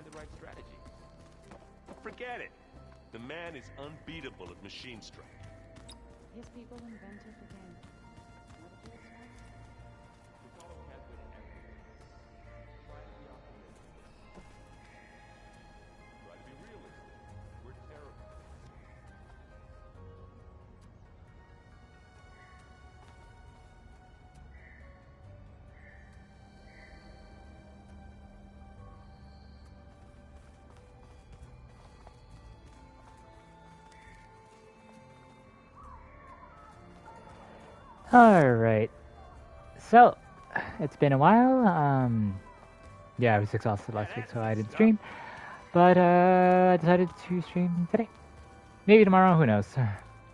the right strategy. Forget it. The man is unbeatable at machine strike. His people invented the game. Try to be realistic. We're terrible. Alright. So, it's been a while. Yeah, I was exhausted last week, so I didn't stream. But, I decided to stream today. Maybe tomorrow, who knows?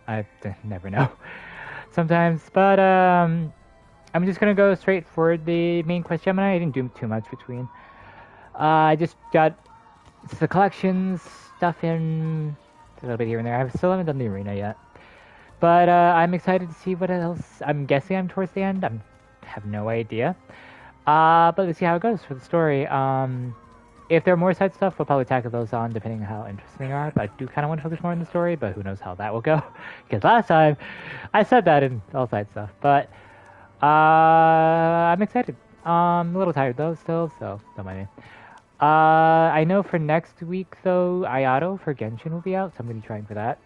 I never know. Sometimes. But, I'm just gonna go straight for the main quest Gemini. I didn't do too much between. I just got the collections stuff in a little bit here and there. I still haven't done the arena yet. But I'm excited to see what else. I'm guessing I'm towards the end. I have no idea. But let's see how it goes for the story. If there are more side stuff, we'll probably tackle those on depending on how interesting they are. But I do kind of want to focus more on the story, but who knows how that will go. Because last time, I said that in all side stuff. But I'm excited. I'm a little tired though still, so don't mind me. I know for next week though, Iato for Genshin will be out, so I'm going to be trying for that.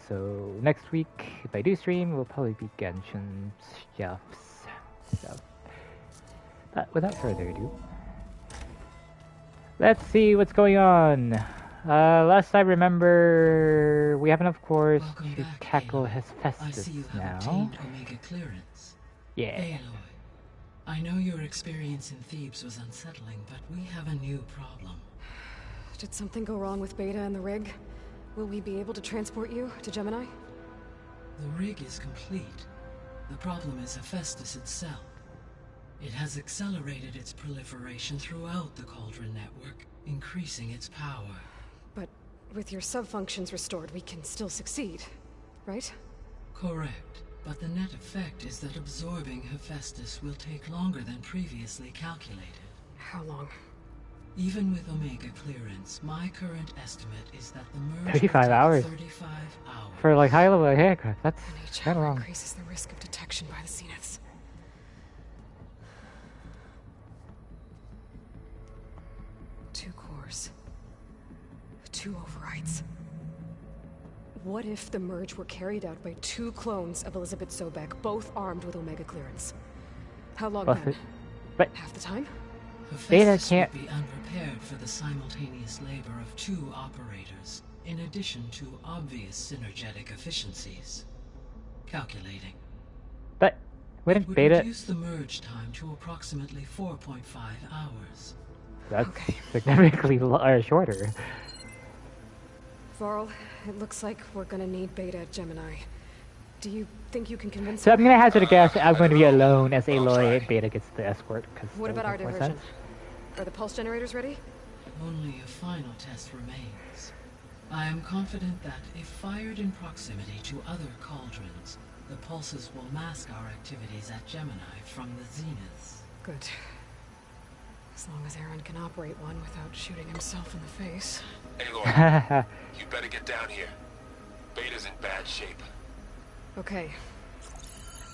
So next week, if I do stream, will probably be Genshin stuffs. So, but without further ado, let's see what's going on. Last I remember, we have enough cores to tackle Hephaestus now. Omega clearance. Yeah. Aloy, I know your experience in Thebes was unsettling, but we have a new problem. Did something go wrong with Beta and the rig? Will we be able to transport you to Gemini? The rig is complete. The problem is Hephaestus itself. It has accelerated its proliferation throughout the Cauldron network, increasing its power. But with your sub-functions restored, we can still succeed, right? Correct. But the net effect is that absorbing Hephaestus will take longer than previously calculated. How long? Even with Omega clearance, my current estimate is that the merge 35 will take hours. 35 hours. For like high level aircraft, that's And each kind of hour long. increases the risk of detection by the Zeniths. Two cores. Two overrides. What if the merge were carried out by two clones of Elizabeth Sobek, both armed with Omega clearance? How long then? But Half the time? Beta Hephaestus can't. would be unprepared for the simultaneous labor of two operators, in addition to obvious synergetic efficiencies. Calculating. But It wouldn't would Beta? reduce the merge time to approximately 4.5 hours. That's Okay. significantly shorter. Varl, it looks like we're gonna need Beta at Gemini. Do you think you can convince So her? I'm gonna hazard a guess. I'm going to be I don't know. alone as I'll Aloy try. and Beta gets the escort. Cause What that about our makes more diversion? sense. Are the pulse generators ready? Only a final test remains. I am confident that if fired in proximity to other cauldrons, the pulses will mask our activities at Gemini from the zeniths. Good. As long as Aaron can operate one without shooting himself in the face. Aloy, you better get down here. Beta's in bad shape. Okay.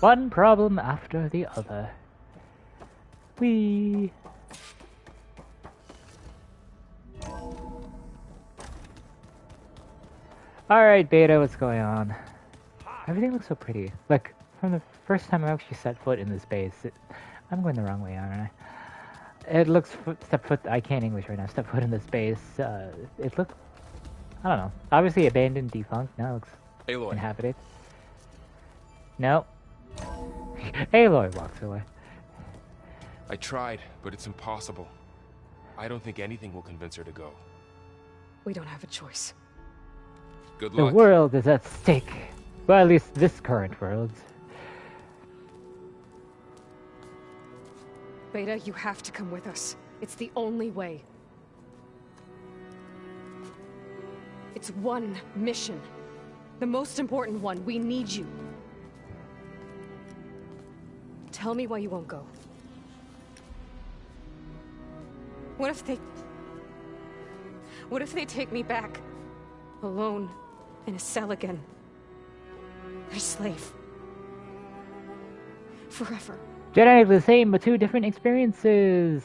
One problem after the other. Whee! Alright, Beta, what's going on? Everything looks so pretty. Like, from the first time I actually set foot in this base, I'm going the wrong way, aren't I? It looks, I can't English right now, step foot in this base, it looked, I don't know, obviously abandoned, defunct, now it looks Aloy, inhabited. No. Aloy walks away. I tried, but it's impossible. I don't think anything will convince her to go. We don't have a choice. Good The luck. world is at stake. Well, at least this current world. Beta, you have to come with us. It's the only way. It's one mission. The most important one. We need you. Tell me why you won't go. What if they... What if they take me back? Alone, in a cell again. Their slave. Forever. Jedi the same, but two different experiences.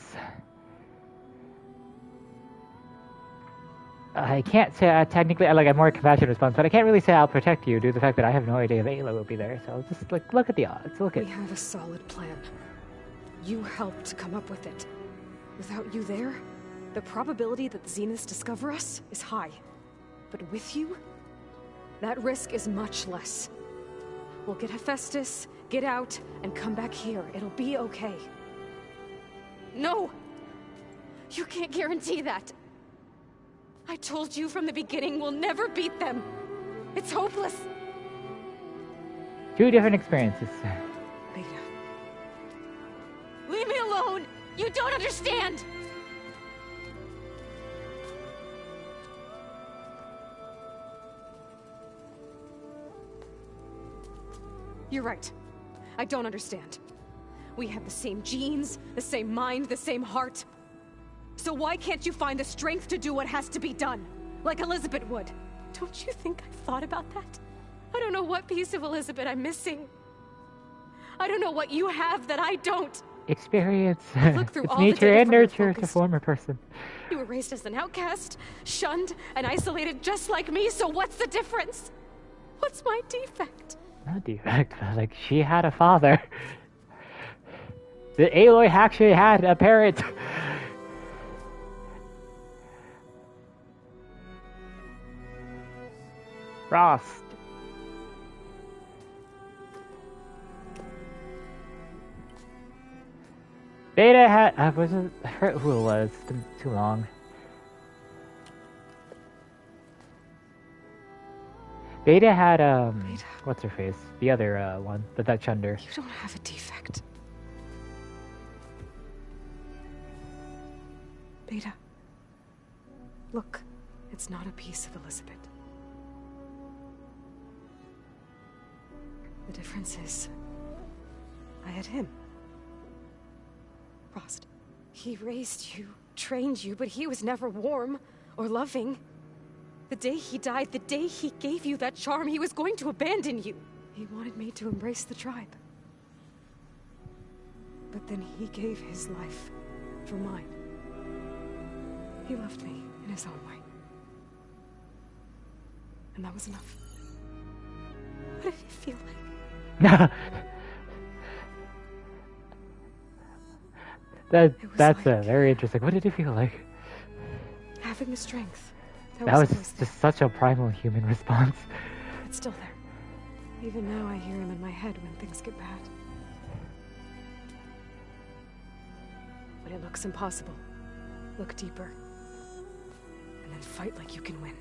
I can't say technically, like, I'm more compassionate response, but I can't really say I'll protect you due to the fact that I have no idea if Ayla will be there. So just like look at the odds. Look at. We have a solid plan. You helped come up with it. Without you there, the probability that the Zeniths discover us is high. But with you, that risk is much less. We'll get Hephaestus, get out, and come back here. It'll be okay. No! You can't guarantee that. I told you from the beginning we'll never beat them. It's hopeless. Two different experiences. Beta. Leave me alone! You don't understand! You're right. I don't understand. We have the same genes, the same mind, the same heart. So why can't you find the strength to do what has to be done? Like Elizabeth would. Don't you think I've thought about that? I don't know what piece of Elizabeth I'm missing. I don't know what you have that I don't. Experience. Look through It's all the nature data and from your nurture to focus. form a person. You were raised as an outcast, shunned, and isolated just like me, so what's the difference? What's my defect? Not defect, but like she had a father. The Aloy actually had a parent. Frost. Beta had. I wasn't. I forgot who it was. It's been too long. Beta had Beta. What's her face? The other one, the Dutch under. You don't have a defect. Beta. Look, it's not a piece of Elizabeth. The difference is, I had him. Frost. He raised you, trained you, but he was never warm or loving. The day he died, the day he gave you that charm, he was going to abandon you. He wanted me to embrace the tribe. But then he gave his life for mine. He loved me in his own way. And that was enough. What did it feel like? That's like- very interesting. What did it feel like? Having the strength. That was always there. just such a primal human response. It's still there. Even now I hear him in my head when things get bad. When it looks impossible, look deeper. And then fight like you can win.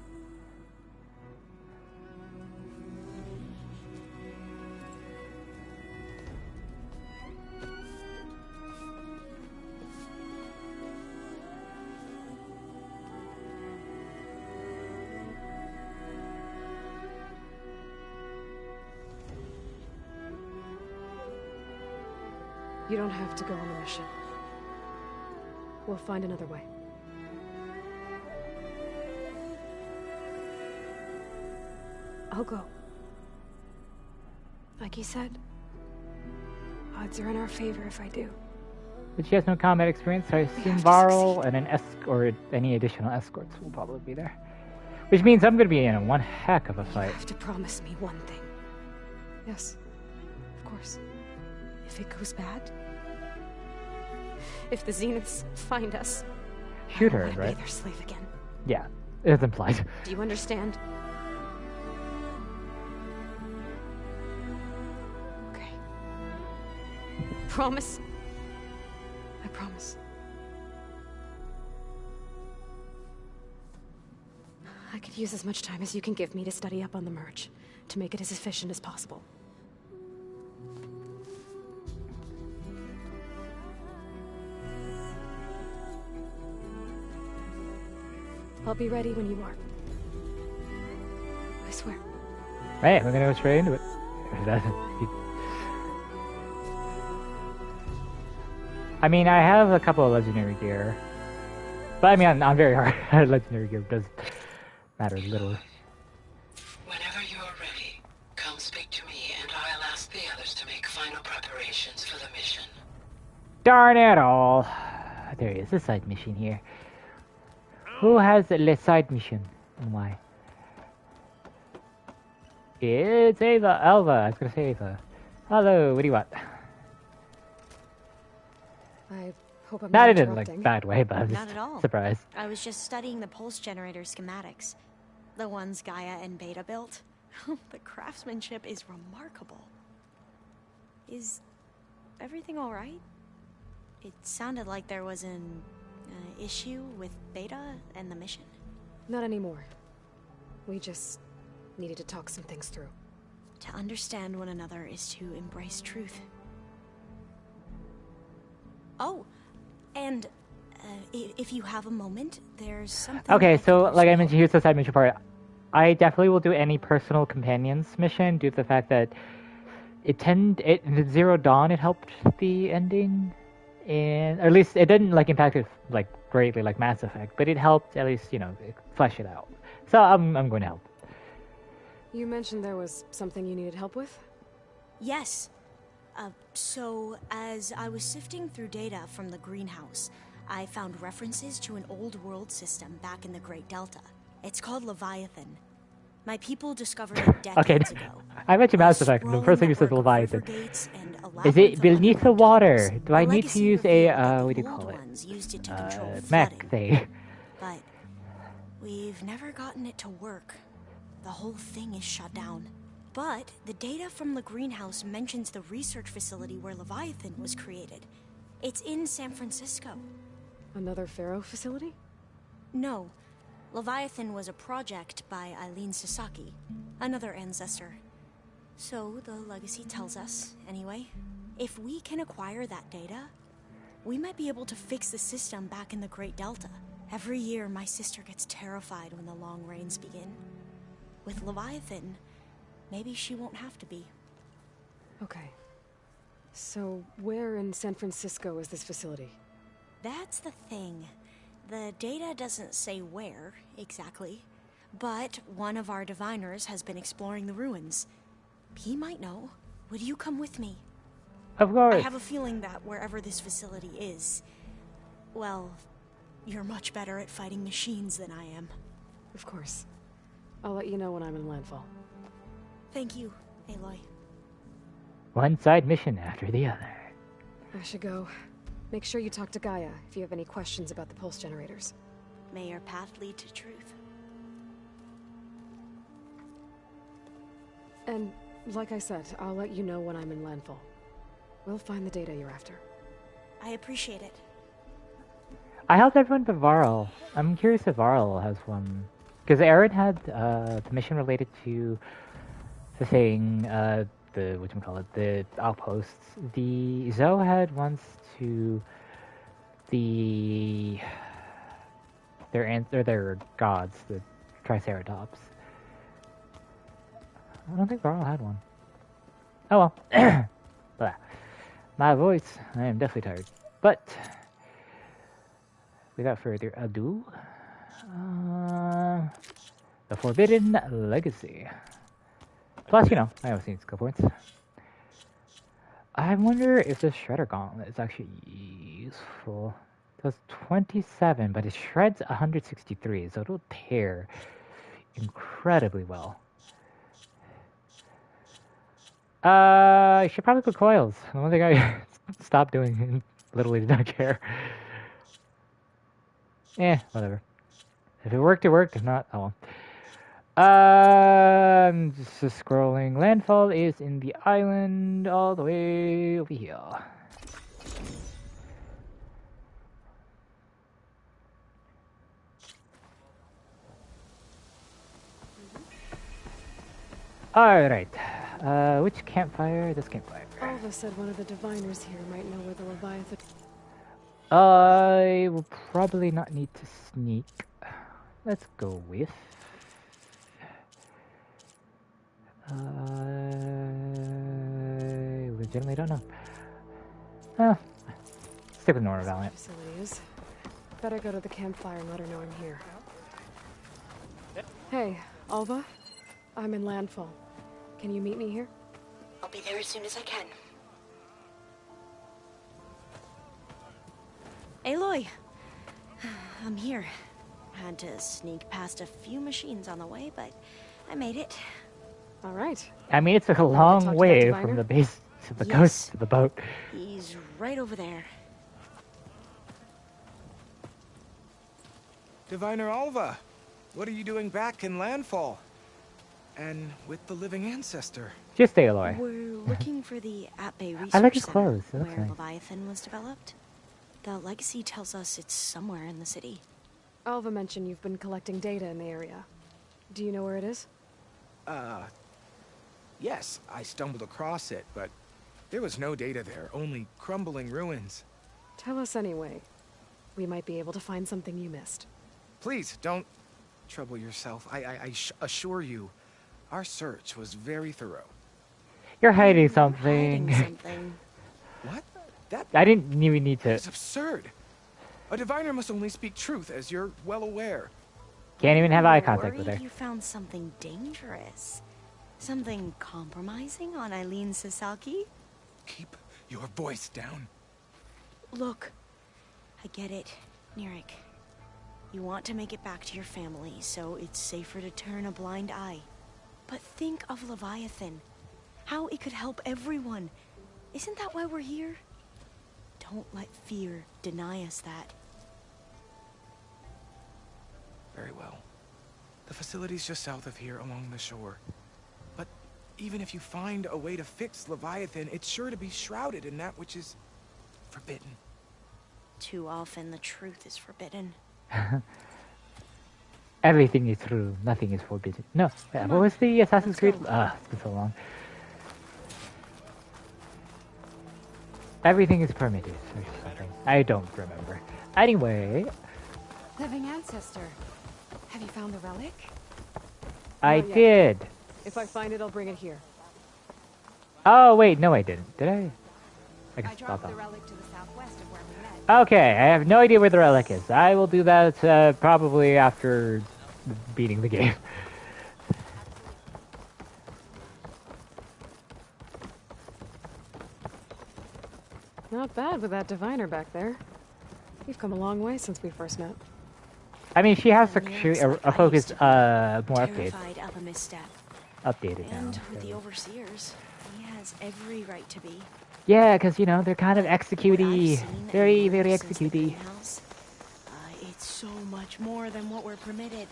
You don't have to go on the mission. We'll find another way. I'll go. Like you said, odds are in our favor if I do. But she has no combat experience, so I assume have to Varl and an or any additional escorts will probably be there. Which means I'm gonna be in one heck of a You fight. have to promise me one thing. Yes, of course. If it goes bad, if the Zeniths find us, Shoot I her, don't wanna right? be their slave again. Yeah, it's implied. Do you understand? Okay. Promise? I promise. I could use as much time as you can give me to study up on the merge, to make it as efficient as possible. I'll be ready when you are. I swear. Hey, we're gonna go straight into it. I mean, I have a couple of legendary gear. But I mean, on very hard legendary gear does matter little. Whenever you are ready, come speak to me and I'll ask the others to make final preparations for the mission. Darn it all. There is a side mission here. Who has the side mission and why? It's Ava. Alva. I was gonna say Ava. Hello. What do you want? I hope I'm Not not in a interrupting. bad way, but I'm Not just at all. surprised. I was just studying the pulse generator schematics. The ones Gaia and Beta built. The craftsmanship is remarkable. Is everything alright? It sounded like there was an issue with Beta and the mission. Not anymore. We just needed to talk some things through. To understand one another is to embrace truth. Oh, and if you have a moment, there's something... Okay, I so could like I use. mentioned, here's the side mission part. I definitely will do any personal companions mission due to the fact that in Zero Dawn it helped the ending, and or at least it didn't like impact it like greatly like Mass Effect, but it helped at least flesh it out. So I'm going to help. You mentioned there was something you needed help with? Yes. So, as I was sifting through data from the greenhouse, I found references to an old world system back in the Great Delta. It's called Leviathan. My people discovered it decades ago. I mentioned Mass Effect, and the first thing you said Leviathan. Is it beneath the water? Do I need to use a what do you call it? Used it to control Mech flooding. thing? But we've never gotten it to work. The whole thing is shut down. But the data from the greenhouse mentions the research facility where Leviathan was created. It's in San Francisco. Another Pharaoh facility? No. Leviathan was a project by Eileen Sasaki, another ancestor. So the legacy tells us, anyway, if we can acquire that data, we might be able to fix the system back in the Great Delta. Every year, my sister gets terrified when the long rains begin. With Leviathan, maybe she won't have to be. Okay. So, where in San Francisco is this facility? That's the thing. The data doesn't say where, exactly. But one of our diviners has been exploring the ruins. He might know. Would you come with me? Of course. I have a feeling that wherever this facility is, well, you're much better at fighting machines than I am. Of course. I'll let you know when I'm in landfall. Thank you, Aloy. One side mission after the other. I should go. Make sure you talk to Gaia if you have any questions about the pulse generators. May your path lead to truth. And, like I said, I'll let you know when I'm in landfall. We'll find the data you're after. I appreciate it. I helped everyone but Varl. I'm curious if Varl has one. Because Aaron had the mission related to the thing, the outposts. The Zoe had ones to their gods, the Triceratops. I don't think Varl had one. Oh well. Blah. My voice, I am definitely tired. But without further ado, the Forbidden Legacy. Plus, I always need skill points. I wonder if this Shredder Gauntlet is actually useful. It does 27, but it shreds 163, so it'll tear incredibly well. I should probably put coils. The one thing I stopped doing and literally did not care. Whatever. If it worked, it worked. If not, oh well. Just scrolling. Landfall is in the island all the way over here. Alright. Which campfire? This campfire. Alva said one of the diviners here might know where the Leviathan... I will probably not need to sneak. Let's go with... I legitimately don't know. Stick with normal Valiant. Facility is. Better go to the campfire and let her know I'm here. Hey, Alva? I'm in Landfall. Can you meet me here? I'll be there as soon as I can. Aloy! I'm here. Had to sneak past a few machines on the way, but I made it. All right. I mean, it's a talk long to that way diviner? from the base to the Yes. coast to the boat. He's right over there. Diviner Alva, what are you doing back in Landfall? And with the living ancestor? Just stay, Aloy. We're looking for the At-Bay Research I like his Center, clothes. It looks where nice. Leviathan was developed. The legacy tells us it's somewhere in the city. Alva mentioned you've been collecting data in the area. Do you know where it is? Yes, I stumbled across it, but there was no data there, only crumbling ruins. Tell us anyway. We might be able to find something you missed. Please, don't trouble yourself. I assure you, our search was very thorough. You're hiding Hiding something. something. What? That I didn't even need to. is absurd. A diviner must only speak truth, as you're well aware. Can't even have eye We're contact with worried her. you found something dangerous. Something compromising on Eileen Sasaki? Keep your voice down. Look, I get it, Nirik. You want to make it back to your family, so it's safer to turn a blind eye. But think of Leviathan. How it could help everyone. Isn't that why we're here? Don't let fear deny us that. Very well. The facility's just south of here, along the shore. But even if you find a way to fix Leviathan, it's sure to be shrouded in that which is forbidden. Too often the truth is forbidden. Everything is true. Nothing is forbidden. No. Yeah, what was the Assassin's Let's Creed? go. It's been so long. Everything is permitted or something. I don't remember. Anyway, Living ancestor. Have you found the relic? I Not yet. did. If I find it, I'll bring it here. Oh wait, no, I didn't. Did I? I guess I dropped thought the that. relic to the southwest of where we met. Okay, I have no idea where the relic is. I will do that probably after beating the game. Not bad with that diviner back there. You've come a long way since we first met. I mean, she has Nirik's a like I focused, used to be. more updated, Terrified of a misstep. updated now. And with the so- overseers, he has every right to be. Yeah, because you know they're kind of What I've executey, seen very, and very learned since the executey. greenhouse, it's so much more than what we're permitted.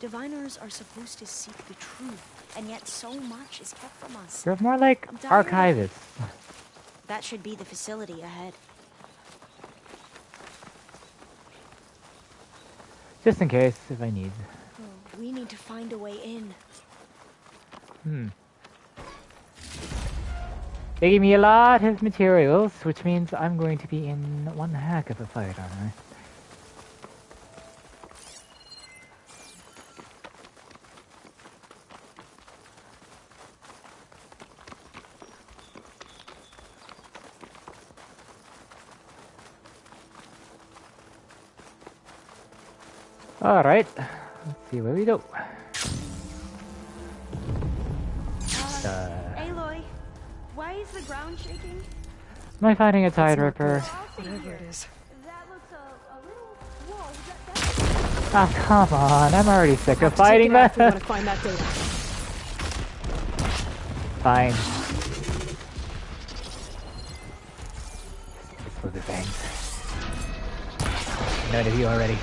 Diviners are supposed to seek the truth, and yet so much is kept from us. They're more like I'm tired of it. archivists. That should be the facility ahead. Just in case, if I need. We need to find a way in. They gave me a lot of materials, which means I'm going to be in one heck of a fight, aren't I? Alright, let's see where we go. Aloy, why is the ground shaking? Am I fighting a tide ripper? Whatever it is. That looks a little... Whoa, Oh, come on, I'm already sick of Have to take fighting it out if we want that. to find that data. Fine. Just with the bangs. None of you already.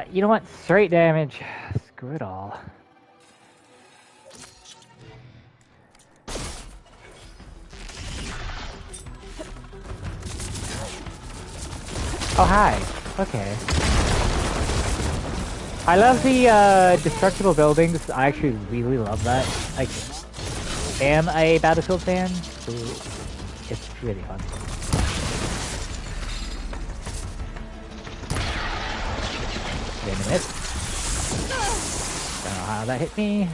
You know what? Straight damage. Screw it all. Oh, hi. Okay. I love the destructible buildings. I actually really love that. I am a Battlefield fan, so it's really fun. Wait a minute. Don't know how that hit me.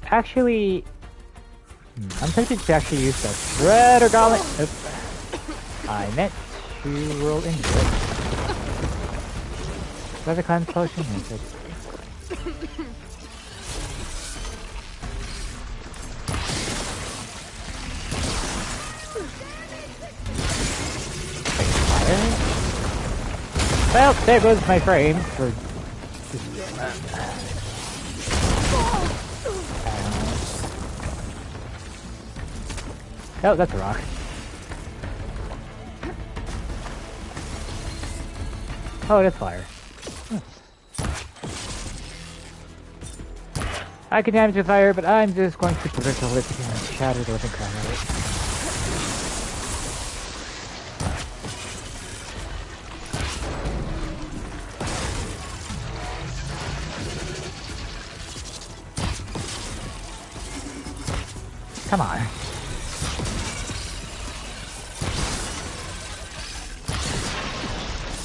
actually... I'm tempted to actually use the Shredder Gauntlet. Oops. I meant to roll into it. Where's the cleanse potion? Yes, it's... Well, there goes my frame for just doing that. Oh, that's a rock. Oh, that's fire. I can damage with fire, but I'm just going to brittle it and shatter the living crap out of it. Come on.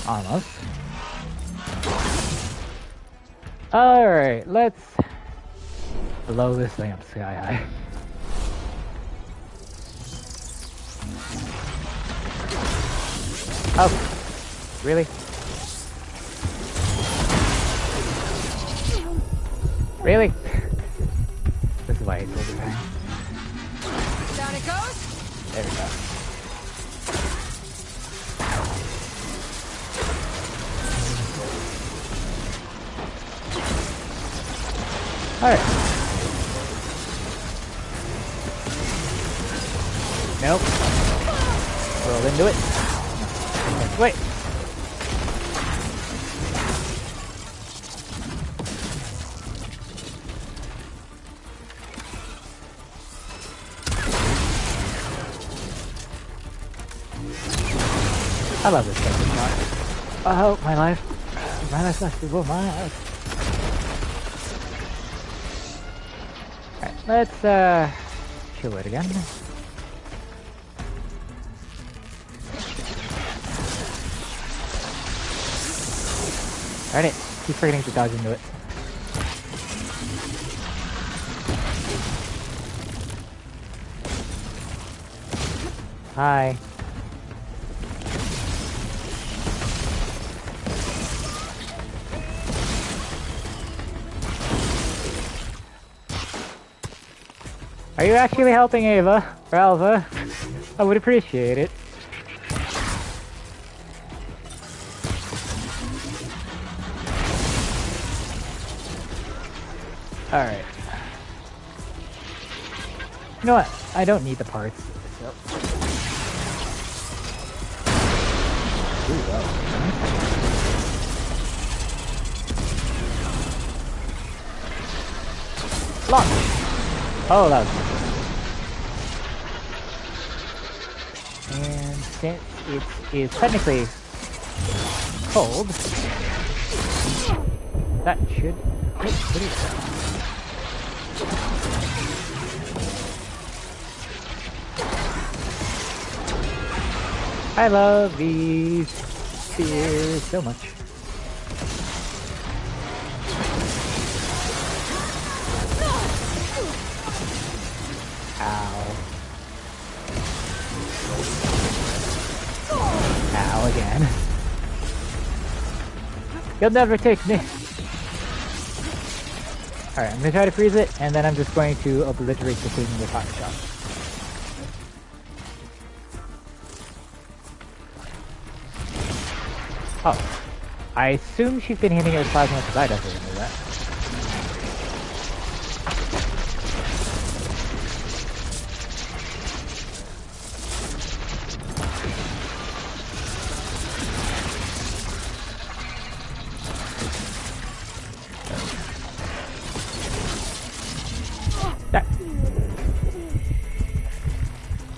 Almost. Alright, let's blow this thing up sky high. Oh, really? Really? This is why I told you that. Down it goes. There we go. Alright. Nope. Roll into it. Wait. I love this second shot. Oh, my life lasted for my life. Alright, let's chill it again. Alright, keep forgetting to dodge into it. Hi. Are you actually helping Ava? Or Alva? I would appreciate it. Alright. You know what? I don't need the parts. So. Ooh, wow. Launch! Oh, that was and since it is technically cold, that should hit pretty well. I love these spears so much. Ow. Ow again. You'll never take me. Alright, I'm gonna try to freeze it, and then I'm just going to obliterate the thing with Hot Shot. Oh. I assume she's been hitting it with plasma because I definitely didn't do that.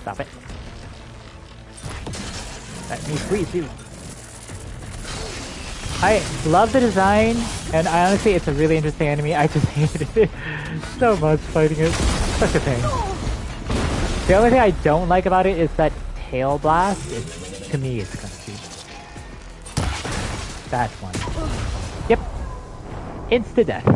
Stop it. Let me squeeze you. I love the design, and I honestly, it's a really interesting enemy. I just hated it so much fighting it. Such a pain. The only thing I don't like about it is that tail blast. To me, it's kind of cheap. That's one. Yep. Insta-death.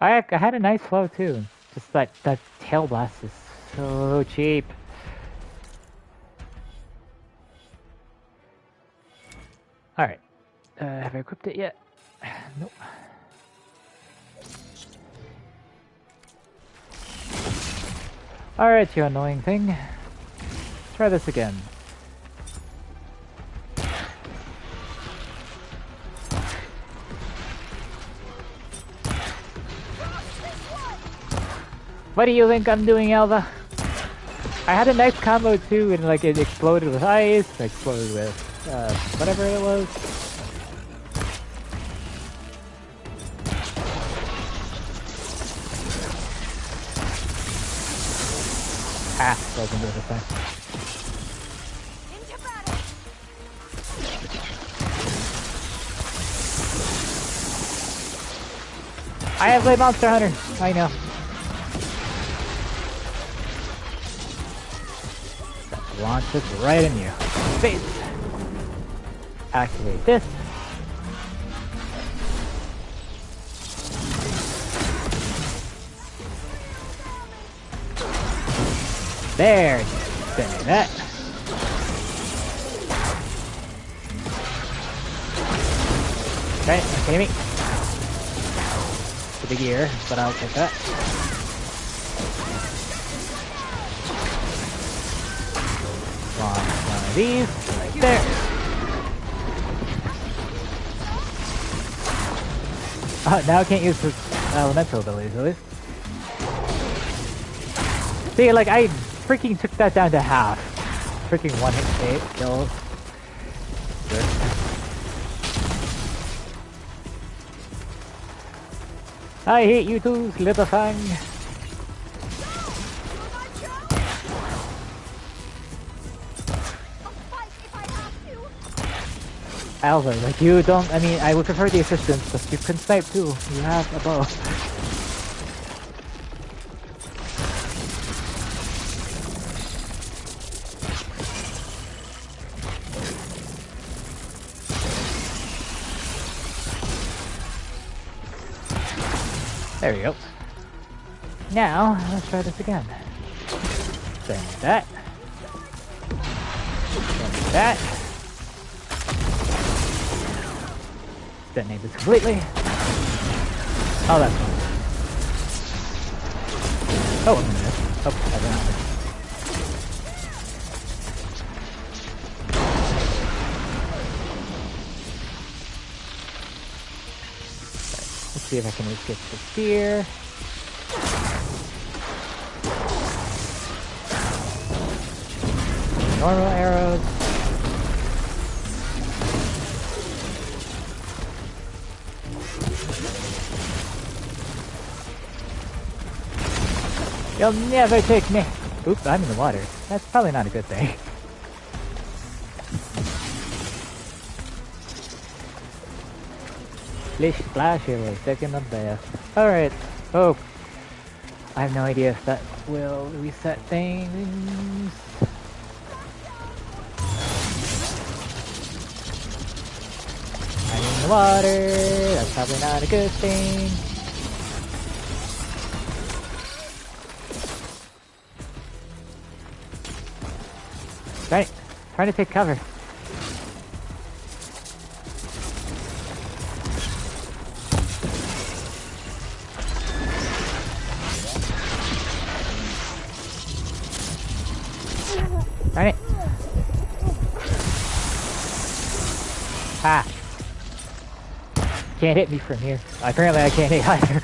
I had a nice flow too. Just that tail blast is so cheap. All right. Have I equipped it yet? Nope. All right, you annoying thing. Try this again. What do you think I'm doing, Alva? I had a nice combo too, and like it exploded with ice, exploded with whatever it was. Ah, wasn't doing this time. I have played Monster Hunter. I know. Launch this right in you. Face. Activate this. There. Send that. Okay, okay me. The big ear, but I'll take that. One of these, right there. Now I can't use his elemental abilities, at least. See, like, I freaking took that down to half. Freaking 1-hit kills. Good. I hate you too, Slitherfang. Alva, like you don't, I mean, I would prefer the assistance, but you can snipe too. You have a bow. There we go. Now, let's try this again. Send that. Send that. Detonate this completely. Oh, that's fine. Oh, I'm gonna miss. Oh, I don't know. Let's see if I can escape this here. Normal arrows. You'll never take me. Oops, I'm in the water. That's probably not a good thing. Splish splash, here we're second of death. Alright. Oh. I have no idea if that will reset things. I'm in the water. That's probably not a good thing. Right, trying to take cover. Right. Ah. Can't hit me from here. Apparently I can't hit either.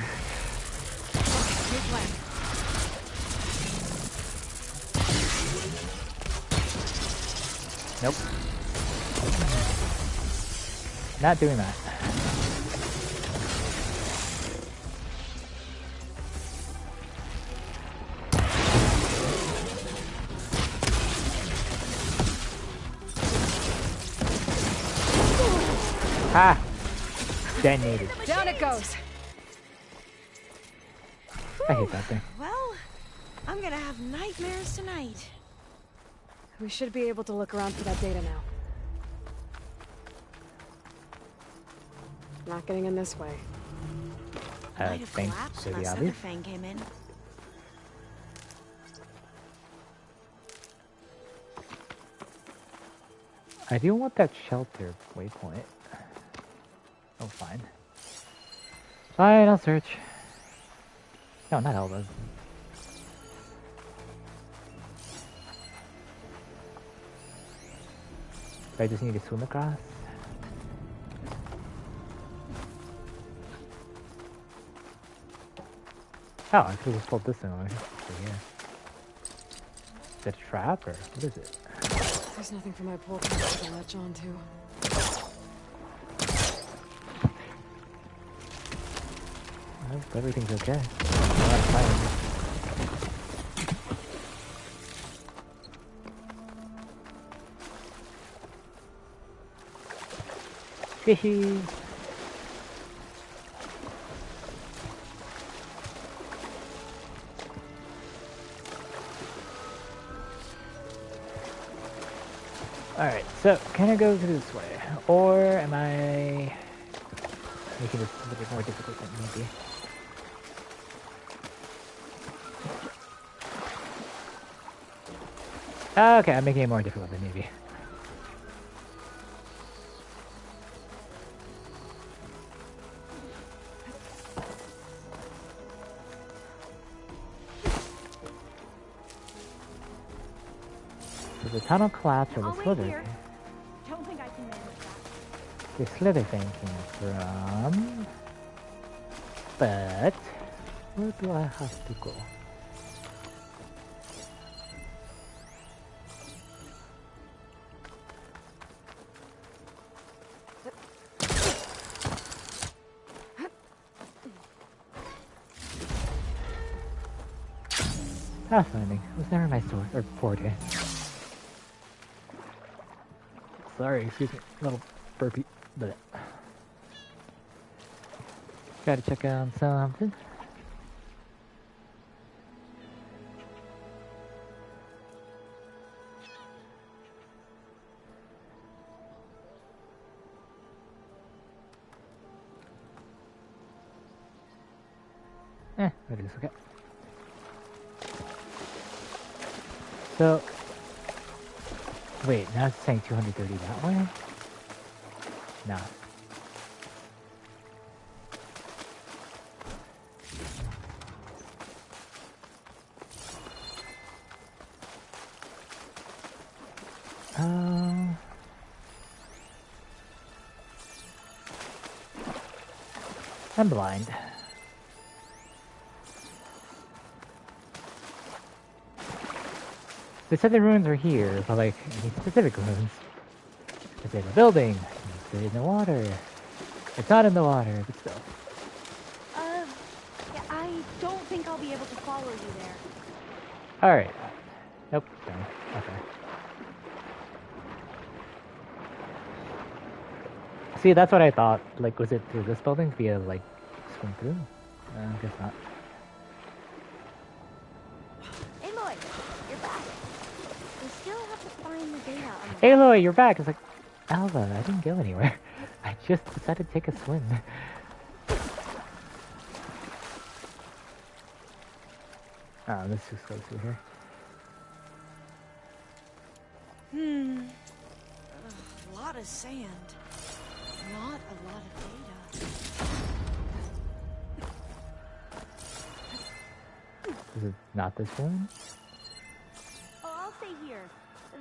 Nope. Not doing that. Ha! Detonated. Down it goes. I hate that thing. Well, I'm gonna have nightmares tonight. We should be able to look around for that data now. Not getting in this way. Might have thanks collapsed to the when that obvious. Featherfang came in. I do want that shelter waypoint. Oh, fine. Fine, I'll search. No, not Elbows. Do I just need to swim across? Oh, I could have just pulled this thing over here. Is that a trap, or what is it? There's nothing for my pole catcher to latch onto. I hope everything's okay. I'm not fighting. Fishy! Alright, so can I go this way? Or am I making this a little bit more difficult than it may be? Okay, I'm making it more difficult than maybe. The tunnel collapsed where the slither came. Don't think I can manage that. The slither thing came from. But where do I have to go? Pathfinding was never my sword or forte. Sorry, excuse me, little burpee, but gotta check out something. It is okay. So, wait, now it's saying 230 that way? No. I'm blind. They said the ruins were here, but like, any specific ruins. It's in the building, it's in the water. It's not in the water, but still. Yeah, I don't think I'll be able to follow you there. Alright. Nope, sorry. Okay. See, that's what I thought. Like, was it through this building via, like, swim through? I guess not. Aloy, you're back. We still have to find the data on the Aloy, you're back! It's like, Alva, I didn't go anywhere. I just decided to take a swim. Oh, let's just go through here. A lot of sand. Not a lot of data. Is it not this one? Oh, I'll stay here.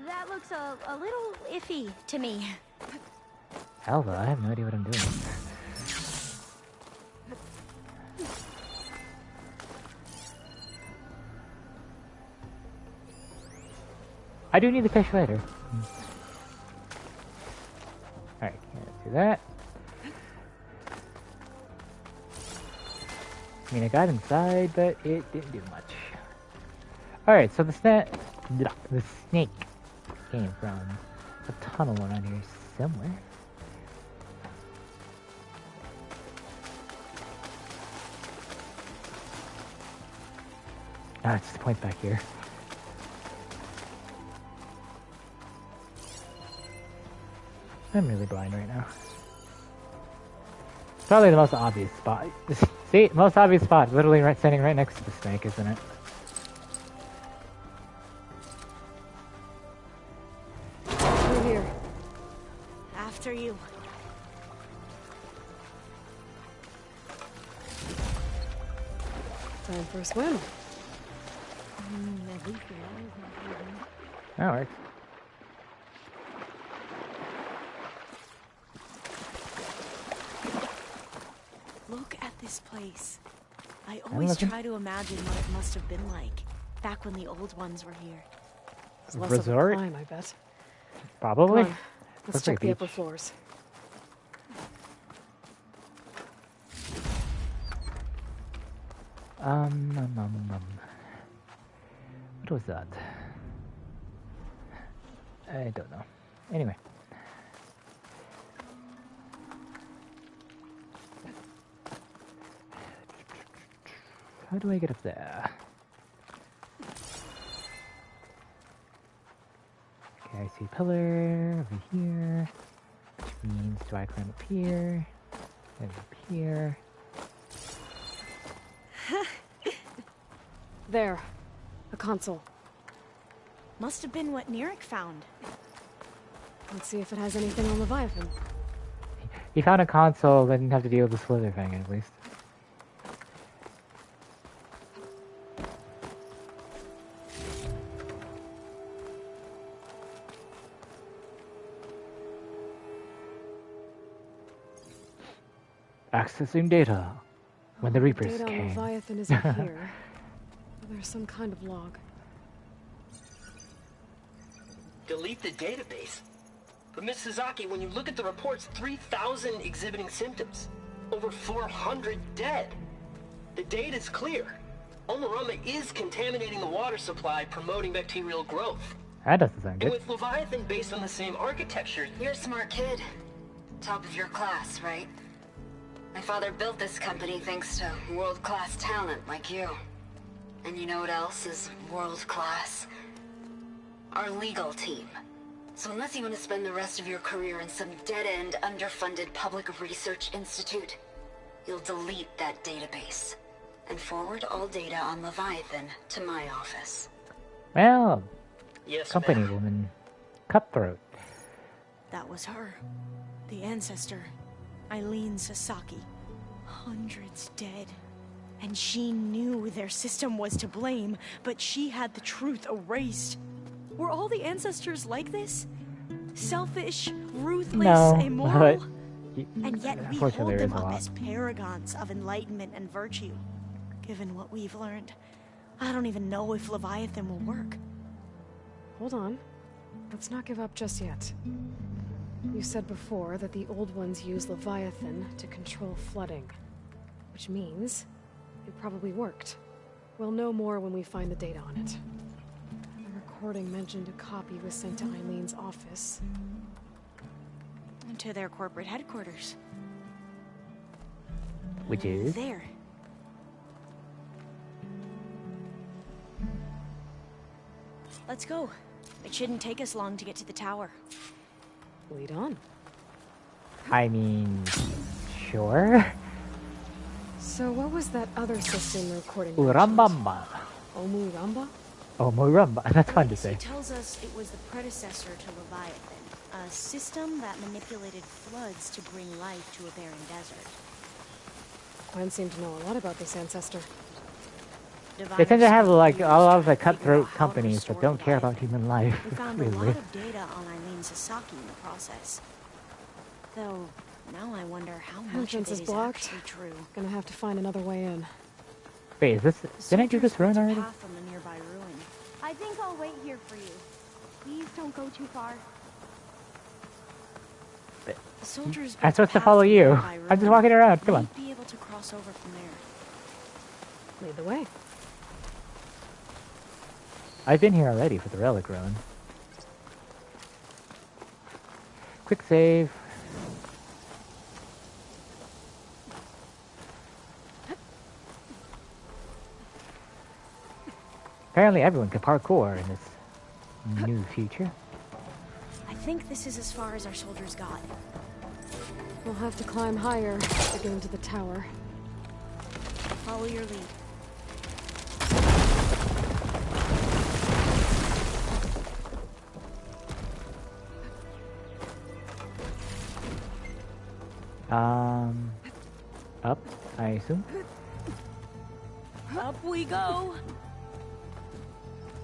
That looks a little iffy to me. Alva, I have no idea what I'm doing. I do need the fish later. Alright, can't do that. I mean, I got inside, but it didn't do much. Alright, so the snake came from a tunnel around here somewhere. Ah, it just points back here. I'm really blind right now. Probably the most obvious spot. See, most obvious spot, literally right, standing right next to the snake, isn't it? Through here. After you. Time for a swim. At least the water's not freezing. That works. Look at this place. I always try to imagine what it must have been like back when the old ones were here. It's less Resort? of a climb, I bet. Probably. Come on, let's check the upper floors. What was that? I don't know. Anyway. How do I get up there? Okay, I see a pillar over here. Which means, do I climb up here? And up here? There. A console. Must have been what Neric found. Let's see if it has anything on Leviathan. He found a console, but didn't have to deal with the slither thing, at least. Accessing data. When the Reapers Data on came. Leviathan isn't here. There's some kind of log. Delete the database. But Miss Sasaki, when you look at the reports, 3,000 exhibiting symptoms. Over 400 dead. The data's clear. Omarama is contaminating the water supply, promoting bacterial growth. That doesn't sound And good. with Leviathan based on the same architecture, You're a smart kid. Top of your class, right? My father built this company thanks to world-class talent like you. And you know what else is world-class? Our legal team. So unless you want to spend the rest of your career in some dead-end, underfunded public research institute, you'll delete that database and forward all data on Leviathan to my office. Well, yes, company ma'am. woman. Cutthroat. That was her. The ancestor. Eileen Sasaki. Hundreds dead. And she knew their system was to blame, but she had the truth erased. Were all the ancestors like this? Selfish, ruthless, No, immoral? but And yet we unfortunately hold there is them a up lot. as paragons of enlightenment and virtue. Given what we've learned, I don't even know if Leviathan will work. Hold on. Let's not give up just yet. You said before that the old ones use Leviathan to control flooding. Which means it probably worked. We'll know more when we find the data on it. The recording mentioned a copy was sent to Eileen's office. And to their corporate headquarters. Which is? There. Let's go. It shouldn't take us long to get to the tower. Lead on. I mean, sure. So what was that other system recording? Urambamba. Omuramba? Oh, Morumba. That's fun to say. It tells us it was the predecessor to Leviathan, a system that manipulated floods to bring life to a barren desert. Gwen seemed to know a lot about this ancestor. They tend to have like a lot of the Figure out cutthroat how to companies restore that don't care about Leviathan. human life. We found a Really. lot of data on Eileen Sasaki in the process. Though, now I wonder how much of Entrance it is is blocked. actually true. Gonna have to find another way in. Wait, is this? The Didn't I do soldiers this run built a already? path from the nearby ruin. I think I'll wait here for you. Please don't go too far. The soldiers I'm built supposed a to path follow from the you. nearby I'm just ruin. walking around. Come on. Might be able to cross over from there. Lead the way. I've been here already for the relic run. Quick save. Apparently everyone can parkour in this new future. I think this is as far as our soldiers got. We'll have to climb higher to get into the tower. follow your lead. Up, I assume. Up we go.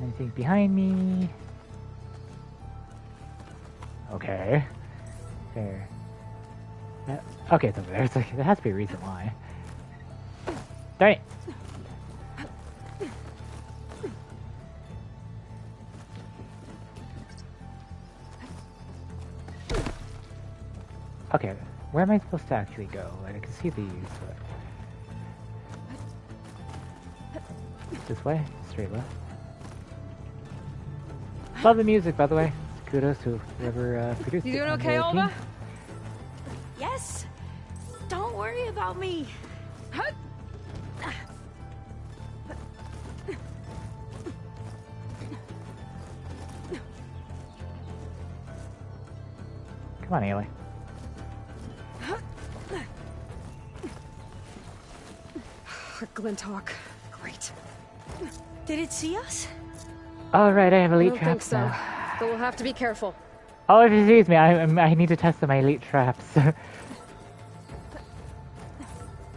Anything behind me? Okay. There. Okay, it's over there. It's like, there has to be a reason why. Darn it! Okay, where am I supposed to actually go? Like, I can see these, but... This way? Straight left? Love the music, by the way. Kudos to whoever produced it. You doing on okay, the Alva? team. Yes. Don't worry about me. Come on, Ailey. Glinthawk. Great. Did it see us? Alright, I have I elite don't think traps so, now. but we'll have to be careful. Oh, if it sees me, I need to test my elite traps.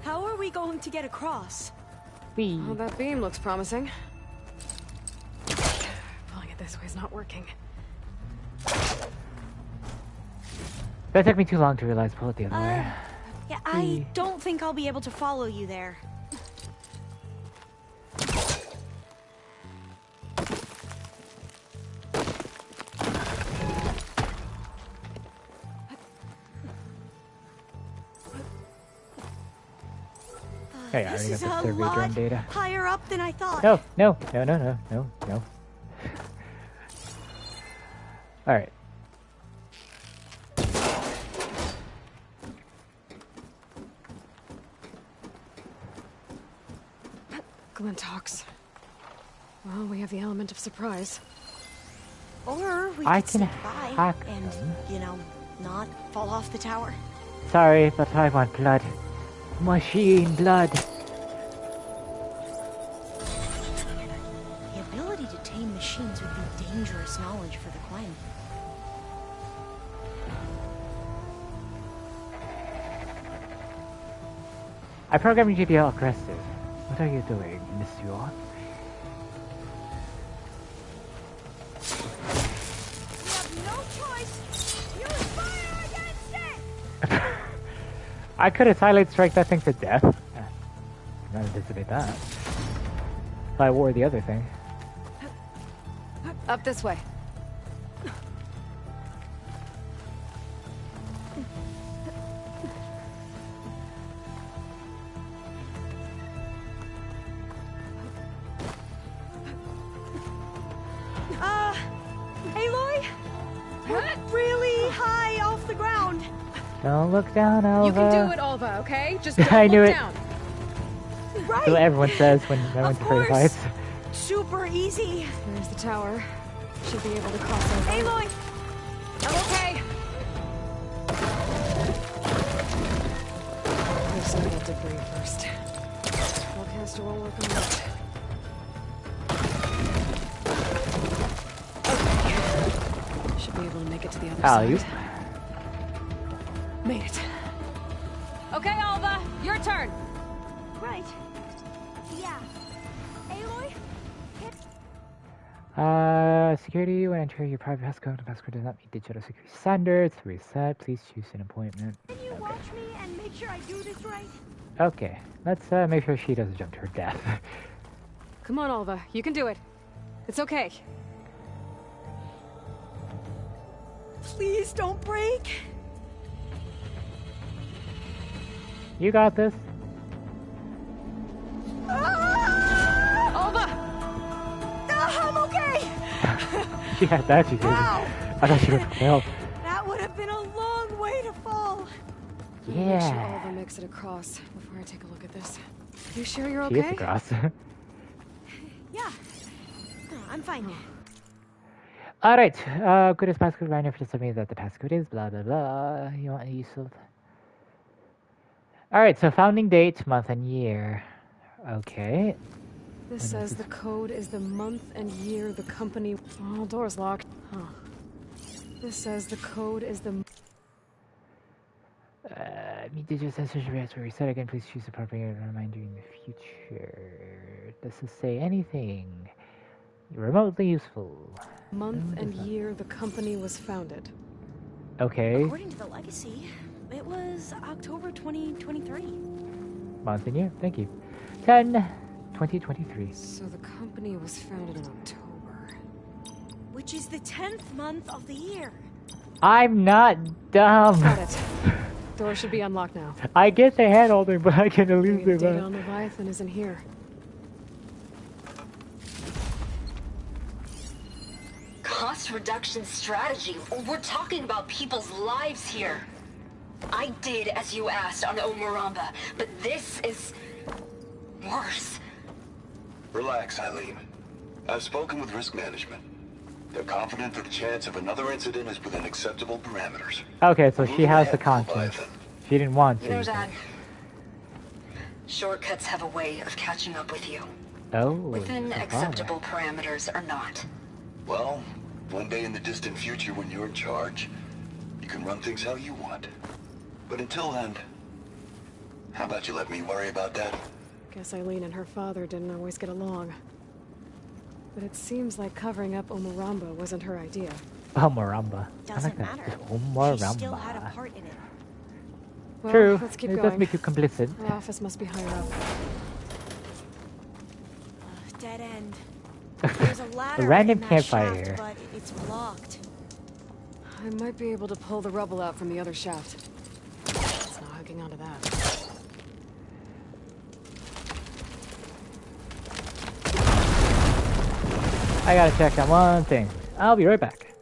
How are we going to get across? Whee. Well, that beam looks promising. Pulling it this way is not working. That took me too long to realize pull it the other way. Yeah, I don't think I'll be able to follow you there. Hey, I This already is got a the survey lot drone data. higher up than I thought. No. Alright. Glinthawks. Well, we have the element of surprise. Or we I could can sneak by hack and, them. you know, not fall off the tower. Sorry, but I want blood. Machine blood. The ability to tame machines would be dangerous knowledge for the Quen. I programmed you to be all aggressive. What are you doing, Monsieur? We have no choice. Use fire against it. I could have silent strike that thing to death. Not anticipate that. If I wore the other thing. Up this way. Aloy? We're really high off the ground. Don't look down, Alva. You can do it, Alva, okay? Just don't I knew look it. down. Right. That's what everyone says when everyone's Of afraid of course. heights. Super easy. There's the tower. Should be able to cross over. Aloy, I'm okay. There's some of that debris first. Spellcaster won't work on that. Okay. Should be able to make it to the other Alley. side. Made it. Okay, Alva, your turn. Right. Yeah. Aloy? Security, when entering your private passcode, the passcode does not meet digital security standards. To reset, please choose an appointment. Can you watch me and make sure I do this right? Okay, let's make sure she doesn't jump to her death. Come on, Alva, you can do it. It's okay. please don't break. You got this. Alva! I'm okay. She had that, she did. Wow. I thought she was help. That would have been a long way to fall. Make sure Yeah. Alva makes it across before I take a look at this. You sure you're She is okay? across. Yeah. I'm fine. Alright, good as passcode reminder for something that the passcode is blah blah blah. You want use of. Alright, so founding date, month and year. Okay. This says the code is the month and year the company... Oh, door's locked. Huh. This says the code is the... Meet digital sensors to reset again. Please choose the appropriate reminder in the future. Does this say anything remotely useful? month No, it and does not. year the company was founded. Okay. According to the legacy, it was October 2023. Month and year. Thank you. 10/2023. So the company was founded in October. Which is the 10th month of the year. I'm not dumb. Got it. Door should be unlocked now. I get the hand holder, but I can at least Maybe the do data that. on Leviathan isn't here. Cost reduction strategy? We're talking about people's lives here. I did as you asked on Omaramba, but this is... worse. Relax, Eileen. I've spoken with risk management. They're confident that the chance of another incident is within acceptable parameters. Okay, so she Moving has the ahead, conscience. Leviathan. She didn't want You know, to. Dad, shortcuts have a way of catching up with you. Oh. Within so far. acceptable parameters or not. Well, one day in the distant future when you're in charge, you can run things how you want. But until then, how about you let me worry about that? Guess Eileen and her father didn't always get along. But it seems like covering up Omaramba wasn't her idea. Oh, Maramba. I Doesn't like that. matter. Just She still had a Maramba. part in it. Well, True. let's keep It going. does make you complicit. Her office must be higher up. Dead end. There's a ladder random in that campfire shaft, here. but it's blocked. I might be able to pull the rubble out from the other shaft. It's not hooking onto that. I gotta check on one thing. I'll be right back.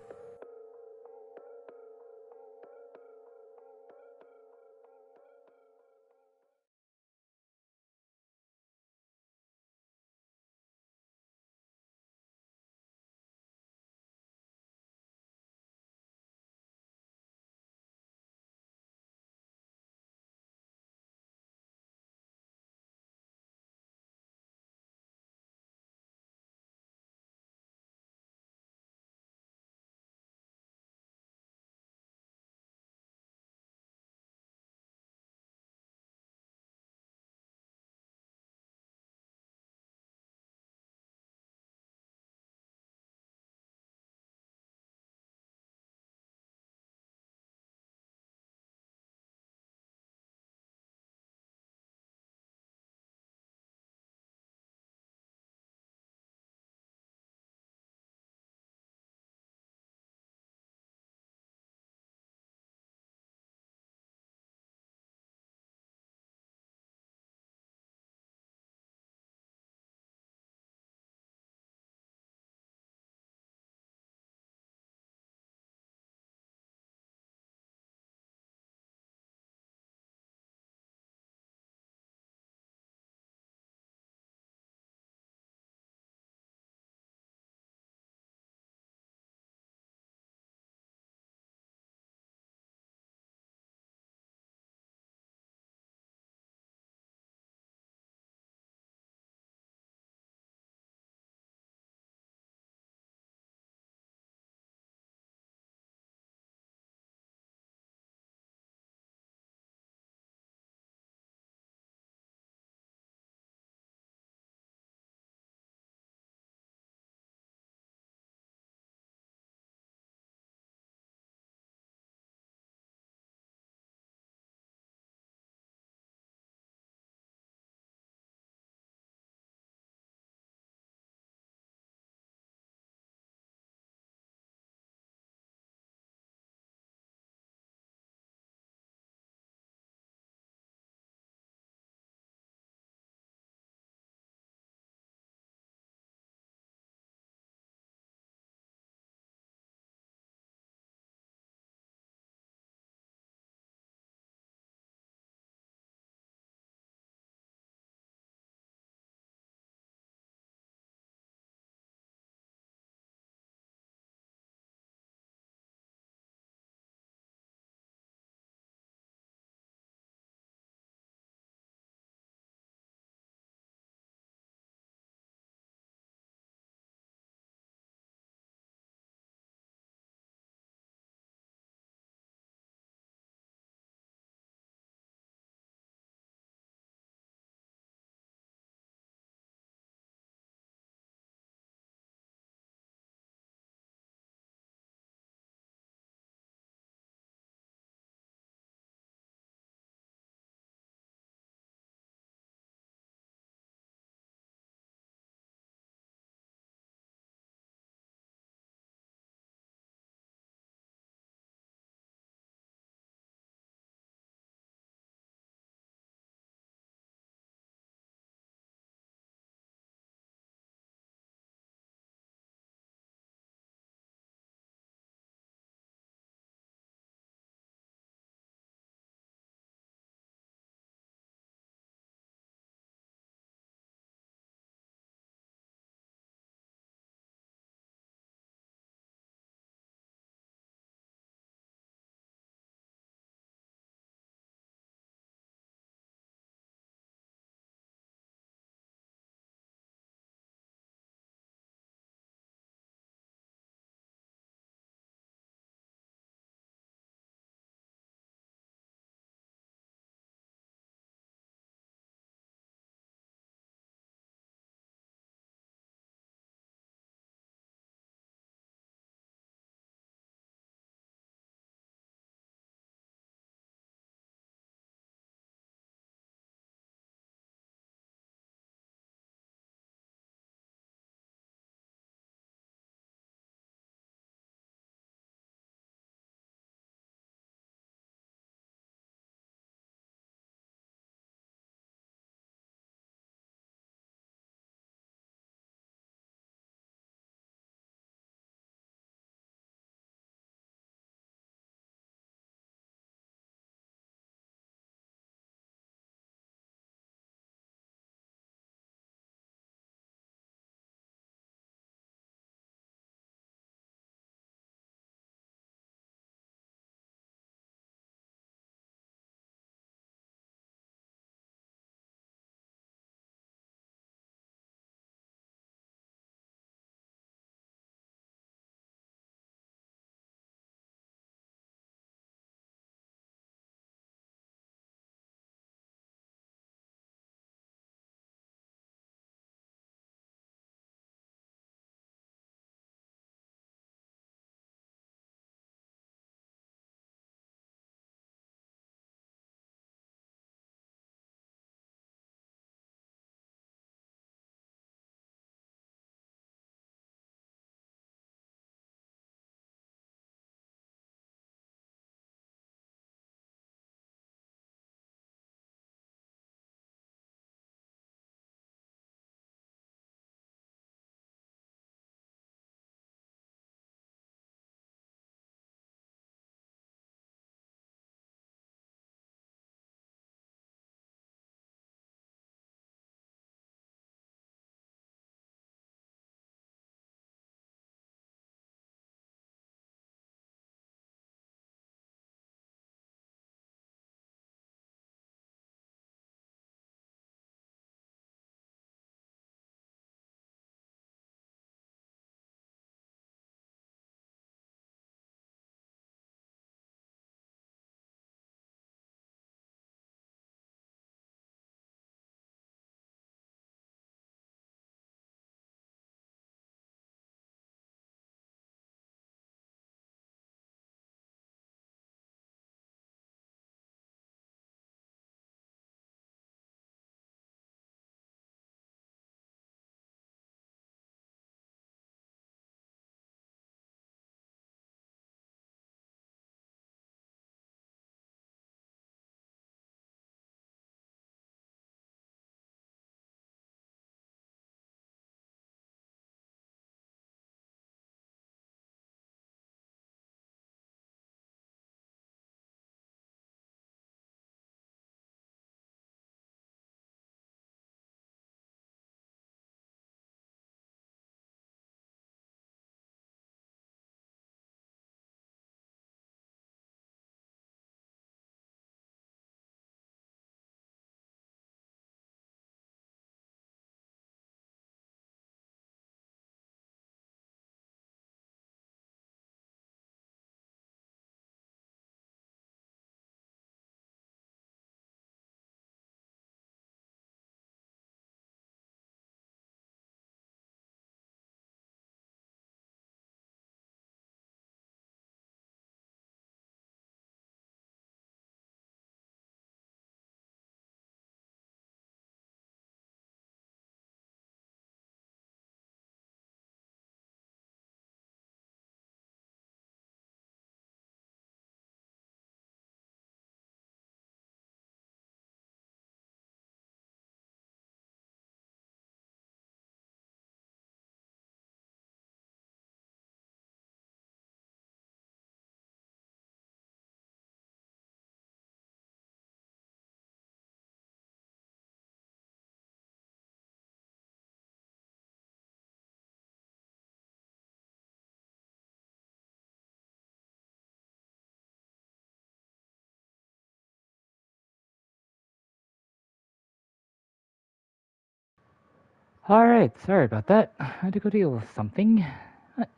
Alright, sorry about that. I had to go deal with something.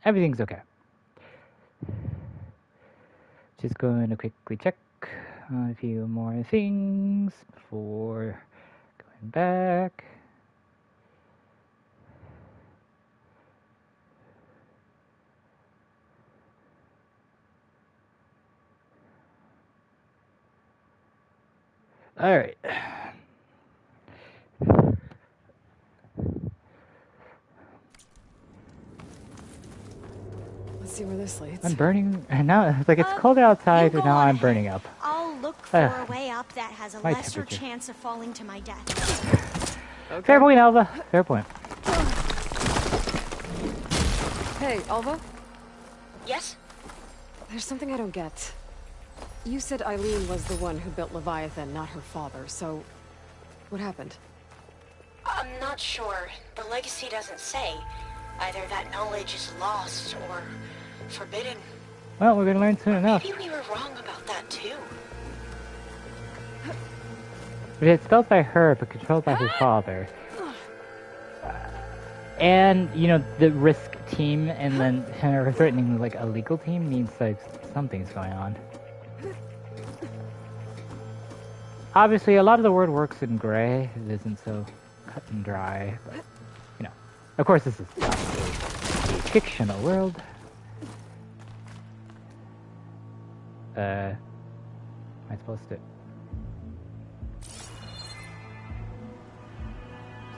Everything's okay. Just going to quickly check a few more things before going back. Alright. Let's see where this leads. I'm burning, and now it's like it's colder outside, and now I'm burning up. I'll look for a way up that has a my lesser temperature. chance of falling to my death. Okay. Fair point, Alva. Fair point. Hey, Alva? Yes? There's something I don't get. You said Eileen was the one who built Leviathan, not her father, so... what happened? I'm not sure. The legacy doesn't say. Either that knowledge is lost or forbidden. Well, we're gonna learn soon enough. Maybe we were wrong about that too. But it's spelled by her, but controlled by her father. And, you know, the risk team and then her threatening, like, a legal team means, like, something's going on. Obviously, a lot of the word works in gray. It isn't so cut and dry, but, you know. Of course, this is obviously a fictional world. Am I supposed to... Is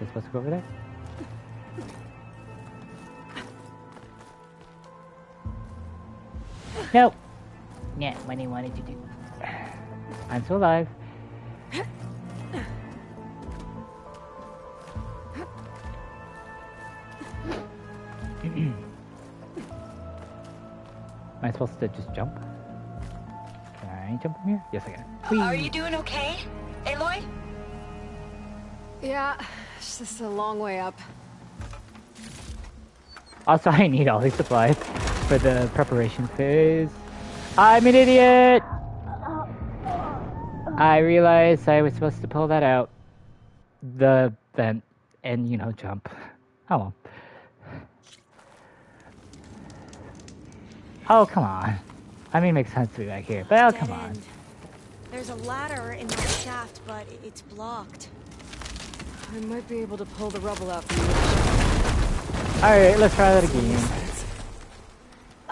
I supposed to go over there? Nope. Yeah, what I wanted to do. I'm still alive. Am I supposed to just jump? Can I jump from here? Yes, I can. Whee! Are you doing okay, Aloy? Yeah, it's just a long way up. Also, I need all these supplies for the preparation phase. I'm an idiot! I realized I was supposed to pull that out. The vent and, you know, jump. Oh well. Oh, come on. I mean, it makes sense to be back here, but oh, come on. There's a ladder in my shaft, but it's blocked. I might be able to pull the rubble out from the Alright, let's try that again.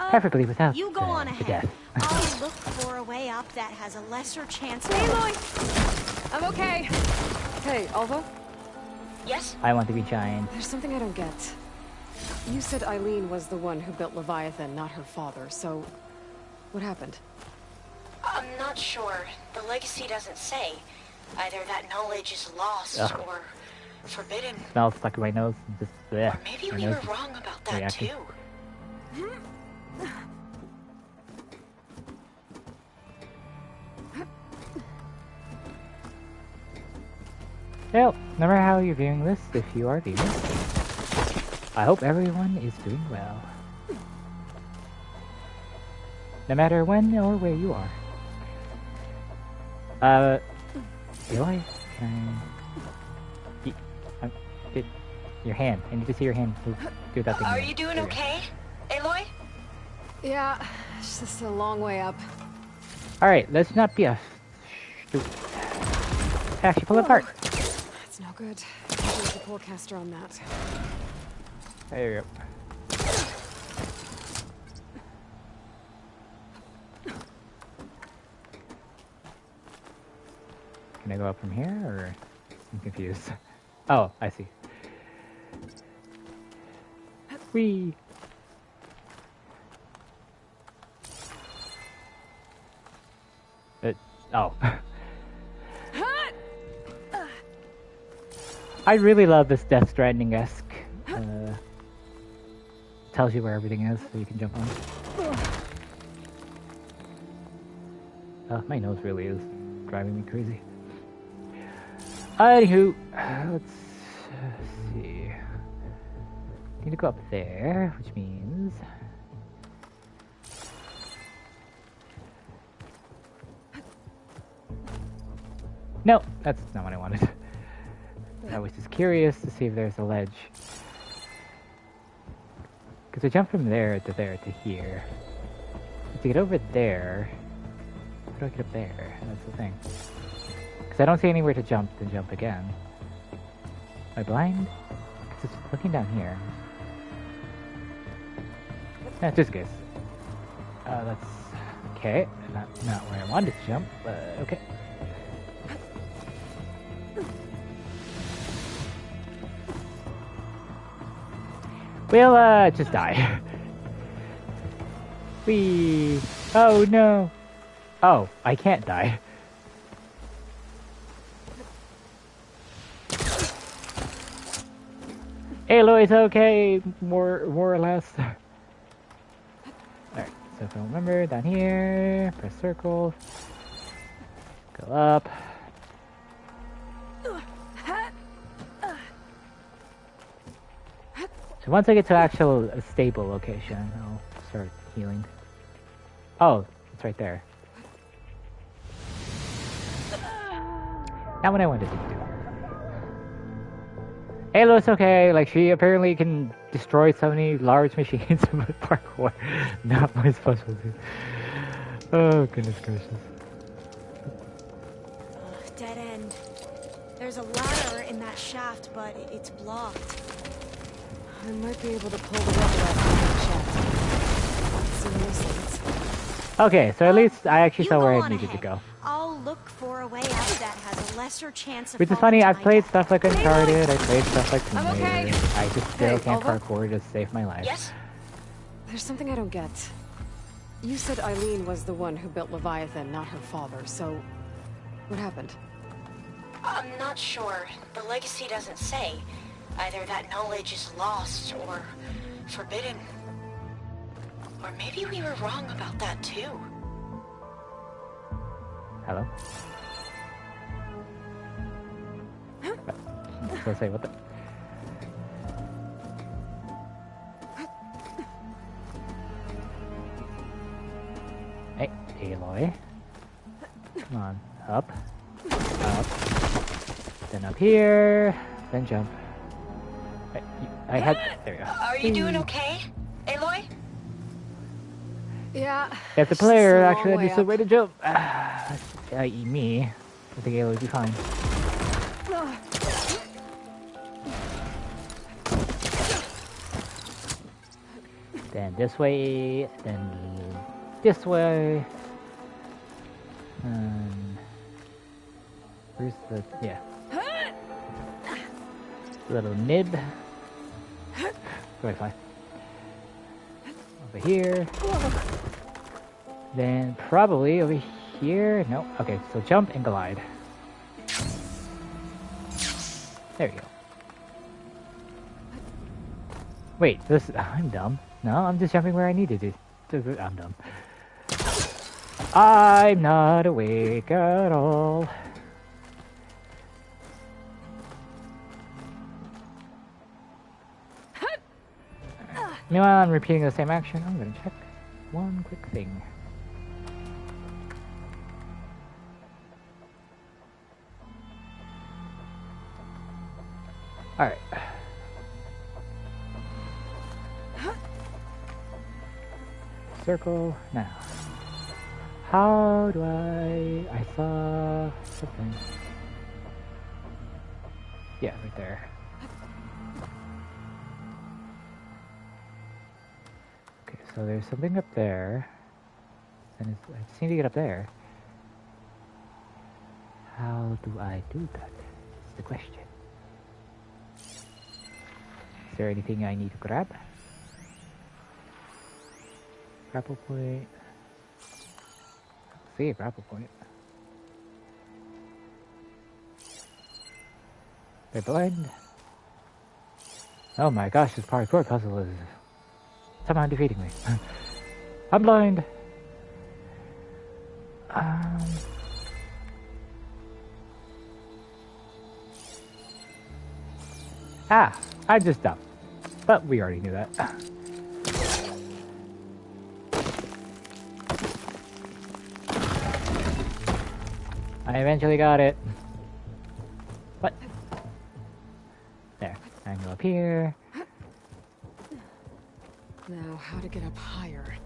Preferably without you go on the ahead. death. I'll look for a way up that has a lesser chance of... Aloy! I'm okay. Hey, Alva? Yes? I want to be giant. There's something I don't get. You said Eileen was the one who built Leviathan, not her father, so... what happened? I'm not sure. The legacy doesn't say. Either that knowledge is lost or forbidden. Smells stuck in my nose. Just, Or maybe we were wrong about that reacting. too. Well, no matter how you're viewing this, if you are viewing, I hope everyone is doing well. No matter when or where you are. Aloy, can I... your hand. I need to see your hand. Do that thing. Are you doing okay, Aloy? Yeah, it's just a long way up. Alright, let's not be a... Actually, pull it apart. That's no good. There's the pullcaster on that. There you go. Can I go up from here, or... I'm confused. Oh, I see. Whee! Oh. I really love this Death Stranding-esque. Tells you where everything is, so you can jump on. My nose really is driving me crazy. Anywho, let's see. Need to go up there, which means... No, that's not what I wanted. I was just curious to see if there's a ledge. Because I jumped from there to here. But to get over there... How do I get up there? That's the thing. Because I don't see anywhere to jump again. Am I blind? Because it's looking down here. Just a guess. That's... Okay. Not where I wanted to jump, but okay. We'll, just die. Whee! Oh, no! Oh, I can't die. Aloy's okay, more or less. Alright, so if I remember, down here, press circle, go up. So once I get to a stable location, I'll start healing. Oh, it's right there. Not what I wanted to do. Alo's okay, like she apparently can destroy so many large machines with parkour. Not my specialty. Oh, goodness gracious. Dead end. There's a ladder in that shaft, but it's blocked. I might be able to pull the rubber out of the shaft. Let's see what this leads. Okay, so at least I actually saw where I needed ahead. to go. I'll look for a way out that has a lesser chance of Which is falling funny, to I've my played death. stuff like Uncharted, I played stuff like Tomb Raider. okay. I just still Hey, can't Alva? parkour to save my life. Yes? There's something I don't get. You said Eileen was the one who built Leviathan, not her father, so... What happened? I'm not sure. The legacy doesn't say. Either that knowledge is lost or forbidden. Or maybe we were wrong about that too. Hello? So say what the... Hey, Aloy. Come on. Up. Up. Then up here. Then jump. I had... There we go. Are you doing okay, Aloy? Yeah. If the it's player just a long actually way needs a up. way to jump. I.e. me. I think Aloy would be fine. Then this way, then this way. Where's the... yeah. Little nib. Where do I fly? Over here. Then probably over here. No. Okay, so jump and glide. There you go. Wait, this... I'm dumb. No, I'm just jumping where I needed to. I'm dumb. I'm not awake at all. Meanwhile, I'm repeating the same action. I'm gonna check one quick thing. Alright. Circle now. How do I saw something. Yeah, right there. Okay, so there's something up there. And I just need to get up there. How do I do that? Is the question. Is there anything I need to grab? Grapple point. See a grapple point. They're blind. Oh my gosh, this parkour puzzle is somehow defeating me. I'm blind. I'm just dumb. But we already knew that. I eventually got it. What? I can go up here. Now, how to get up higher?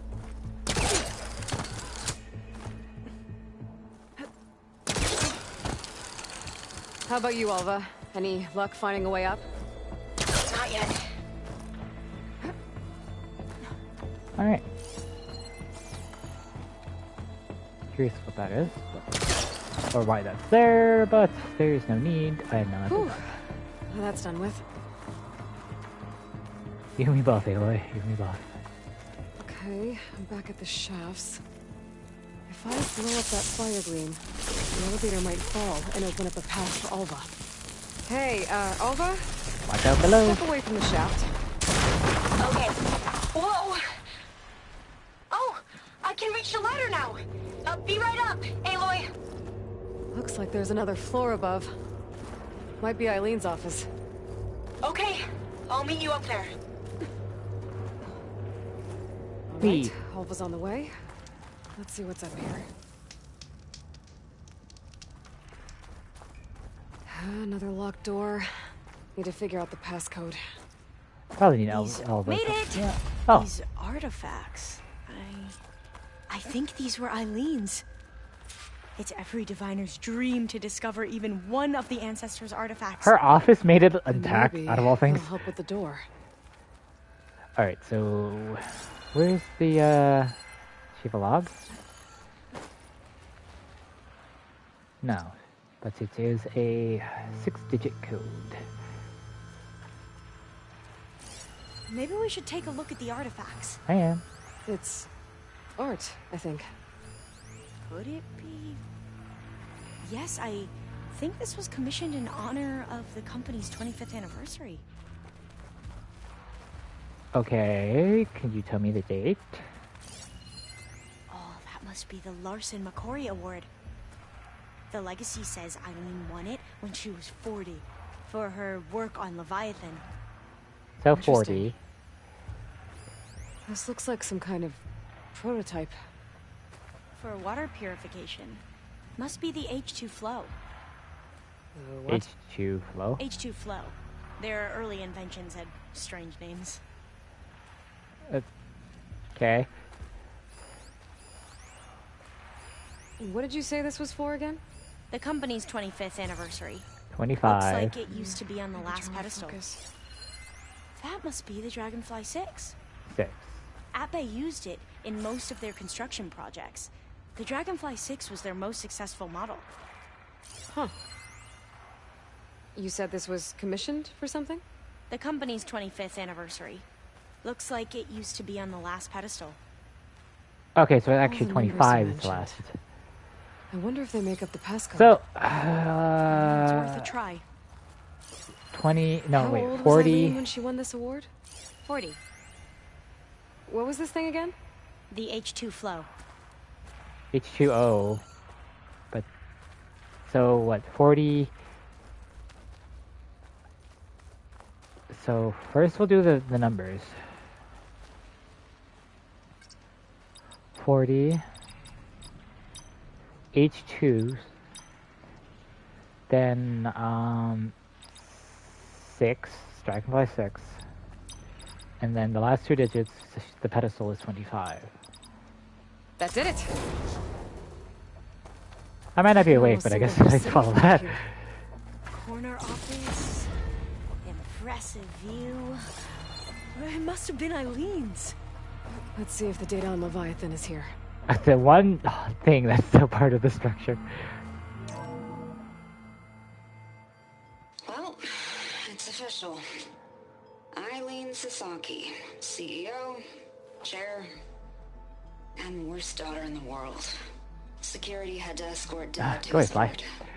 How about you, Alva? Any luck finding a way up? Not yet. Alright. Curious what that is. Or why that's there, but there's no need. I have no idea. Whew. Well, that's done with. You and me both, Aloy. You and me both. Okay, I'm back at the shafts. If I blow up that fire gleam, the elevator might fall and open up a path for Alva. Hey, Alva? Watch out below. Step away from the shaft. Okay. Whoa! Oh! I can reach the ladder now! Be right up, Aloy! Looks like there's another floor above. Might be Eileen's office. Okay, I'll meet you up there. Alright, Alva's on the way. Let's see what's up here. Another locked door. Need to figure out the passcode. Probably need These Alva. made it. Yeah. Oh, These artifacts. I think these were Eileen's. It's every diviner's dream to discover even one of the ancestors' artifacts. her office made it intact, Maybe out of all things. they'll help with the door. Alright, so... Where's the, Shiva log? No. But it is a 6-digit code. Maybe we should take a look at the artifacts. I am. It's art, I think. Could it be? Yes, I think this was commissioned in honor of the company's 25th anniversary. Okay, can you tell me the date? Oh, that must be the Larson McCory Award. The legacy says Eileen won it when she was 40 for her work on Leviathan. So 40. This looks like some kind of prototype. For water purification. Must be the H2 flow. What? H2 flow. H2 flow. Their early inventions had strange names. Okay. What did you say this was for again? The company's 25th anniversary. 25. Looks like it used to be on the last Draw pedestal. focus. That must be the Dragonfly 6. 6. Ape used it in most of their construction projects. The Dragonfly 6 was their most successful model. Huh. You said this was commissioned for something? The company's 25th anniversary. Looks like it used to be on the last pedestal. Okay, so actually the numbers you 25 is the mentioned. last. I wonder if they make up the passcode. So, It's worth a try. 20, no How wait, old was 40. Eileen when she won this award? 40. What was this thing again? The H2 flow. H2O. But, so what, 40. So first we'll do the numbers. 40. H2. Then, 6. Dragonfly 6. And then the last 2 digits, the pedestal is 25. That did it. I might not be awake, Almost but I guess single I city follow from that. here. Corner office. Impressive view. It must have been Eileen's. Let's see if the data on Leviathan is here. The one thing that's still part of the structure. Well, it's official. Eileen Sasaki, CEO, chair, and worst daughter in the world. Security had to escort Dad to Go his ahead, flat. fly.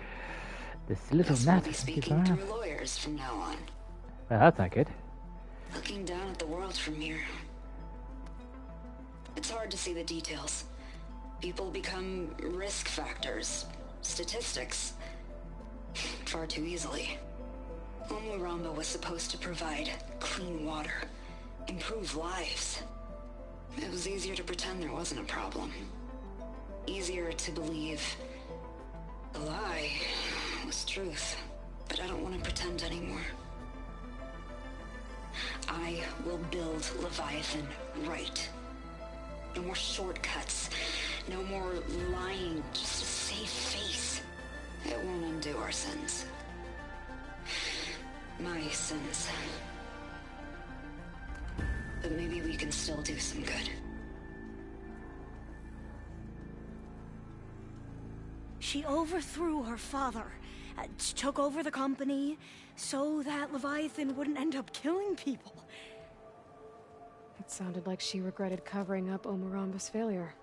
This little Guess we'll gnat be is speaking around. through lawyers from now on. Well, that's not good. Looking down at the world from here. It's hard to see the details. People become risk factors, statistics, far too easily. Omuramba was supposed to provide clean water, improve lives. It was easier to pretend there wasn't a problem. Easier to believe the lie was truth. But I don't want to pretend anymore. I will build Leviathan right. No more shortcuts. No more lying just to save face. It won't undo our sins. My sins. But maybe we can still do some good. She overthrew her father, took over the company, so that Leviathan wouldn't end up killing people. It sounded like she regretted covering up Omaramba's failure.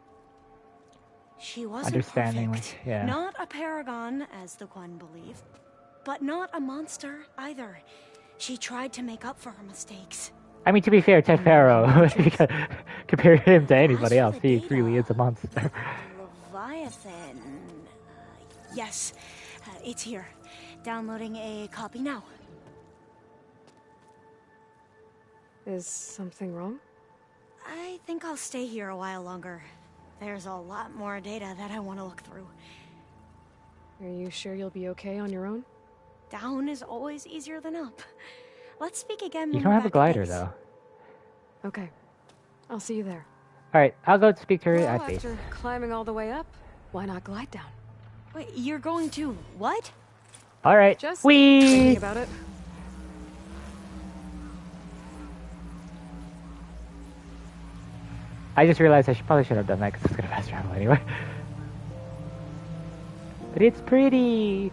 She wasn't Understanding, perfect. like, yeah. Not a paragon, as the Quen believe, but not a monster either. She tried to make up for her mistakes. I mean, to be fair, Ted Farrow, compare him to anybody else, he really is a monster. Leviathan. Yes, it's here. Downloading a copy now. Is something wrong? I think I'll stay here a while longer. There's a lot more data that I want to look through. Are you sure you'll be okay on your own? Down is always easier than up. Let's speak again. You don't have a glider, though. Okay. I'll see you there. Alright, I'll go speak to her Well, at base. after climbing all the way up, why not glide down? Wait, you're going to what? Alright, Just whee! thinking about it. I just realized I probably should have done that because it's gonna fast travel anyway. But it's pretty.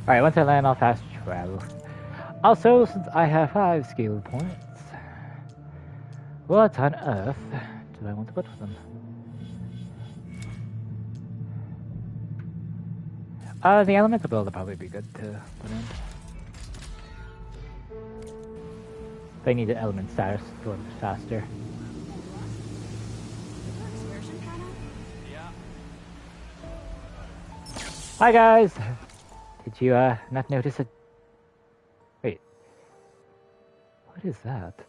Alright, once I land, I'll fast travel. Also, since I have 5 skill points, what on earth do I want to put with them? The elemental build would probably be good to put in. They need the element status to work faster. Hi guys! Did you not notice it? Wait. What is that?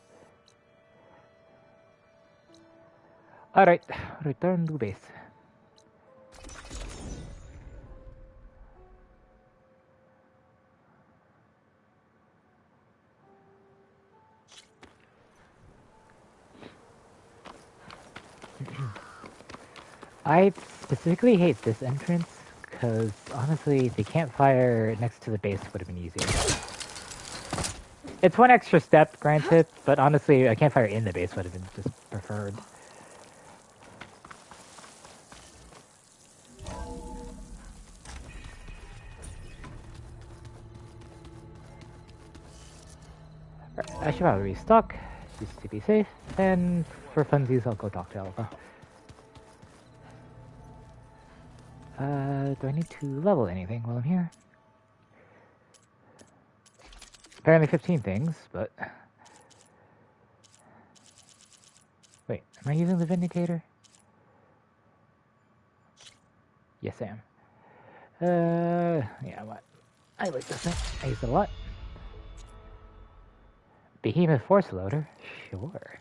Alright, return to base. I specifically hate this entrance because honestly, the campfire next to the base would have been easier. It's one extra step, granted, but honestly, a campfire in the base would have been just preferred. I should probably restock, just to be safe, and for funsies, I'll go talk to Alpha. Do I need to level anything while I'm here? Apparently 15 things, but... Wait, am I using the Vindicator? Yes, I am. Yeah, what? I like this thing. I use it a lot. Behemoth Force Loader? Sure.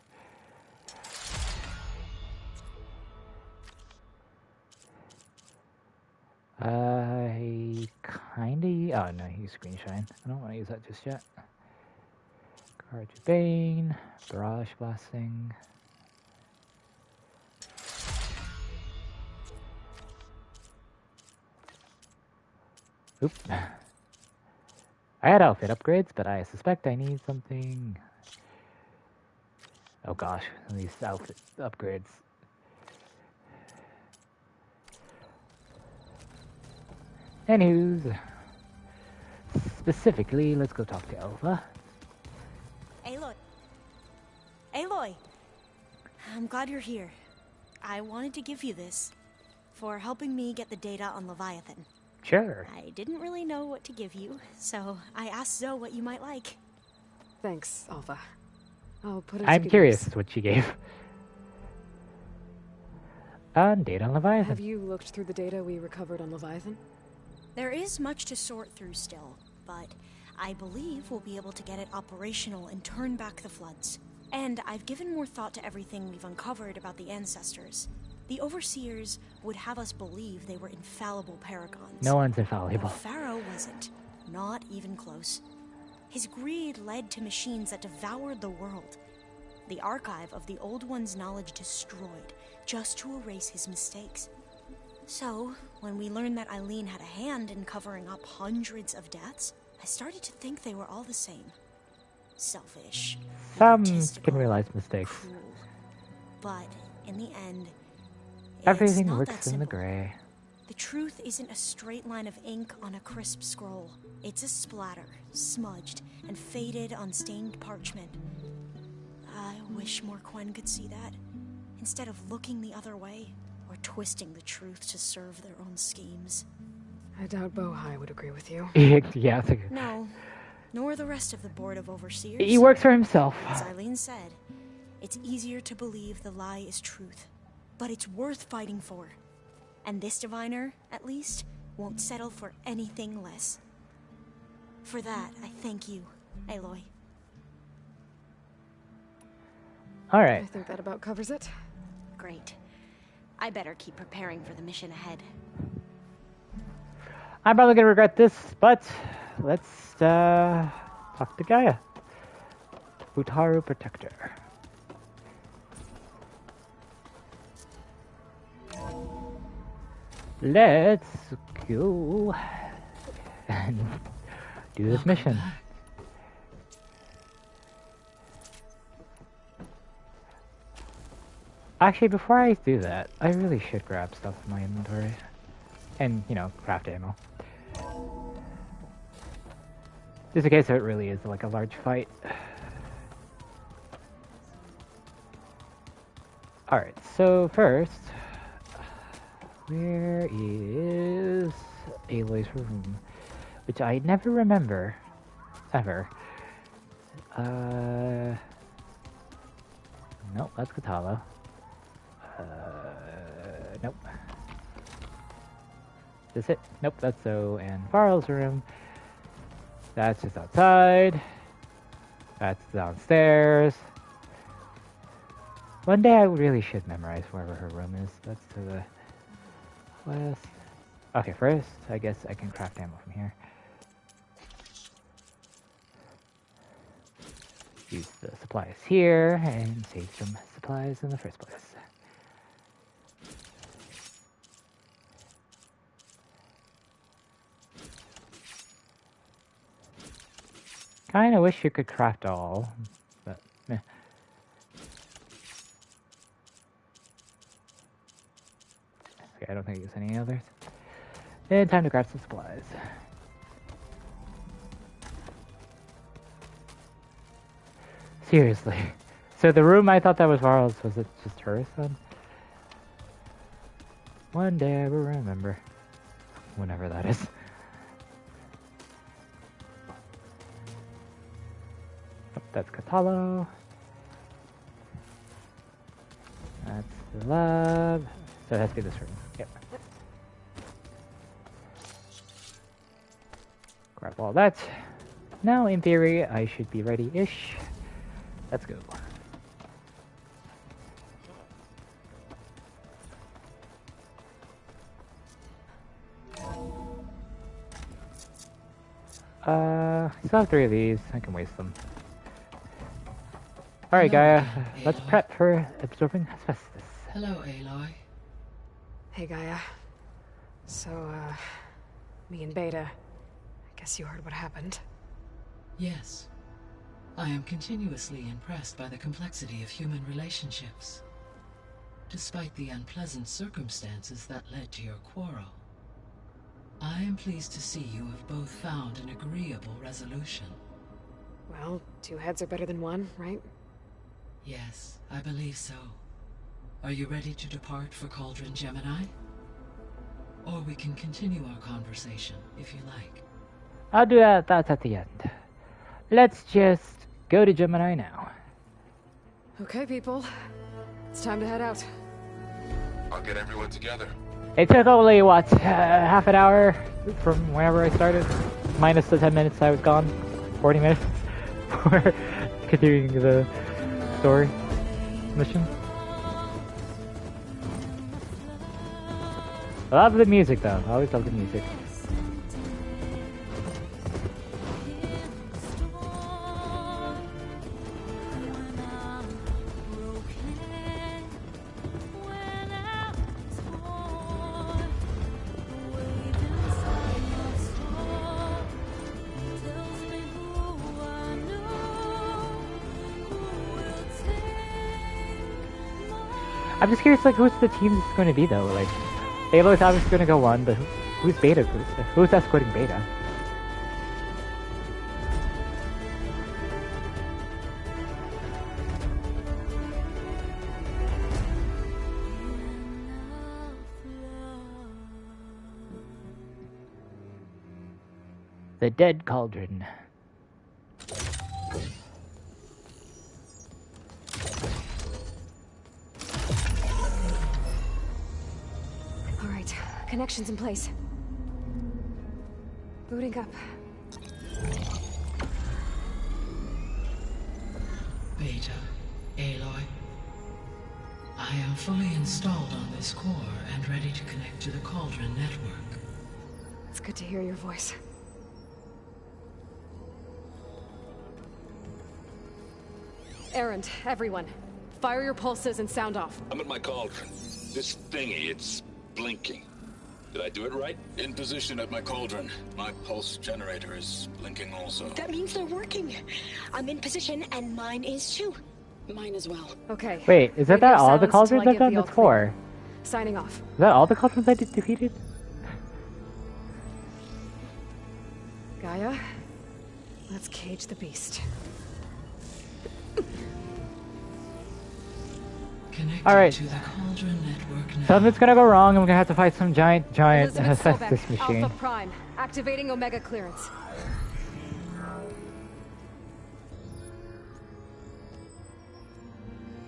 I kinda... Oh, no, use Screen Shine. I don't want to use that just yet. Courage of Bane. Barrage Blasting. Oop. I had outfit upgrades, but I suspect I need something... Oh gosh, these outfit upgrades. Anywho's, specifically, let's go talk to Alpha. Aloy. Aloy! I'm glad you're here. I wanted to give you this for helping me get the data on Leviathan. Sure. I didn't really know what to give you, so I asked Zoe what you might like. Thanks, Alpha. I'll put it. I'm curious what she gave. Data on Leviathan. Have you looked through the data we recovered on Leviathan? There is much to sort through still. but I believe we'll be able to get it operational and turn back the floods. And I've given more thought to everything we've uncovered about the ancestors. The Overseers would have us believe they were infallible paragons. No one's infallible. But Pharaoh wasn't. Not even close. His greed led to machines that devoured the world. The archive of the Old One's knowledge destroyed, just to erase his mistakes. So, when we learned that Eileen had a hand in covering up hundreds of deaths, I started to think they were all the same. Selfish. Some egotistical, can realize mistakes. Cruel. But, in the end, Everything it's not looks that in the simple. gray. The truth isn't a straight line of ink on a crisp scroll. It's a splatter, smudged, and faded on stained parchment. I wish more Quen could see that, instead of looking the other way, or twisting the truth to serve their own schemes. I doubt Bohai would agree with you. Yeah, it's like, No, nor the rest of the Board of Overseers. he works for himself. As Eileen said, it's easier to believe the lie is truth, but it's worth fighting for. And this diviner, at least, won't settle for anything less. For that, I thank you, Aloy. I Alright. think that about covers it. Great. I better keep preparing for the mission ahead. I'm probably gonna regret this, but let's talk to Gaia. Utaru Protector. Let's go and do this mission. Actually, before I do that, I really should grab stuff in my inventory. And, you know, craft ammo. Just in case it really is like a large fight. Alright, so first, where is Aloy's room? Which I never remember, ever. Nope, that's Katalo. Nope. Is this it? Nope, that's Zoe and Varl's room. That's just outside. That's downstairs. One day I really should memorize wherever her room is. That's to the west. Okay, first, I guess I can craft ammo from here. Use the supplies here and save some supplies in the first place. Kinda wish you could craft all, but meh. Okay, I don't think I use any others. And time to craft some supplies. Seriously. So the room I thought that was Varl's, was it just hers then? One day I will remember. Whenever that is. Oh, that's Katalo. That's the lab. So it has to be this room. Yep. Grab all that. Now, in theory, I should be ready-ish. Let's go. Still have 3 of these. I can waste them. Alright, Gaia. Let's prep for absorbing asbestos. Hello, Aloy. Hey, Gaia. So, me and Beta. I guess you heard what happened. Yes. I am continuously impressed by the complexity of human relationships. Despite the unpleasant circumstances that led to your quarrel, I am pleased to see you have both found an agreeable resolution. Well, 2 heads are better than 1, right? Yes, I believe so. Are you ready to depart for Cauldron Gemini? Or we can continue our conversation, if you like. I'll do that. That's at the end. Let's just go to Gemini now. Okay, people. It's time to head out. I'll get everyone together. It took only, what, half an hour from whenever I started? minus the 10 minutes I was gone, 40 minutes for continuing the story mission. I love the music though. I always love the music. I'm just curious, like, who's the team that's going to be though? Like, Aloy's obviously going to go one, but who's Beta? Who's escorting Beta? The Dead Cauldron. All right, connections in place. Booting up. Beta, Aloy. I am fully installed on this core and ready to connect to the Cauldron network. It's good to hear your voice. Errand, everyone. Fire your pulses and sound off. I'm at my cauldron. This thingy, it's blinking. Did I do it right? In position at my cauldron. My pulse generator is blinking also. That means they're working. I'm in position and mine is too. Mine as well. Okay. Wait, is that all the cauldrons I've done? That's 4. Signing off. Is that all the cauldrons I defeated? Gaia, let's cage the beast. Alright. To the Cauldron network now. Something's gonna go wrong and we're gonna have to fight some giant Elizabeth Hephaestus Sobek, machine. Alpha Prime, activating Omega clearance.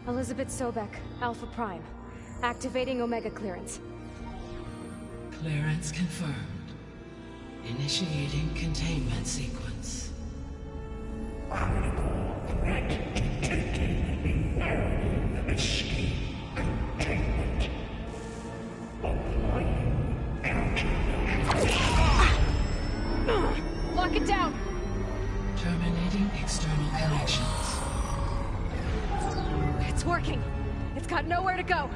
Elizabeth Sobek, Alpha Prime, activating Omega clearance. Clearance confirmed. Initiating containment sequence. Critical threat detected. Escape containment. Applying countermeasures. Lock it down! Terminating external connections. It's working. It's got nowhere to go.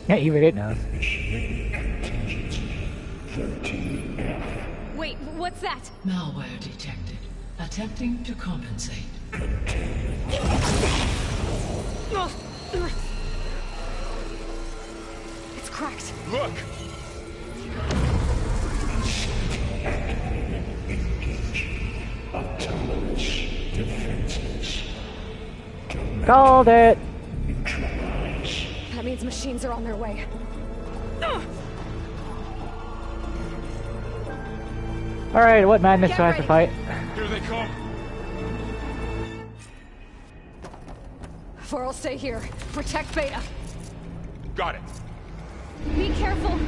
Yeah, even it knows. Wait, what's that? Malware detected. Attempting to compensate. It's cracked. Look! Autonomous defenses. Called it! That means machines are on their way. Alright, what madness do I have to fight? Here they come! Varl, stay here. Protect Beta. Got it! Be careful!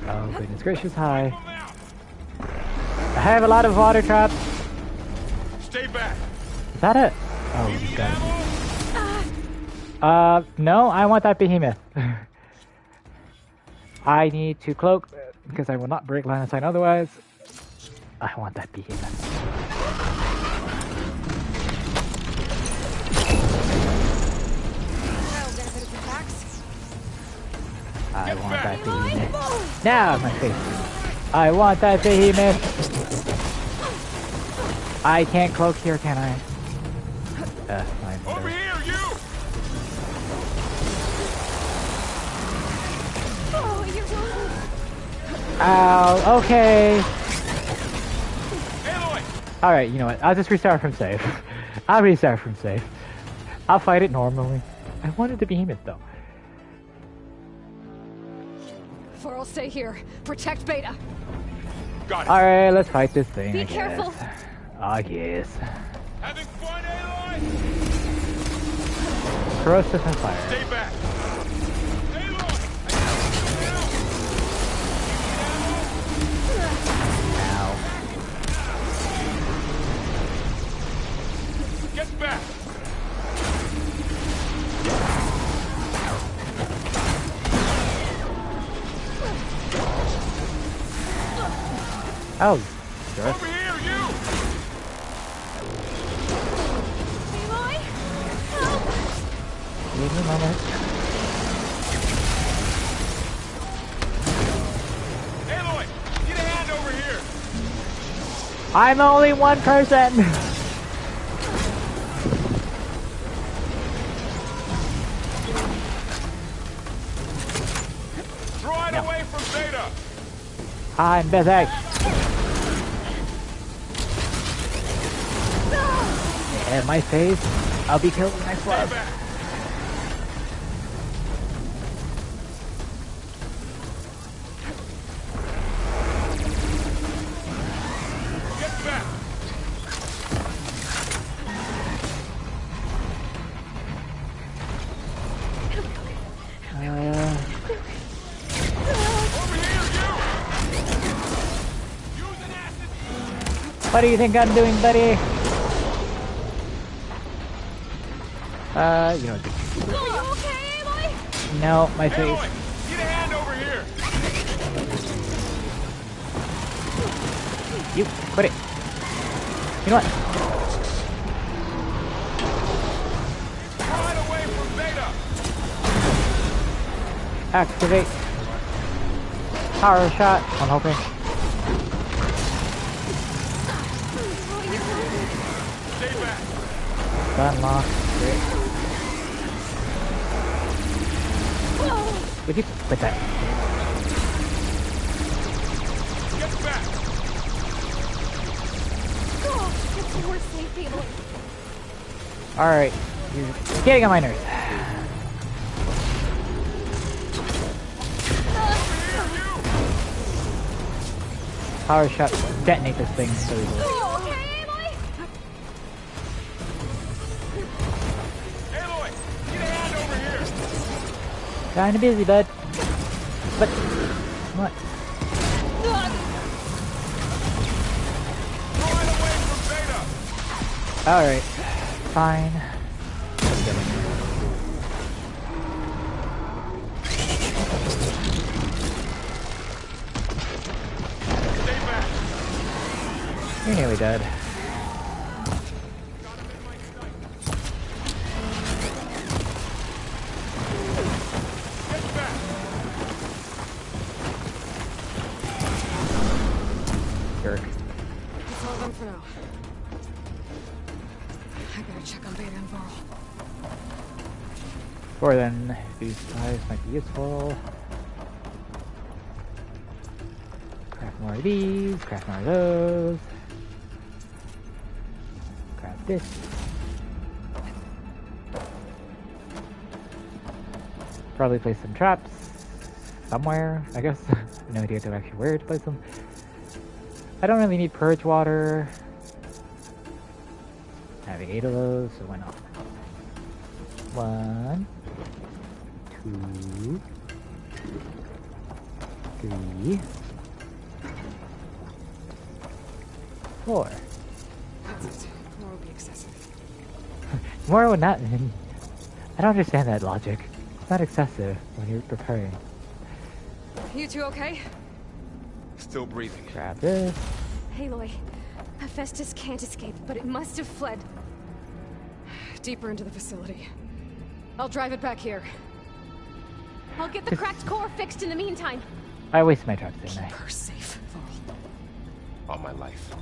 Oh, goodness gracious, hi. I have a lot of water traps. Stay back! Is that it? Oh, you got it. No, I want that behemoth. I need to cloak, because I will not break line of sight otherwise. I want that behemoth. I want that behemoth. Now, my face. I want that behemoth. I can't cloak here, can I? Fine. Over here, you! Oh, you're wrong. Ow, okay. Aloy! Alright, you know what? I'll just restart from save. I'll restart from save. I'll fight it normally. I wanted the behemoth though. Varl, stay here. Protect Beta. Got it. Alright, let's fight this thing. Be I careful. Guess. I guess. Having fun, Aloy? Corrosive and fire. Stay back! Aloy! I Oh, sure. Over here, you! Aloy! Help! Give me a moment. Aloy! Get a hand over here! I'm only one person! Droid away from Zeta! I'm busy! And my face, I'll be killed when I Stay flub. back! Get back! Over here, you! Use an acid! What do you think I'm doing, buddy? You know what? Are you okay, Aloy? No, my face. Aloy! Get a hand over here! You, quit it. You know what? Droid away from Zeta! Activate. Power shot. I'm hoping. Stay back! Gun lock. Great. Would you quit that? Get back! Oh, it's more safe, Aloy. Alright. You're getting on my nerves. Power shot. Detonate this thing. So easily. Are you okay, Aloy? Aloy! Get a hand over here! Kinda busy, bud. But what? Droid away from Zeta! Alright. Fine. Stay back! You're nearly dead. Get back! Jerk. That's all of them for now. I better check on Beta and Varl. Or then, these supplies might be useful. Craft more of these, craft more of those. Craft this. Probably place some traps somewhere, I guess. No idea to actually where to place them. I don't really need purge water. I have 8 of those, so why not? 1, 2, 3, 4. That's it. More would be excessive. More would not. I don't understand that logic. It's not excessive when you're preparing. You two okay? Still breathing. Grab this. Aloy, Hephaestus can't escape, but it must have fled. Deeper into the facility. I'll drive it back here. I'll get the cracked core fixed in the meantime. I wasted my traps, didn't I? Keep her safe, Varl. All my life.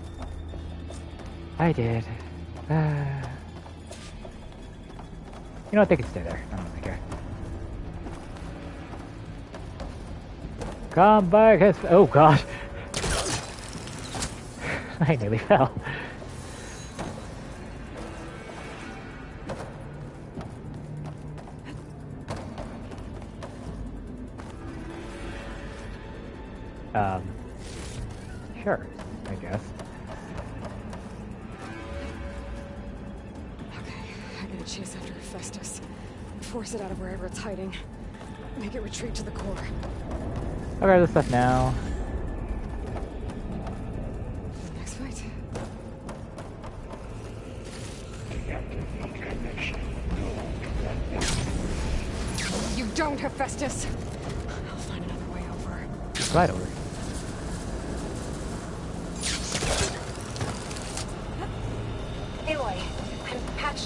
I did. You know what? They can stay there. I don't really care. Come back, oh gosh. I nearly fell. Sure, I guess. Okay, I gotta chase after Hephaestus. Force it out of wherever it's hiding. Make it retreat to the core. I'll grab this stuff now. Next fight. You don't, Hephaestus! I'll find another way over. Slide over.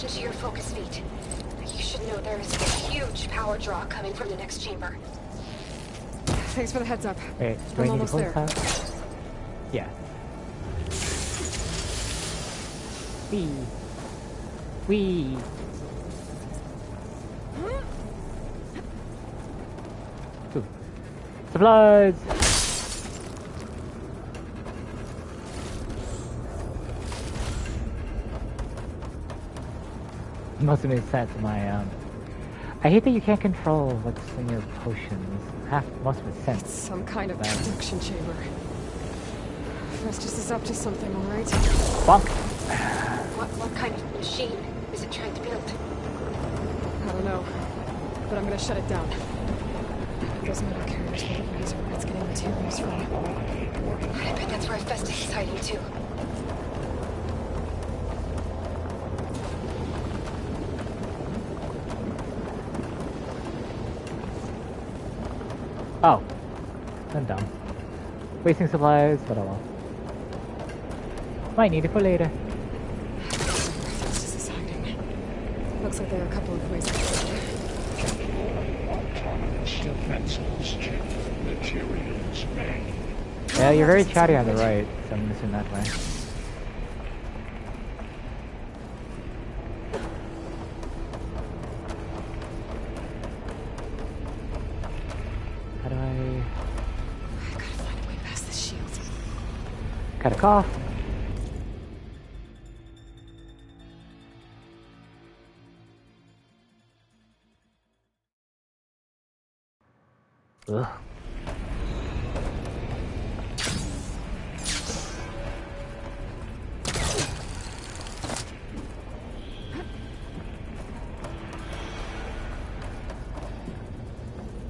attention to your focus feed. You should know there is a huge power draw coming from the next chamber. Thanks for the heads up. Wait, do I need to close that? Yeah. Wee. Wee. Ooh. Supplies! Must have made sense in my, I hate that you can't control what's in your potions. Most of it's sense. It's some kind of production chamber. Festus is up to something, alright? Bonk! What kind of machine is it trying to build? I don't know, but I'm gonna shut it down. Those metal carriers will be used where it's getting materials from. I bet that's where Festus is hiding too. Oh. I'm dumb. Wasting supplies, but oh well. Might need it for later. Festus is hiding. Looks like there are a couple of ways. Autonomous defenses check materials made. Yeah, you're very chatty on the right, so I'm gonna assume that way. How do I gotta find a way past this shield. cut a cough? Ugh.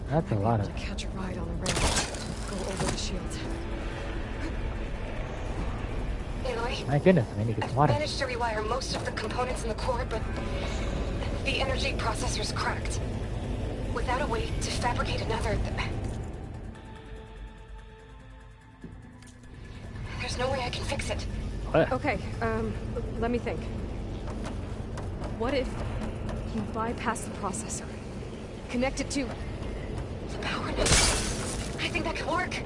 That's a lot of. To catch a ride on the rail. Go over the shield. Aloy, My goodness, I need to get some water. I managed to rewire most of the components in the core, but the energy processor's cracked. Without a way to fabricate another, there's no way I can fix it. What? Okay, let me think. What if you bypass the processor? Connect it to the power node? I think that could work.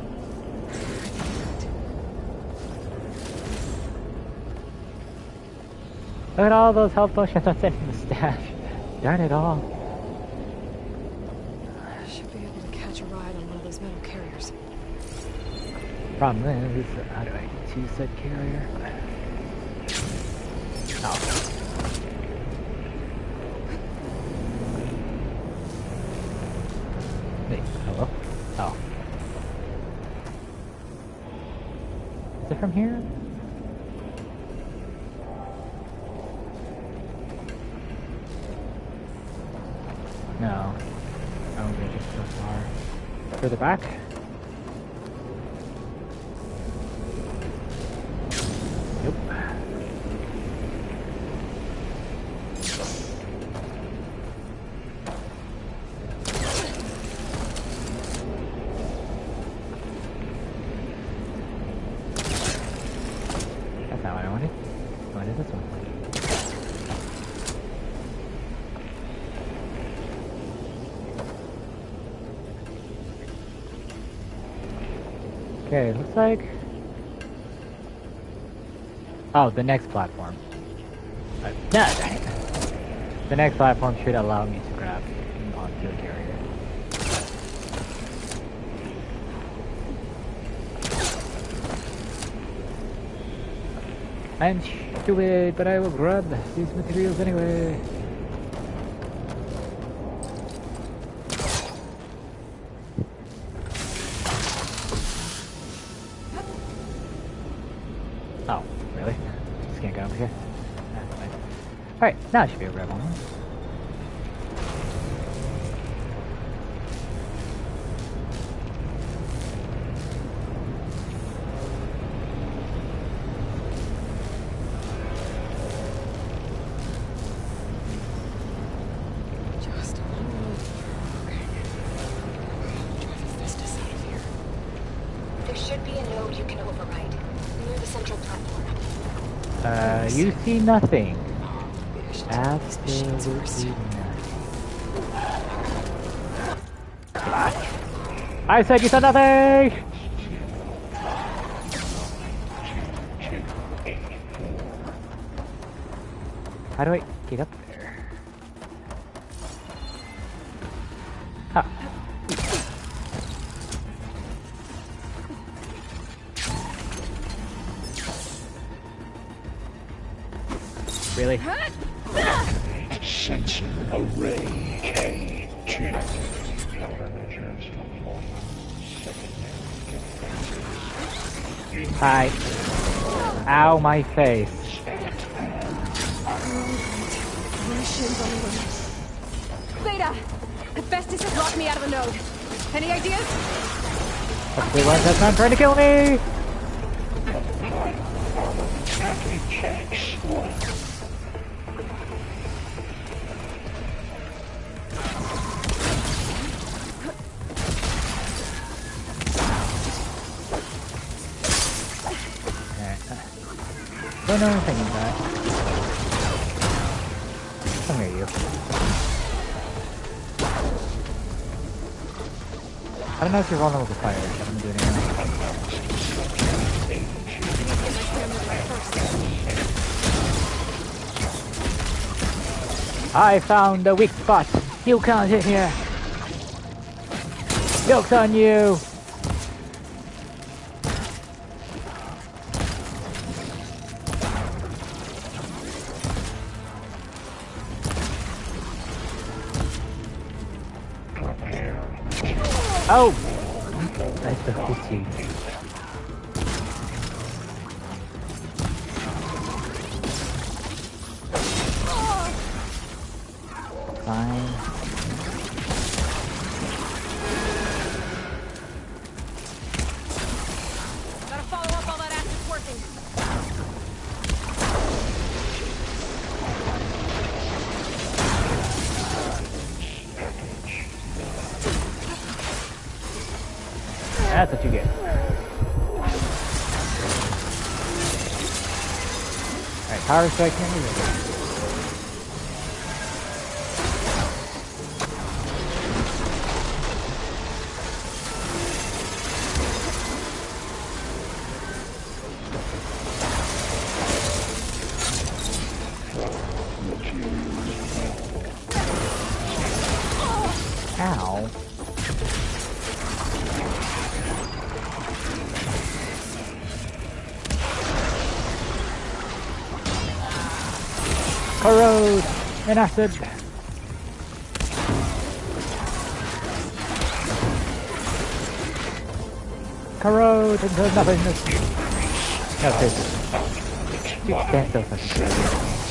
Look at all those health potions I'm sending the stash. Darn it all. Should be able to catch a ride on one of those metal carriers. Problem is, how do I get to said carrier? Oh. Wait, hello? Oh. Is it from here? No. I don't think it's so far. Further back? Nope. That's not what I wanted. I wanted this one. Okay, looks like... Oh, the next platform. No, dang it. The next platform should allow me to grab onto the carrier. I'm stupid, but I will grab these materials anyway. Oh, really? Just can't get over here? That's fine. Alright, now I should be able to grab one. Just one more. Okay. Drive Festus out of here. There should be a node you can override near the central platform. You see nothing. Maybe I should Absolutely nothing. I said you said nothing! How do I get up there? Huh. Really? Sensor array K2. Hi. Ow, my face. Beta! Hephaestus has locked me out of the node. Any ideas? Hopefully one that's not trying to kill me! Don't know anything about that. Come here, you. I don't know if you're vulnerable to fire, but I'm gonna do it anyway. I found the weak spot. You can't hit here. Joke's on you. Oh! That's the pussy. Fine. Gotta follow up all that acid working. That's what you get. Alright, power strike him. Ow. Corrode and acid. Corrode into nothingness. No, seriously. You can't still fucking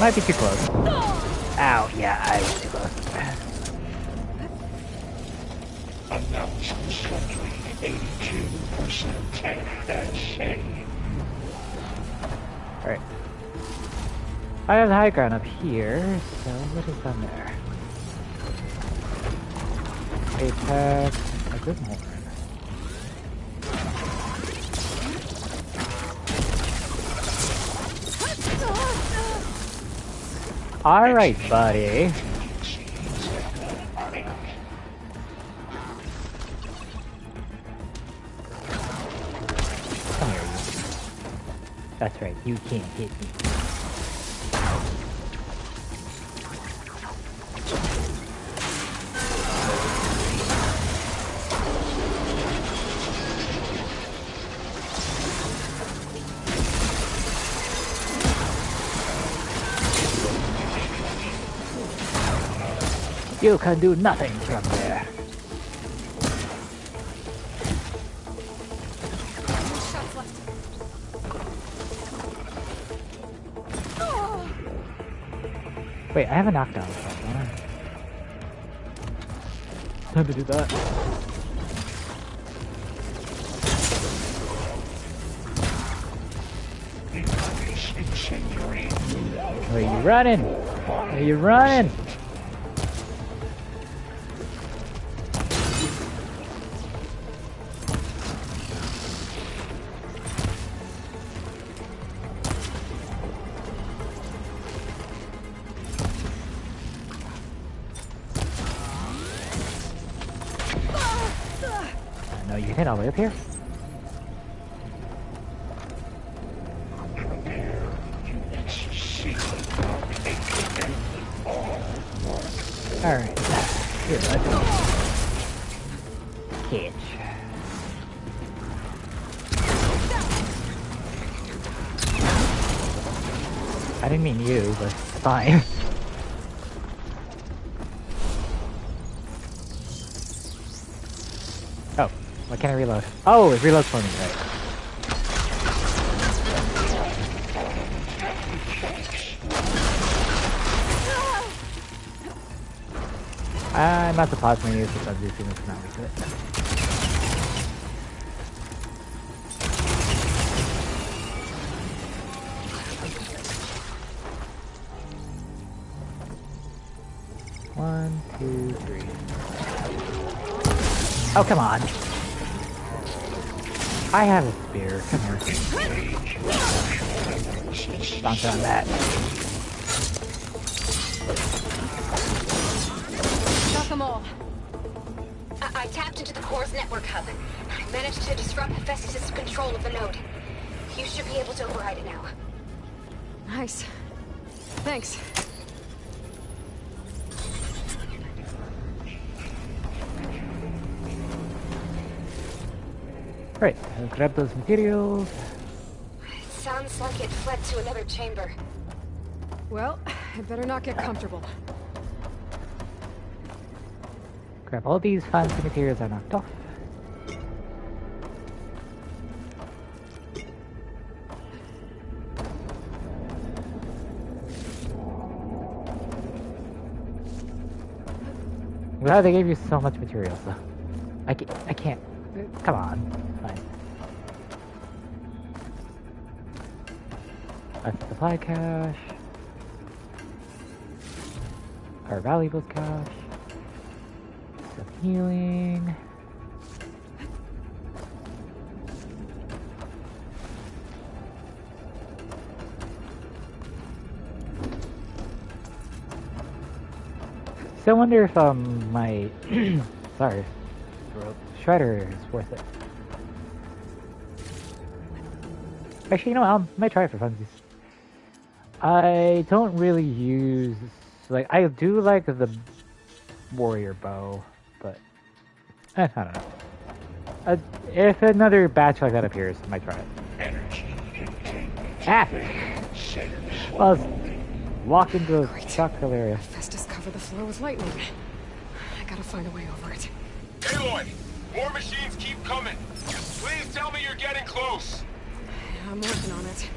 might be too close. Ow, yeah, I was too close. Announced slightly 82% FSA. Alright. I have the high ground up here, so what is down there? Apex, a good horn. Alright, buddy. Come here, you. That's right, you can't hit me. You can do nothing from there. Wait, I have a knockdown shot, don't I? Time to do that. Wait, you running? Are you running? No, you hit all the way up here. Alright. Here, bud. Catch. I didn't mean you, but it's fine. Oh, why can't I reload? Oh, it reloads for me, right. I'm not the pause menu because I'm using this now with it. One, two, three. Oh, come on. I have a spear. Come here. Bounce on that. Got them all. I tapped into the core's network hub. I managed to disrupt Hephaestus' control of the node. You should be able to override it now. Nice. Thanks. Right, I'll grab those materials. It sounds like it fled to another chamber. Well, I better not get comfortable. Grab all these fancy materials I knocked off. Well, they gave you so much material, so I can't. Come on, fine. That's the supply cache. Our valuables cache. Some healing. So I wonder if my sorry, shredder is worth it. Actually, you know what? I might try it for funsies. I don't really use like I do like the warrior bow, but I don't know. If another batch like that appears, I might try it. Ah! Well, I was walking to a chocolate area. Festus covered the floor with lightning. I gotta find a way over it. Aloy! More machines keep coming! Please tell me you're getting close! I'm working on it.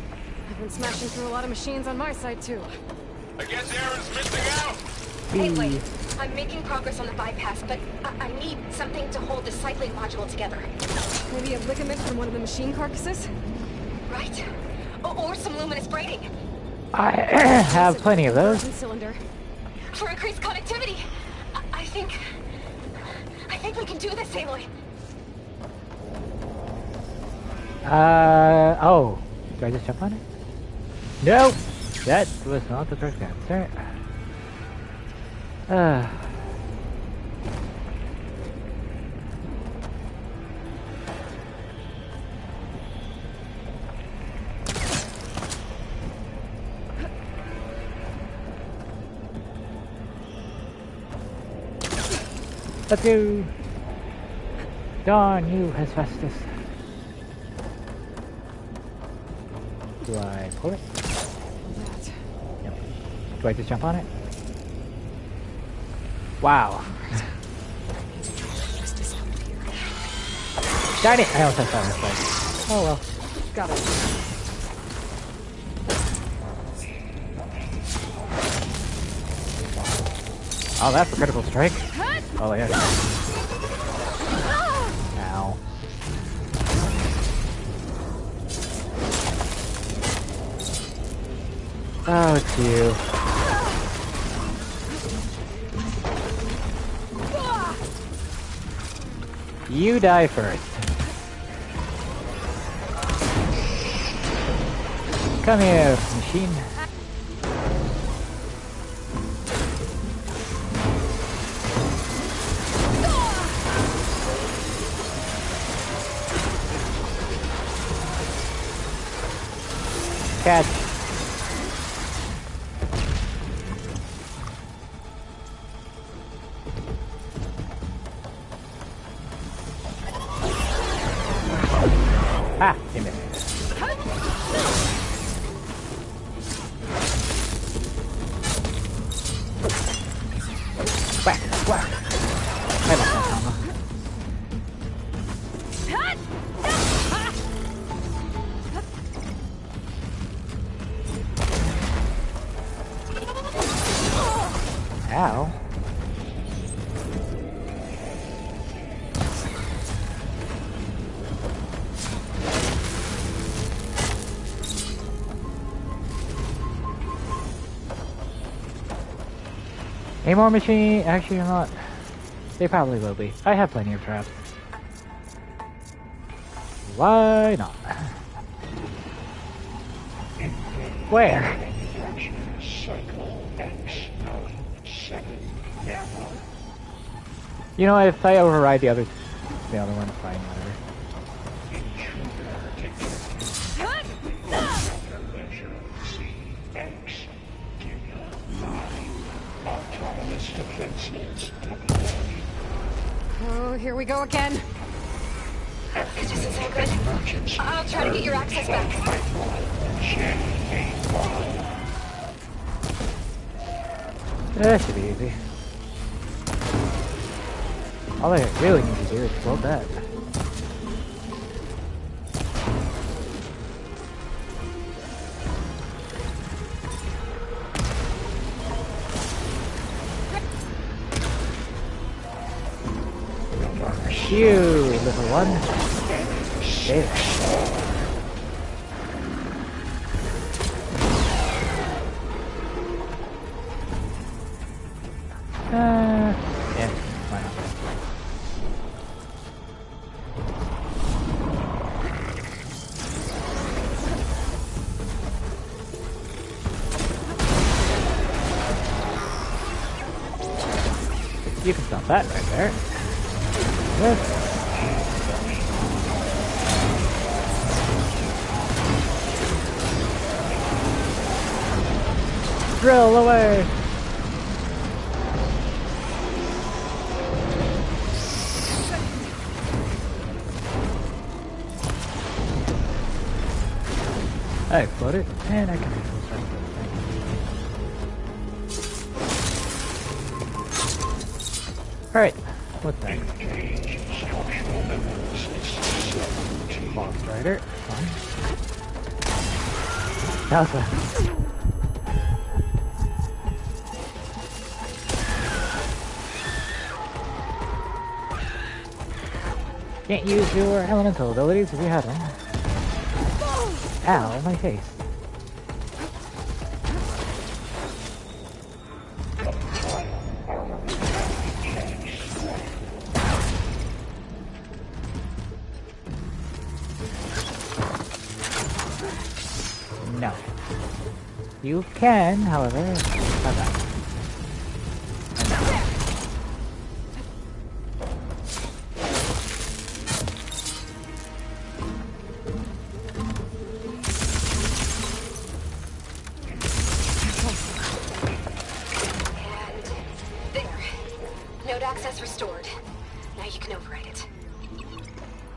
I've been smashing through a lot of machines on my side, too. I guess Aaron's missing out! Hey, wait. I'm making progress on the bypass, but I need something to hold the cycling module together. Maybe a ligament from one of the machine carcasses? Right. Or some luminous braiding. I have plenty of those. Cylinder. For increased connectivity. I think we can do this, Aloy. Oh. Do I just jump on it? No! That was not the correct answer. Let's go! Darn you, Hephaestus. Do I pull it? Yep. Do I just jump on it? Wow. Darn it! I almost touched on this place. Oh well. Got it. Oh, that's a critical strike. Oh yeah. Ow. Oh, it's you. You die first. Come here, machine. Catch. Ah, damn it. Whack, whack. I like that combo. Ow. Any more machine? Actually, I'm not. They probably will be. I have plenty of traps. Why not? Where? You know, if I override the other one, fine, whatever. Oh, here we go again. This doesn't sound good. I'll try to get your access back. That should be easy. All I really need to do is explode that. You little one. There. Yeah, why not? You can stop that right there. Yes. Drill away! I exploded, and I can do this right. Alright, what's next? Boss Rider, fun. That was fun. Can't use your elemental abilities if you have them. Ow, my face. No. You can, however, have that.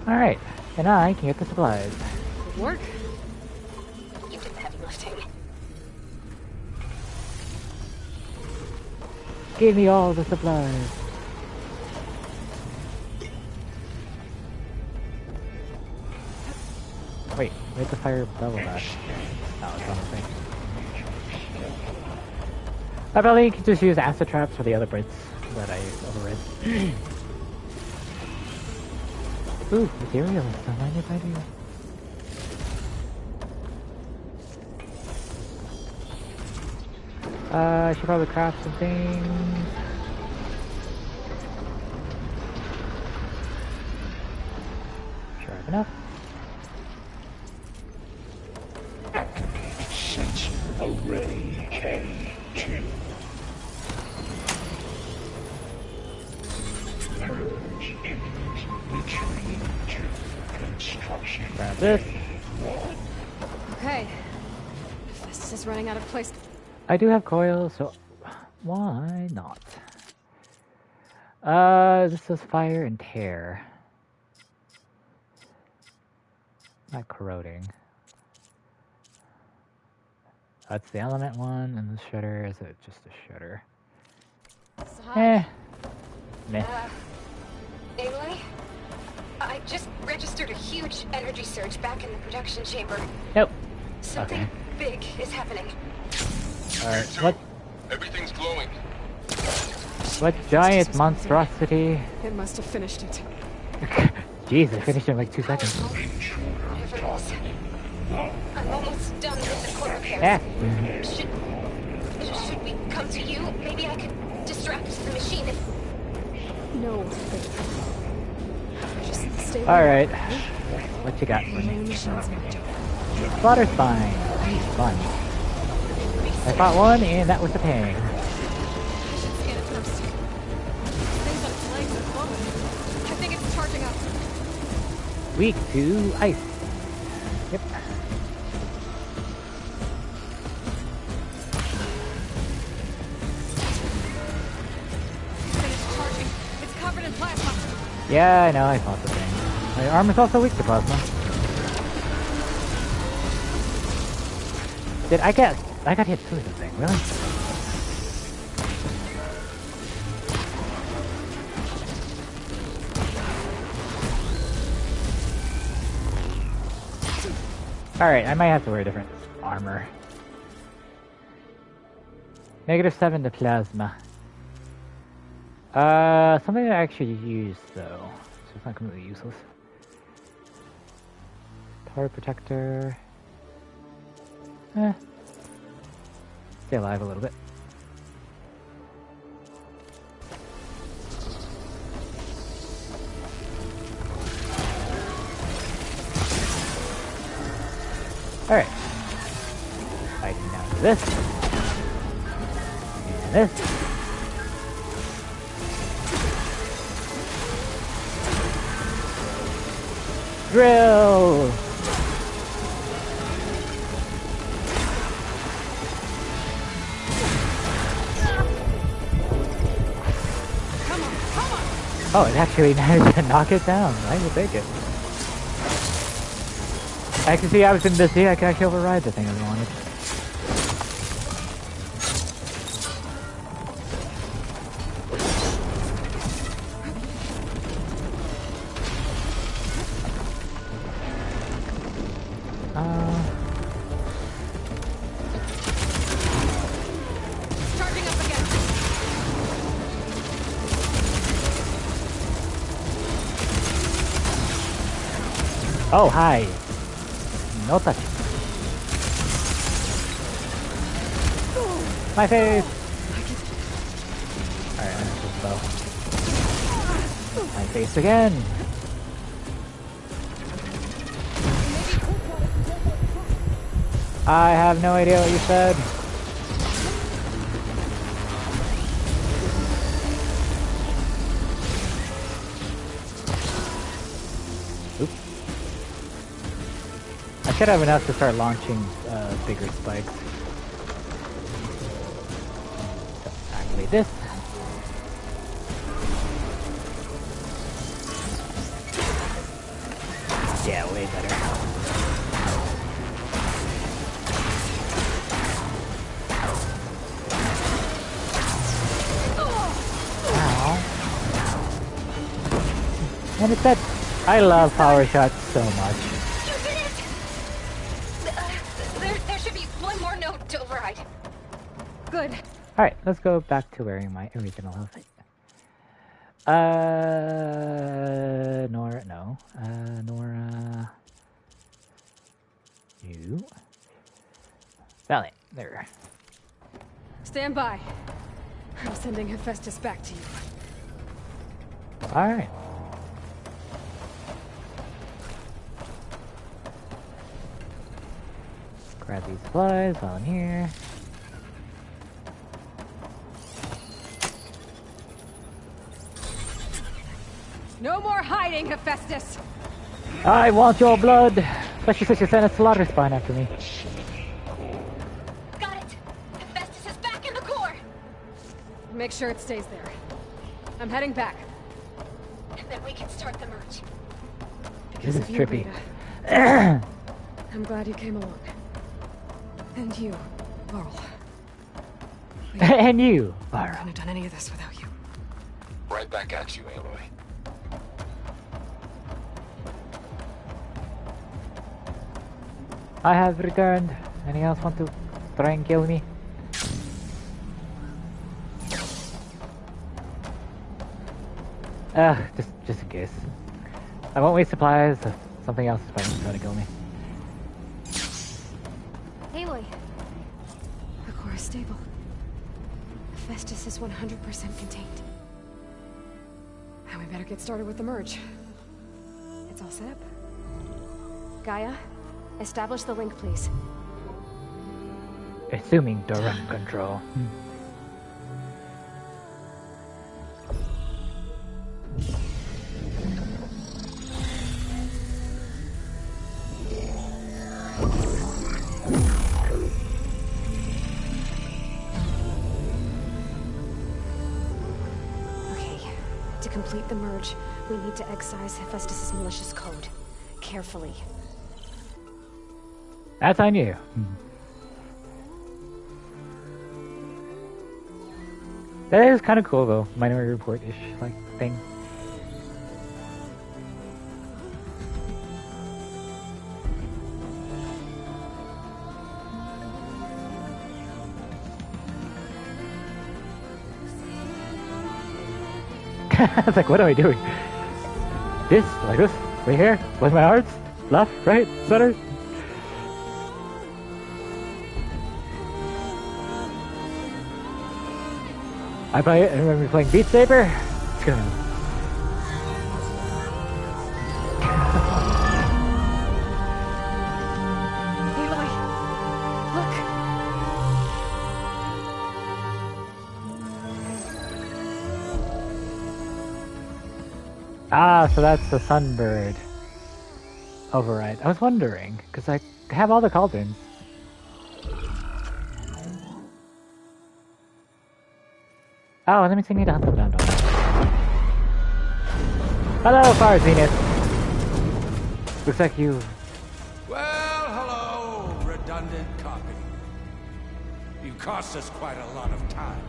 Alright, and I can get the supplies. Good work. You did the heavy lifting. Give me all the supplies. Wait, we have to fire double dash. Oh, it's on the thing. I probably could just use acid traps for the other Brits that I overrid. Ooh, materials. Don't mind if I do. I should probably craft some things. Good enough. Sensor array K2. Merge image retreat to construction. Grab this. Okay. This is running out of place. I do have coil, so why not? This says fire and tear. Not corroding. That's the element one, and the shutter is it just a shutter? Eh. Meh. Aloy? I just registered a huge energy surge back in the production chamber. Nope. Something Okay. big is happening. Alright, what? Everything's glowing. What giant monstrosity? It must have finished it. Jeez, I finished in like 2 seconds. Whatever it is. I'm almost done with the core repairs. Yeah. Should we come to you? Maybe I could distract the machine if... No. Just stay Alright. What you got for me? Slaughter spine. Fun. I fought one and that was a pain. I should scan it first. Things on its legs are glowing. I think it's charging up. Weak to ice. Yep. Finished charging. It's covered in plasma. Yeah, I know, I thought the thing. My arm is also weak to plasma. Did I got hit through the thing, really? Alright, I might have to wear different armor. -7 to plasma. Something I actually use though, so it's not completely useless. Power protector. Stay alive a little bit. Alright. I can now do this. And this. Drill! Oh, it actually managed to knock it down. I will take it. I can see I was in the sea. I can actually override the thing if I wanted. Charging up again. Oh, hi. No touch. My face! Alright, I'm just bow. My face again! I have no idea what you said. Oops. I should have enough to start launching bigger spikes. So, activate this. Yeah, way better. Ow. And it's that I love power shots so much. There should be one more node to override. Good. Alright, let's go back to wearing my original outfit. Nora, no. Nora... You? Valiant, there. Stand by. I'm sending Hephaestus back to you. Alright. Grab these supplies while I'm here. No more hiding, Hephaestus! I want your blood! Especially since you sent a slaughter spawn after me. Got it! Hephaestus is back in the core! Make sure it stays there. I'm heading back. And then we can start the merge. This is You, trippy. Beta. I'm glad you came along. And you, Varl. And you, I Varl. couldn't have done any of this without you. Right back at you, Aloy. I have returned. Anyone else want to try and kill me? Just in case. I won't waste supplies if something else is probably trying to kill me. Aloy, The core is stable. Hephaestus is 100% contained. And we better get started with the merge. It's all set up. Gaia, establish the link, please. Assuming direct control. Okay, to complete the merge, we need to excise Hephaestus' malicious code. Carefully. That's on you. That is kind of cool though, Minority Report-ish like thing. I was like, what am I doing? This, like this, right here, with my hearts, left, right, center. I remember playing Beat Saber. It's gonna. Aloy! Look! Ah, so that's the Sunbird override. I was wondering, because I have all the cauldrons. Oh, that means I need to hunt them down. Hello, Fire Zenith. Looks like you. Well, hello, redundant copy. You cost us quite a lot of time.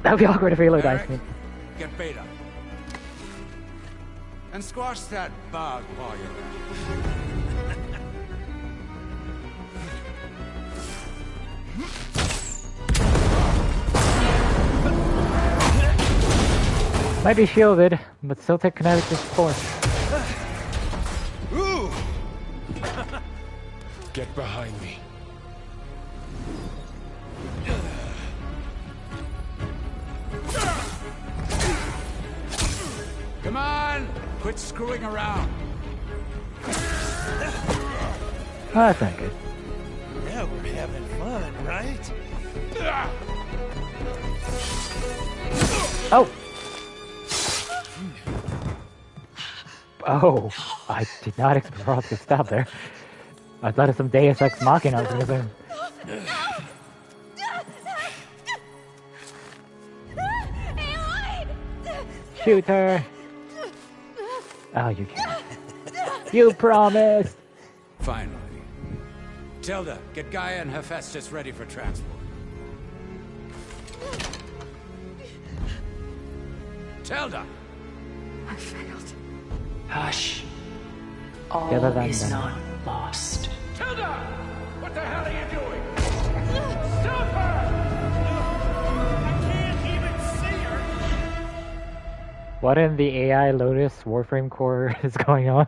That would be awkward if Halo dies me. Get Beta. And squash that bug while you're at it. Might be shielded, but still take kinetic force. Ooh! Get behind me. Come on! Quit screwing around. Oh, that's not good. Now we're having fun, right? Oh! Oh, I did not expect Varl to stop there. I thought of some Deus Ex Machina. I was gonna say. Shoot her! Oh, you can't. You promised! Finally. Tilda, get Gaia and Hephaestus ready for transport. Tilda! I failed. Hush. All is not lost. Tilda! What the hell are you doing? Stop her! I can't even see her! What in the AI Lotus Warframe core is going on?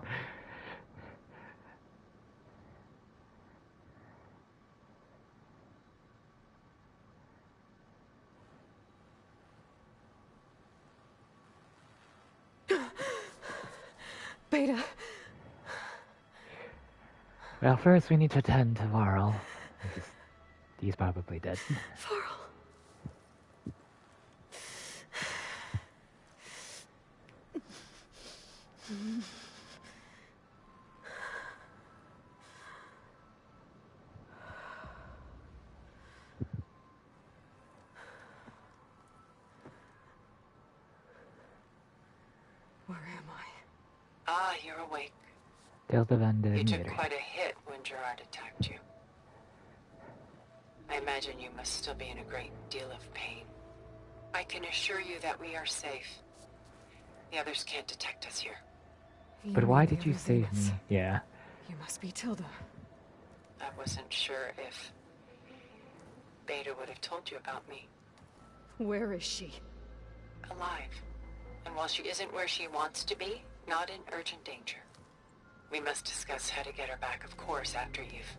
Beta. Well, first we need to attend to Varl. He's probably dead. Varl. Where am I? Ah, you're awake. Delta Van der You took Meter. quite a hit when Gerard attacked you. I imagine you must still be in a great deal of pain. I can assure you that we are safe. The others can't detect us here. But why did you save me? Yeah. You must be Tilda. I wasn't sure if Beta would have told you about me. Where is she? Alive. And while she isn't where she wants to be, not in urgent danger. We must discuss how to get her back, of course, after you've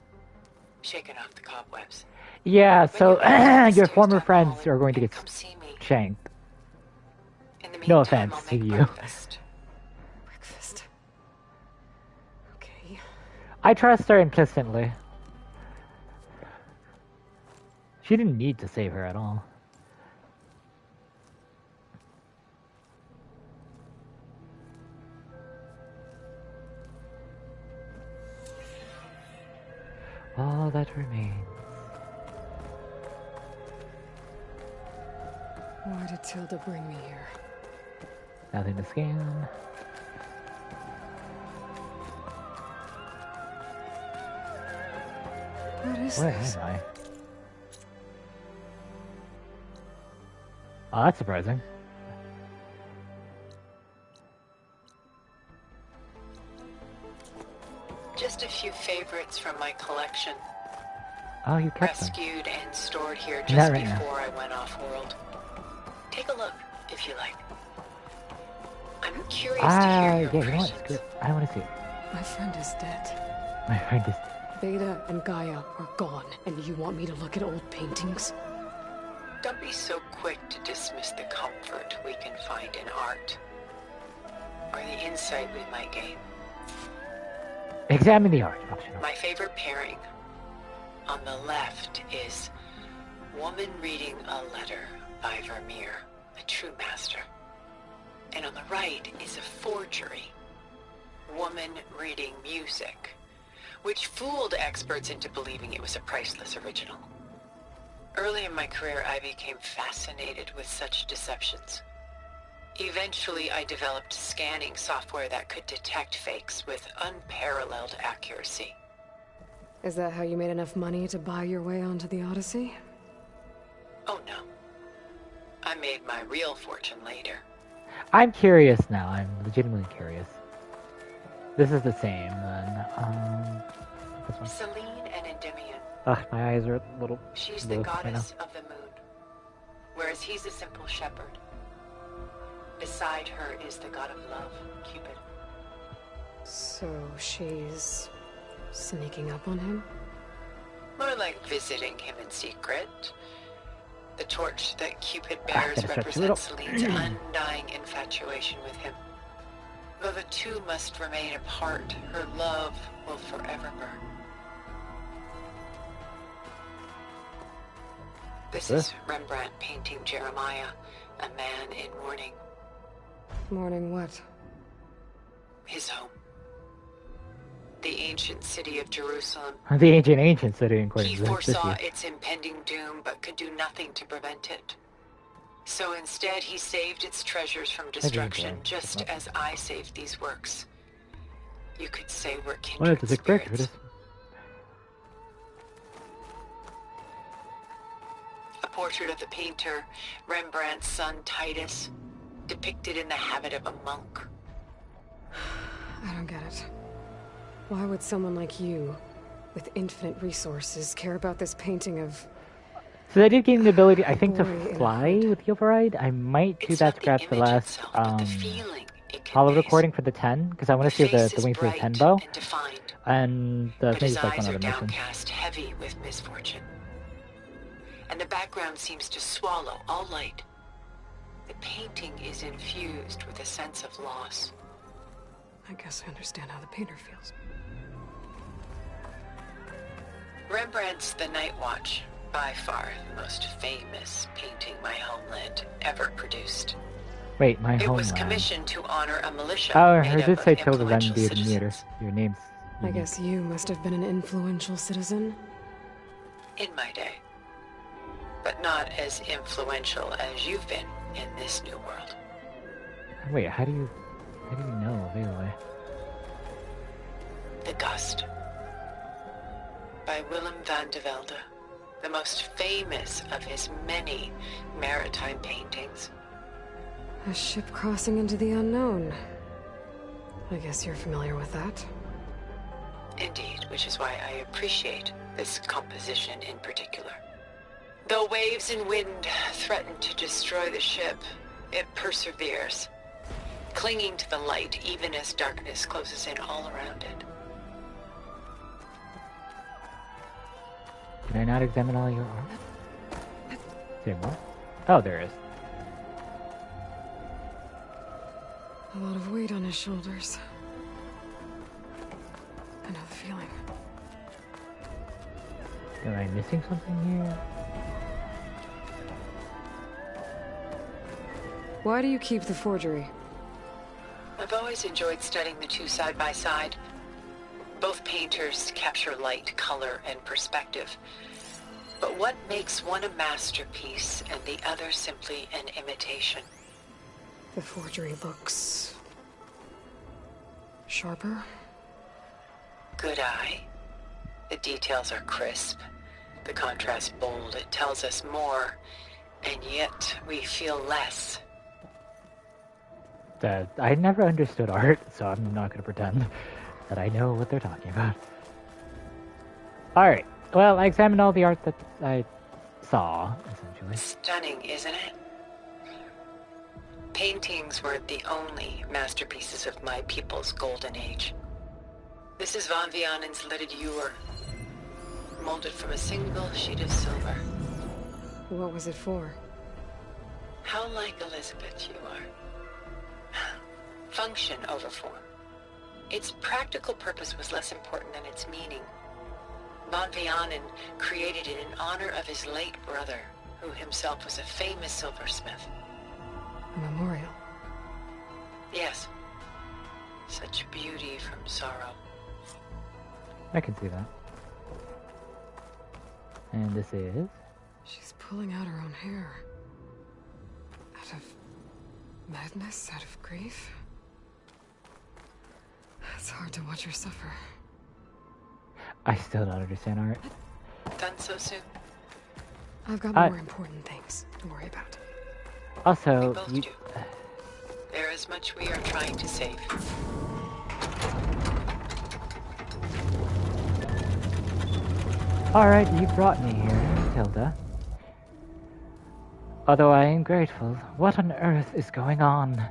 shaken off the cobwebs. Yeah, so your former friends are going to get shanked. No offense to you. Breakfast. Okay. I trust her implicitly. She didn't need to save her at all. All that remains. Why did Tilda bring me here? Nothing to scan. What is Where this? am I? Oh, that's surprising. Just a few favorites from my collection. Oh, you kept them. Rescued and stored here Not just right now. before I went off-world. Take a look, if you like. I'm curious to hear your Yeah, you know what? impressions. Screw it. I don't want to see it. My friend is dead. My friend is... Beta and Gaia are gone, and you want me to look at old paintings? Don't be so quick to dismiss the comfort we can find in art, or the insight we might gain. Examine the art. Optional. My favorite pairing on the left is Woman Reading a Letter by Vermeer, a true master. And on the right is a forgery, Woman Reading Music, which fooled experts into believing it was a priceless original. Early in my career, I became fascinated with such deceptions. Eventually, I developed scanning software that could detect fakes with unparalleled accuracy. Is that how you made enough money to buy your way onto the Odyssey? Oh no. I made my real fortune later. I'm curious now. I'm legitimately curious. This is the same, then. This one. Selene and Endymion. Ugh, my eyes are a little... She's the blue right now. goddess of the moon, whereas he's a simple shepherd. Beside her is the god of love, Cupid. So she's sneaking up on him? More like visiting him in secret. The torch that Cupid bears gotta stretch a little. represents Celine's undying infatuation with him. Though the two must remain apart, her love will forever burn. This is Rembrandt painting Jeremiah, a man in mourning. Mourning what? His home. The ancient city of Jerusalem. The ancient city in He foresaw Queen. its impending doom, but could do nothing to prevent it. So instead, he saved its treasures from destruction, just as I saved these works. You could say we're Well, kindred it's a big break. spirits. A portrait of the painter, Rembrandt's son Titus, depicted in the habit of a monk. I don't get it. Why would someone like you, with infinite resources, care about this painting of... So they did give me the ability, I think, to Boy in a fly with the override. I might do that to grab the last hollow recording for the 10, because I want to see the wings for the 10 bow. And But maybe his it's like eyes one are other mission. downcast, heavy with misfortune. And the background seems to swallow all light. The painting is infused with a sense of loss. I guess I understand how the painter feels. Rembrandt's The Night Watch, by far the most famous painting my homeland ever produced. Wait, my It homeland. was commissioned to honor a militia Oh, made I up did of say Tilda influential Renby meter. citizens. Your name's I guess you must have been an influential citizen. In my day. But not as influential as you've been in this new world. Wait, how do you know, Vaylor? The Gust. By Willem van de Velde, the most famous of his many maritime paintings. A ship crossing into the unknown. I guess you're familiar with that. Indeed, which is why I appreciate this composition in particular. Though waves and wind threaten to destroy the ship, it perseveres, clinging to the light even as darkness closes in all around it. Can I not examine all your art? Is there more? Oh, there is. A lot of weight on his shoulders. I know the feeling. Am I missing something here? Why do you keep the forgery? I've always enjoyed studying the two side by side. Both painters capture light, color, and perspective. But what makes one a masterpiece and the other simply an imitation? The forgery looks... sharper? Good eye. The details are crisp. The contrast bold. It tells us more, and yet we feel less. I never understood art, so I'm not going to pretend that I know what they're talking about. Alright, well, I examined all the art that I saw, essentially. Stunning, isn't it? Paintings weren't the only masterpieces of my people's golden age. This is Van Vianen's lidded ewer, molded from a single sheet of silver. What was it for? How like Elizabeth you are. Function over form. Its practical purpose was less important than its meaning. Van Vianen created it in honor of his late brother, who himself was a famous silversmith. A memorial. Yes. Such beauty from sorrow. I can see that. And this is... She's pulling out her own hair. Out of madness, out of grief. It's hard to watch her suffer. I still don't understand art. Done so soon? I've got more important things to worry about. Also, we both do. There is much we are trying to save. Alright, you brought me here, Tilda. Although I am grateful, what on earth is going on?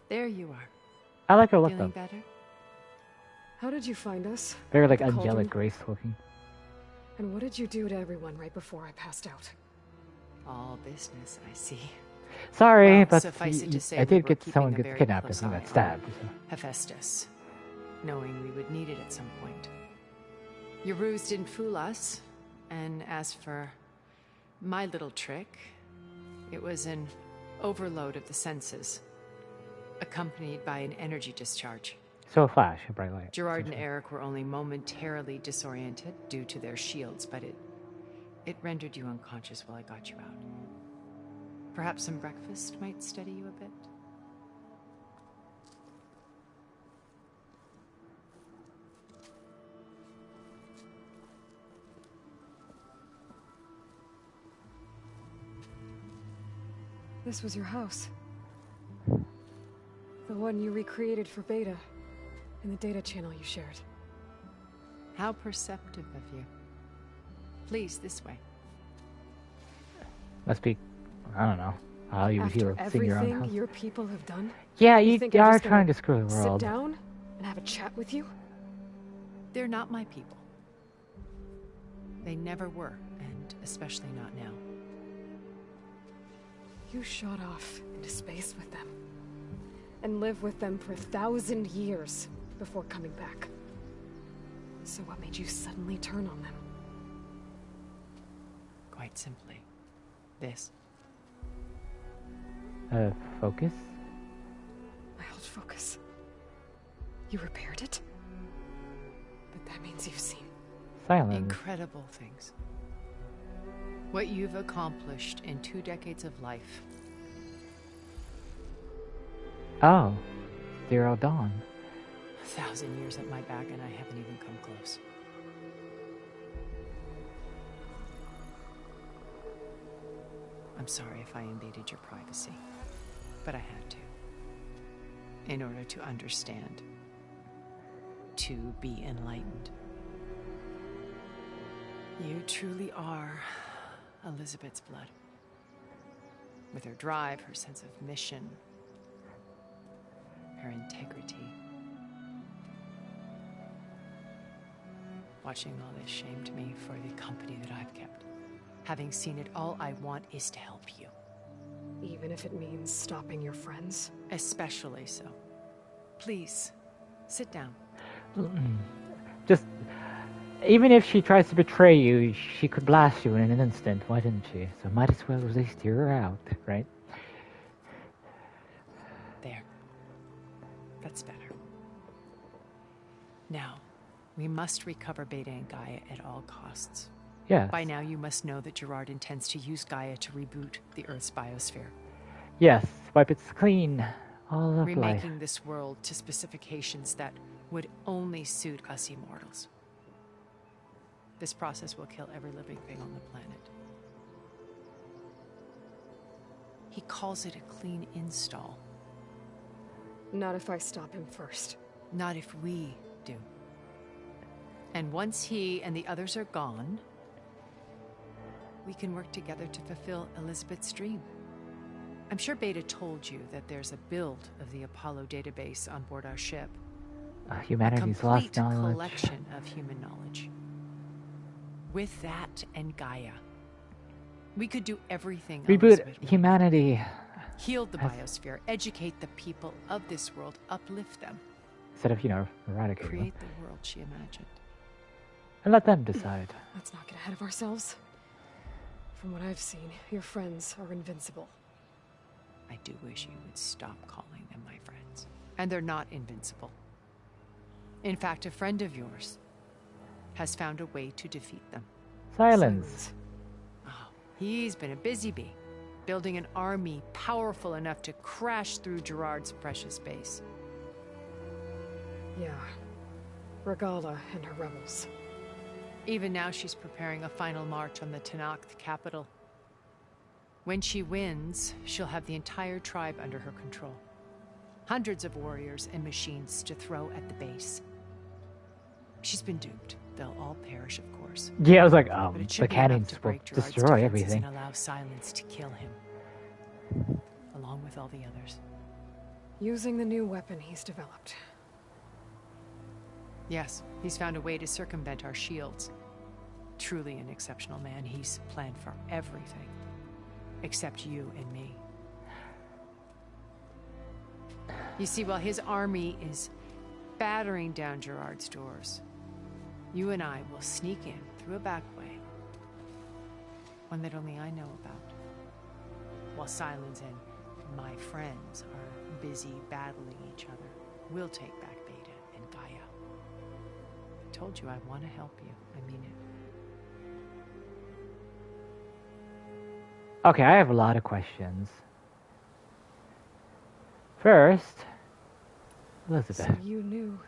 There you are. I like her look Feeling though. better? How did you find us? Very like The cauldron? angelic grace looking. And what did you do to everyone right before I passed out? All business, I see. Sorry, Well, but suffice it to say I we did were get keeping someone a gets very kidnapped close and eye got on stabbed. So. Hephaestus, knowing we would need it at some point. Your ruse didn't fool us, and as for my little trick, it was an overload of the senses, accompanied by an energy discharge. So a flash, a bright light. Gerard and Eric were only momentarily disoriented due to their shields, but it rendered you unconscious while I got you out. Perhaps some breakfast might steady you a bit? This was your house. The one you recreated for Beta, in the data channel you shared. How perceptive of you. Please, this way. Must be, I don't know, how you would After feel seeing your own everything house. your people have done? Yeah, you think I'm are just trying gonna to screw the world. Sit down and have a chat with you? They're not my people. They never were, and especially not now. You shot off into space with them. And lived with them for 1,000 years before coming back. So what made you suddenly turn on them? Quite simply, this. Focus? My old focus. You repaired it? But that means you've seen... Silence. Incredible things. What you've accomplished in 2 decades of life. Oh. Zero Dawn. 1,000 years at my back and I haven't even come close. I'm sorry if I invaded your privacy, but I had to. In order to understand. To be enlightened. You truly are Elizabeth's blood. With her drive, her sense of mission, her integrity. Watching all this shamed me for the company that I've kept. Having seen it, all I want is to help you. Even if it means stopping your friends? Especially so. Please, sit down. Just, even if she tries to betray you, she could blast you in an instant, why didn't she? So might as well at least hear her out, right? There. That's better. Now, we must recover Beta and Gaia at all costs. Yes. By now you must know that Gerard intends to use Gaia to reboot the Earth's biosphere. Yes, wipe it clean. All of life. Remaking this world to specifications that would only suit us immortals. This process will kill every living thing on the planet. He calls it a clean install. Not if I stop him first. Not if we do. And once he and the others are gone, we can work together to fulfill Elizabeth's dream. I'm sure Beta told you that there's a build of the Apollo database on board our ship. Humanity's lost knowledge. A complete collection of human knowledge. With that and Gaia, we could do everything. Reboot humanity. Heal the biosphere, educate the people of this world, uplift them. Instead of, eradicate them. Create the world she imagined. And let them decide. Let's not get ahead of ourselves. From what I've seen, your friends are invincible. I do wish you would stop calling them my friends. And they're not invincible. In fact, a friend of yours has found a way to defeat them. Silence. Oh, he's been a busy bee, building an army powerful enough to crash through Gerard's precious base. Yeah. Regala and her rebels. Even now she's preparing a final march on the Tenakth capital. When she wins, she'll have the entire tribe under her control. Hundreds of warriors and machines to throw at the base. She's been duped. They'll all perish, of course. Yeah, I was like, the cannons will destroy everything. And allow Silence to kill him, along with all the others. Using the new weapon he's developed. Yes, he's found a way to circumvent our shields. Truly an exceptional man. He's planned for everything, except you and me. You see, while his army is battering down Gerard's doors, you and I will sneak in through a back way. One that only I know about. While Silence and my friends are busy battling each other, we'll take back Beta and Gaia. I told you I want to help you. I mean it. Okay, I have a lot of questions. First, Elizabeth. So you knew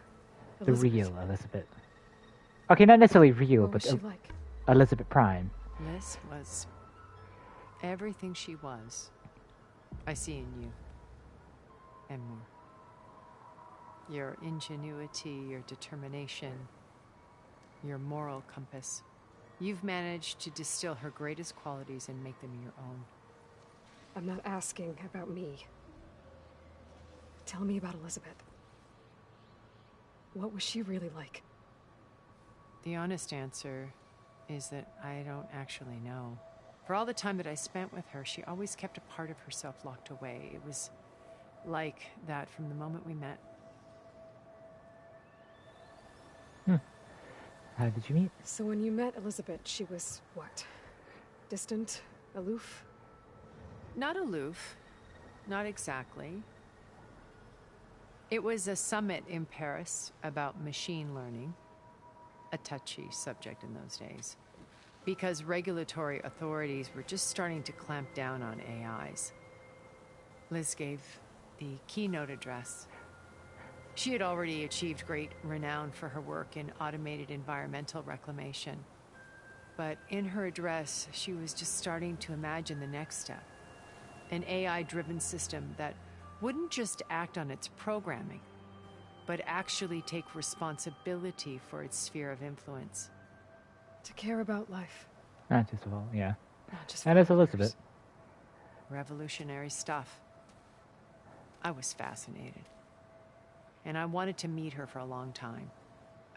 the real Elizabeth. Okay, not necessarily real, what but was she like? Elizabeth Prime. Liz was everything she was. I see in you. And more. Your ingenuity, your determination, your moral compass. You've managed to distill her greatest qualities and make them your own. I'm not asking about me. Tell me about Elizabeth. What was she really like? The honest answer is that I don't actually know. For all the time that I spent with her, she always kept a part of herself locked away. It was like that from the moment we met. How did you meet? So when you met Elizabeth, she was what? Distant? Aloof? Not aloof. Not exactly. It was a summit in Paris about machine learning. A touchy subject in those days. Because regulatory authorities were just starting to clamp down on AIs. Liz gave the keynote address. She had already achieved great renown for her work in automated environmental reclamation. But in her address, she was just starting to imagine the next step. An AI-driven system that wouldn't just act on its programming, but actually take responsibility for its sphere of influence. To care about life. Not just of all, yeah. Not just And as Elizabeth. Revolutionary stuff. I was fascinated. And I wanted to meet her for a long time.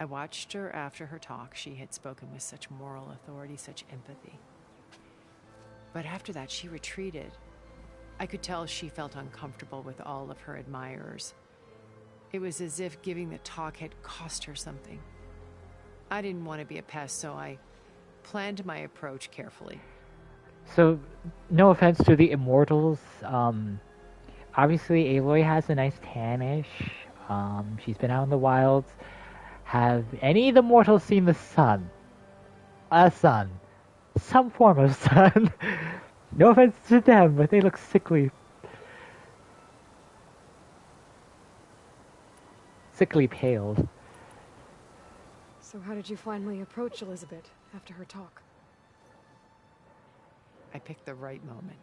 I watched her after her talk. She had spoken with such moral authority, such empathy. But after that, she retreated. I could tell she felt uncomfortable with all of her admirers. It was as if giving the talk had cost her something. I didn't want to be a pest, so I planned my approach carefully. So, no offense to the immortals. Obviously, Aloy has a nice tannish. She's been out in the wilds. Have any of the mortals seen the sun? A sun. Some form of sun. No offense to them, but they look sickly. Sickly pale. So how did you finally approach Elizabeth after her talk? I picked the right moment.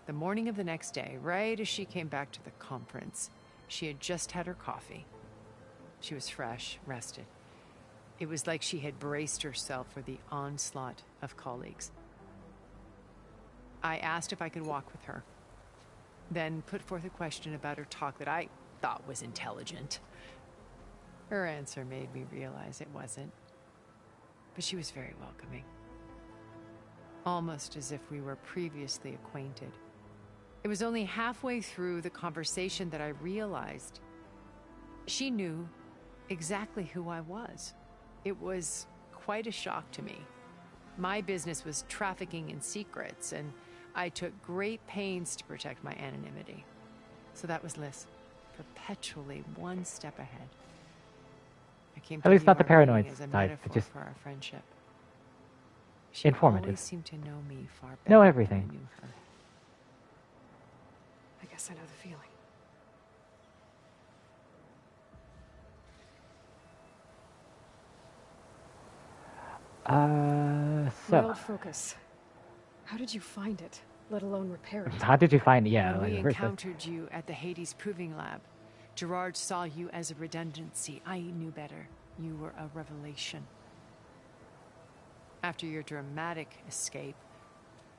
The morning of the next day, right as she came back to the conference, she had just had her coffee. She was fresh, rested. It was like she had braced herself for the onslaught of colleagues. I asked if I could walk with her, then put forth a question about her talk that I thought was intelligent. Her answer made me realize it wasn't, but she was very welcoming. Almost as if we were previously acquainted. It was only halfway through the conversation that I realized she knew exactly who I was. It was quite a shock to me. My business was trafficking in secrets, and I took great pains to protect my anonymity. So that was Liz, perpetually one step ahead. I came to At least not the view our paranoid meeting as a side, metaphor just for our friendship. She informative. always seemed to know me far better Know than everything. I knew her. I guess I know the feeling. So. Wild focus. How did you find it, let alone repair it? How did you find it? Yeah, When we like, first, encountered you at the Hades Proving Lab, Gerard saw you as a redundancy. I knew better. You were a revelation. After your dramatic escape,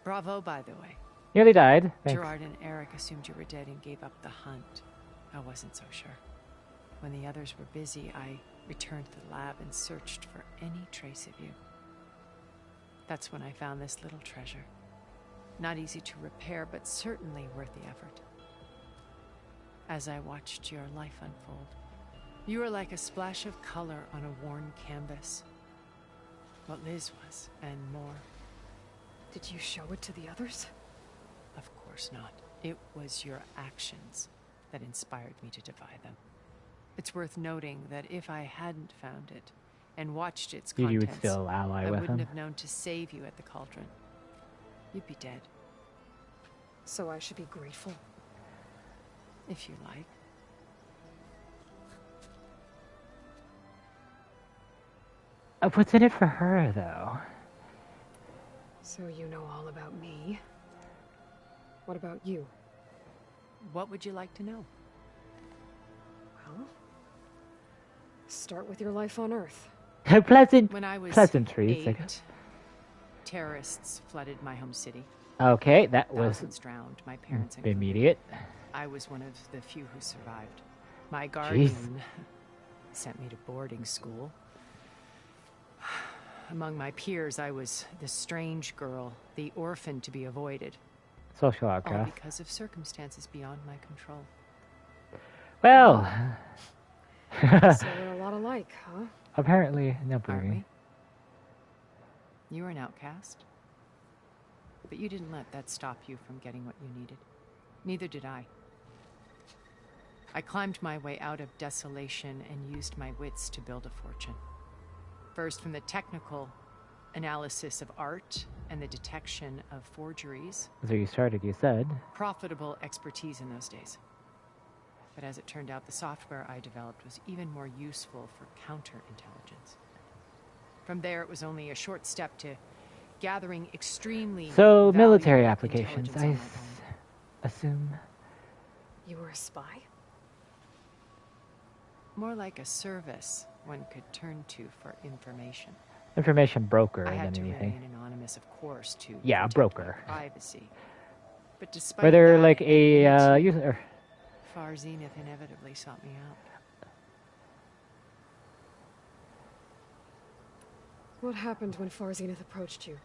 bravo, by the way. Nearly died. Thanks. Gerard and Eric assumed you were dead and gave up the hunt. I wasn't so sure. When the others were busy, I returned to the lab and searched for any trace of you. That's when I found this little treasure. Not easy to repair, but certainly worth the effort. As I watched your life unfold, you were like a splash of color on a worn canvas. What Liz was, and more. Did you show it to the others? Of course not. It was your actions that inspired me to defy them. It's worth noting that if I hadn't found it and watched its contents, You would still ally I with wouldn't him. have known to save you at the cauldron. You'd be dead. So I should be grateful? If you like. What's in it for her, though? So you know all about me. What about you? What would you like to know? Well, start with your life on Earth. Pleasant When I was pleasantries. 8, terrorists flooded my home city. Okay, that was Thousands drowned, my parents included. immediate. I was one of the few who survived. My guardian sent me to boarding school. Among my peers, I was the strange girl, the orphan to be avoided. Social All outcast. because of circumstances beyond my control. Well. So we're a lot alike, huh? Apparently, no, Aren't we? You were an outcast. But you didn't let that stop you from getting what you needed. Neither did I. I climbed my way out of desolation and used my wits to build a fortune. First from the technical analysis of art and the detection of forgeries. So you started, you said. Profitable expertise in those days. But as it turned out, the software I developed was even more useful for counterintelligence. From there, it was only a short step to gathering extremely military applications, I assume. You were a spy? More like a service one could turn to for information. Information broker I had than to anything. remain anonymous, of course, to Yeah, a broker. privacy. But despite Whether that, like a user. Far Zenith inevitably sought me out. What happened when Far Zenith approached you?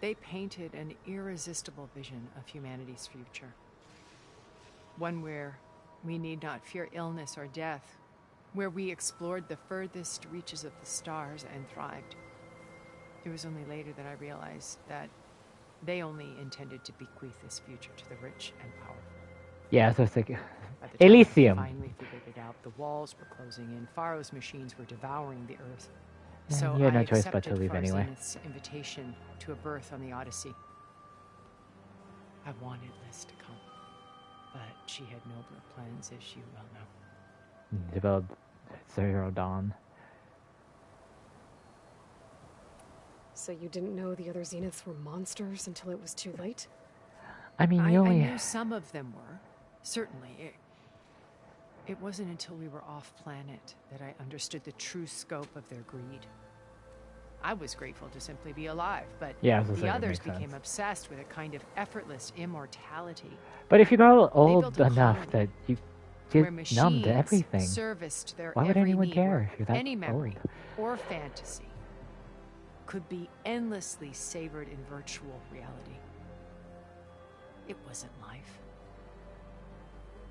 They painted an irresistible vision of humanity's future. One where we need not fear illness or death, where we explored the furthest reaches of the stars and thrived. It was only later that I realized that they only intended to bequeath this future to the rich and powerful. Yeah, so it's like By the time Elysium. I finally figured it out, the walls were closing in, Pharaoh's machines were devouring the earth. Yeah, So you had no I choice but to accepted leave Far anyway. Zenith's invitation to a berth on the Odyssey. I wanted Liz to come, but she had nobler plans, as you well know. Developed Zero Dawn. So you didn't know the other Zeniths were monsters until it was too late? I mean, I only... knew some of them were. Certainly. It wasn't until we were off-planet that I understood the true scope of their greed. I was grateful to simply be alive, but Yeah, I was gonna the say, that others makes became sense. obsessed with a kind of effortless immortality. But if you grow old built a enough colony that you where get numb machines to everything, serviced their why would every anyone need, care where if you're that any memory old? or fantasy could be endlessly savored in virtual reality. It wasn't life.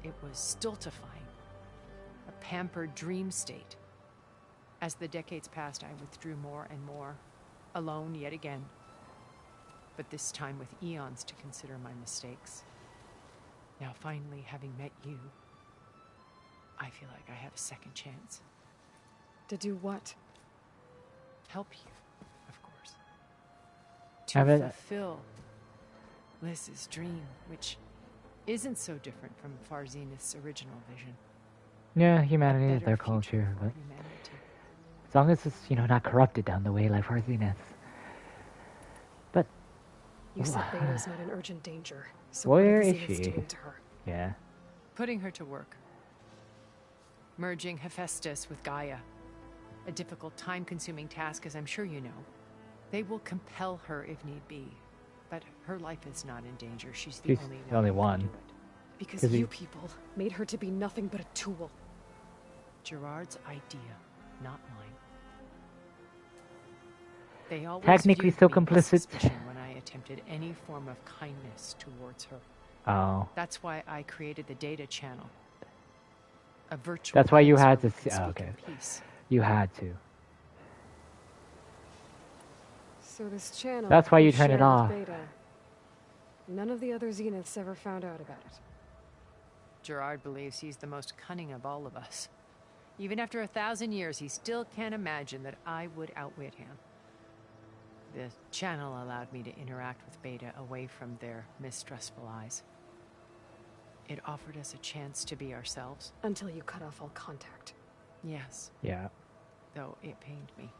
It was stultifying, a pampered dream state. As the decades passed, I withdrew more and more, alone yet again, but this time with eons to consider my mistakes. Now finally, having met you, I feel like I have a second chance. To do what? Help you, of course. Have To it- fulfill Liz's dream, which isn't so different from Far Zenith's original vision. Yeah, humanity is better their future culture, for but humanity. as long as it's, not corrupted down the way like Far Zenith. But You said Beta's not in urgent danger, so where what are is the Zeniths she? doing to her? Yeah. Putting her to work. Merging Hephaestus with Gaia. A difficult, time-consuming task, as I'm sure you know. They will compel her if need be. But her life is not in danger. She's the She's only the only who can one. do it. Because 'Cause you people made her to be nothing but a tool. Gerard's idea, not mine. They always Technically viewed still me with complicit. suspicion when I attempted any form of kindness towards her. Oh. That's why I created the data channel. A virtual That's why you place had where to we could see. Oh, speak okay. in peace. You had to. So this channel. That's why you turn share it with off. Beta. None of the other Zeniths ever found out about it. Gerard believes he's the most cunning of all of us. Even after 1,000 years, he still can't imagine that I would outwit him. The channel allowed me to interact with Beta away from their mistrustful eyes. It offered us a chance to be ourselves. Until you cut off all contact. Yes, Yeah. though it pained me.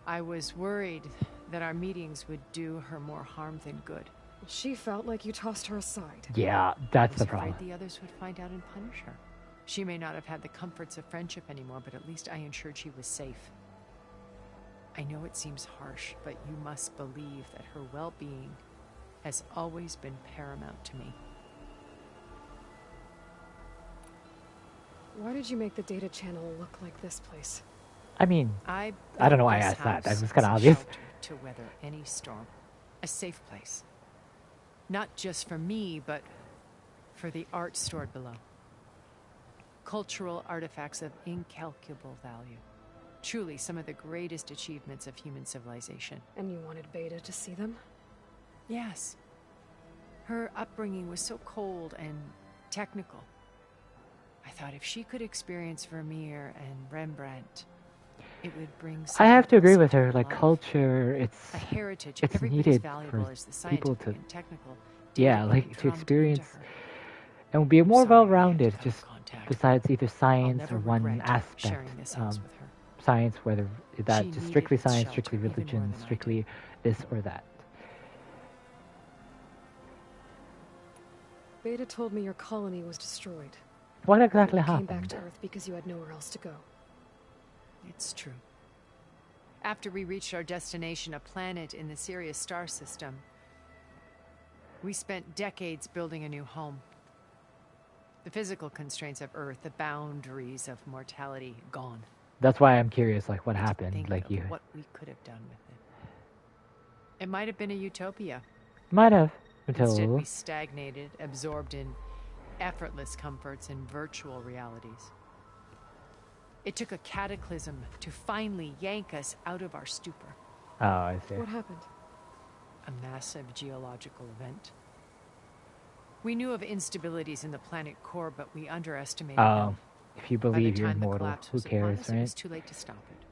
I was worried that our meetings would do her more harm than good. She felt like you tossed her aside. Yeah, that's the I was problem. afraid the others would find out and punish her. She may not have had the comforts of friendship anymore, but at least I ensured she was safe. I know it seems harsh, but you must believe that her well-being has always been paramount to me. Why did you make the data channel look like this place? I mean, I don't know why I built this asked that. That house was kind as of a obvious. shelter to weather any storm. A safe place. Not just for me, but for the art stored below. Cultural artifacts of incalculable value. Truly some of the greatest achievements of human civilization. And you wanted Beta to see them? Yes. Her upbringing was so cold and technical. I thought if she could experience Vermeer and Rembrandt, it would bring. I have to agree with her. life. Like culture, it's A heritage it's every bit as needed valuable for as the people scientific to, and technical yeah, data like being to drummed experience into her. and be more Sorry we had to well-rounded. cut Just contact. besides either I'll science never or one regret aspect. sharing this house with her. Science, whether that She just needed strictly its science, shelter strictly even more religion, than I strictly this or that. Beta told me your colony was destroyed. What exactly You came happened? back to Earth because you had nowhere else to go. It's true. After we reached our destination, a planet in the Sirius star system, we spent decades building a new home. The physical constraints of Earth, the boundaries of mortality, gone. That's why I'm curious, like what Think happened, like of you what we could have done with it. It might have been a utopia. might have Instead, until we stagnated, absorbed in effortless comforts and virtual realities. It took a cataclysm to finally yank us out of our stupor. Oh, I see. What happened? A massive geological event. We knew of instabilities in the planet core, but we underestimated them. If you By the believe you're time the immortal, collapse who was upon cares, us, It right? was too late to stop it.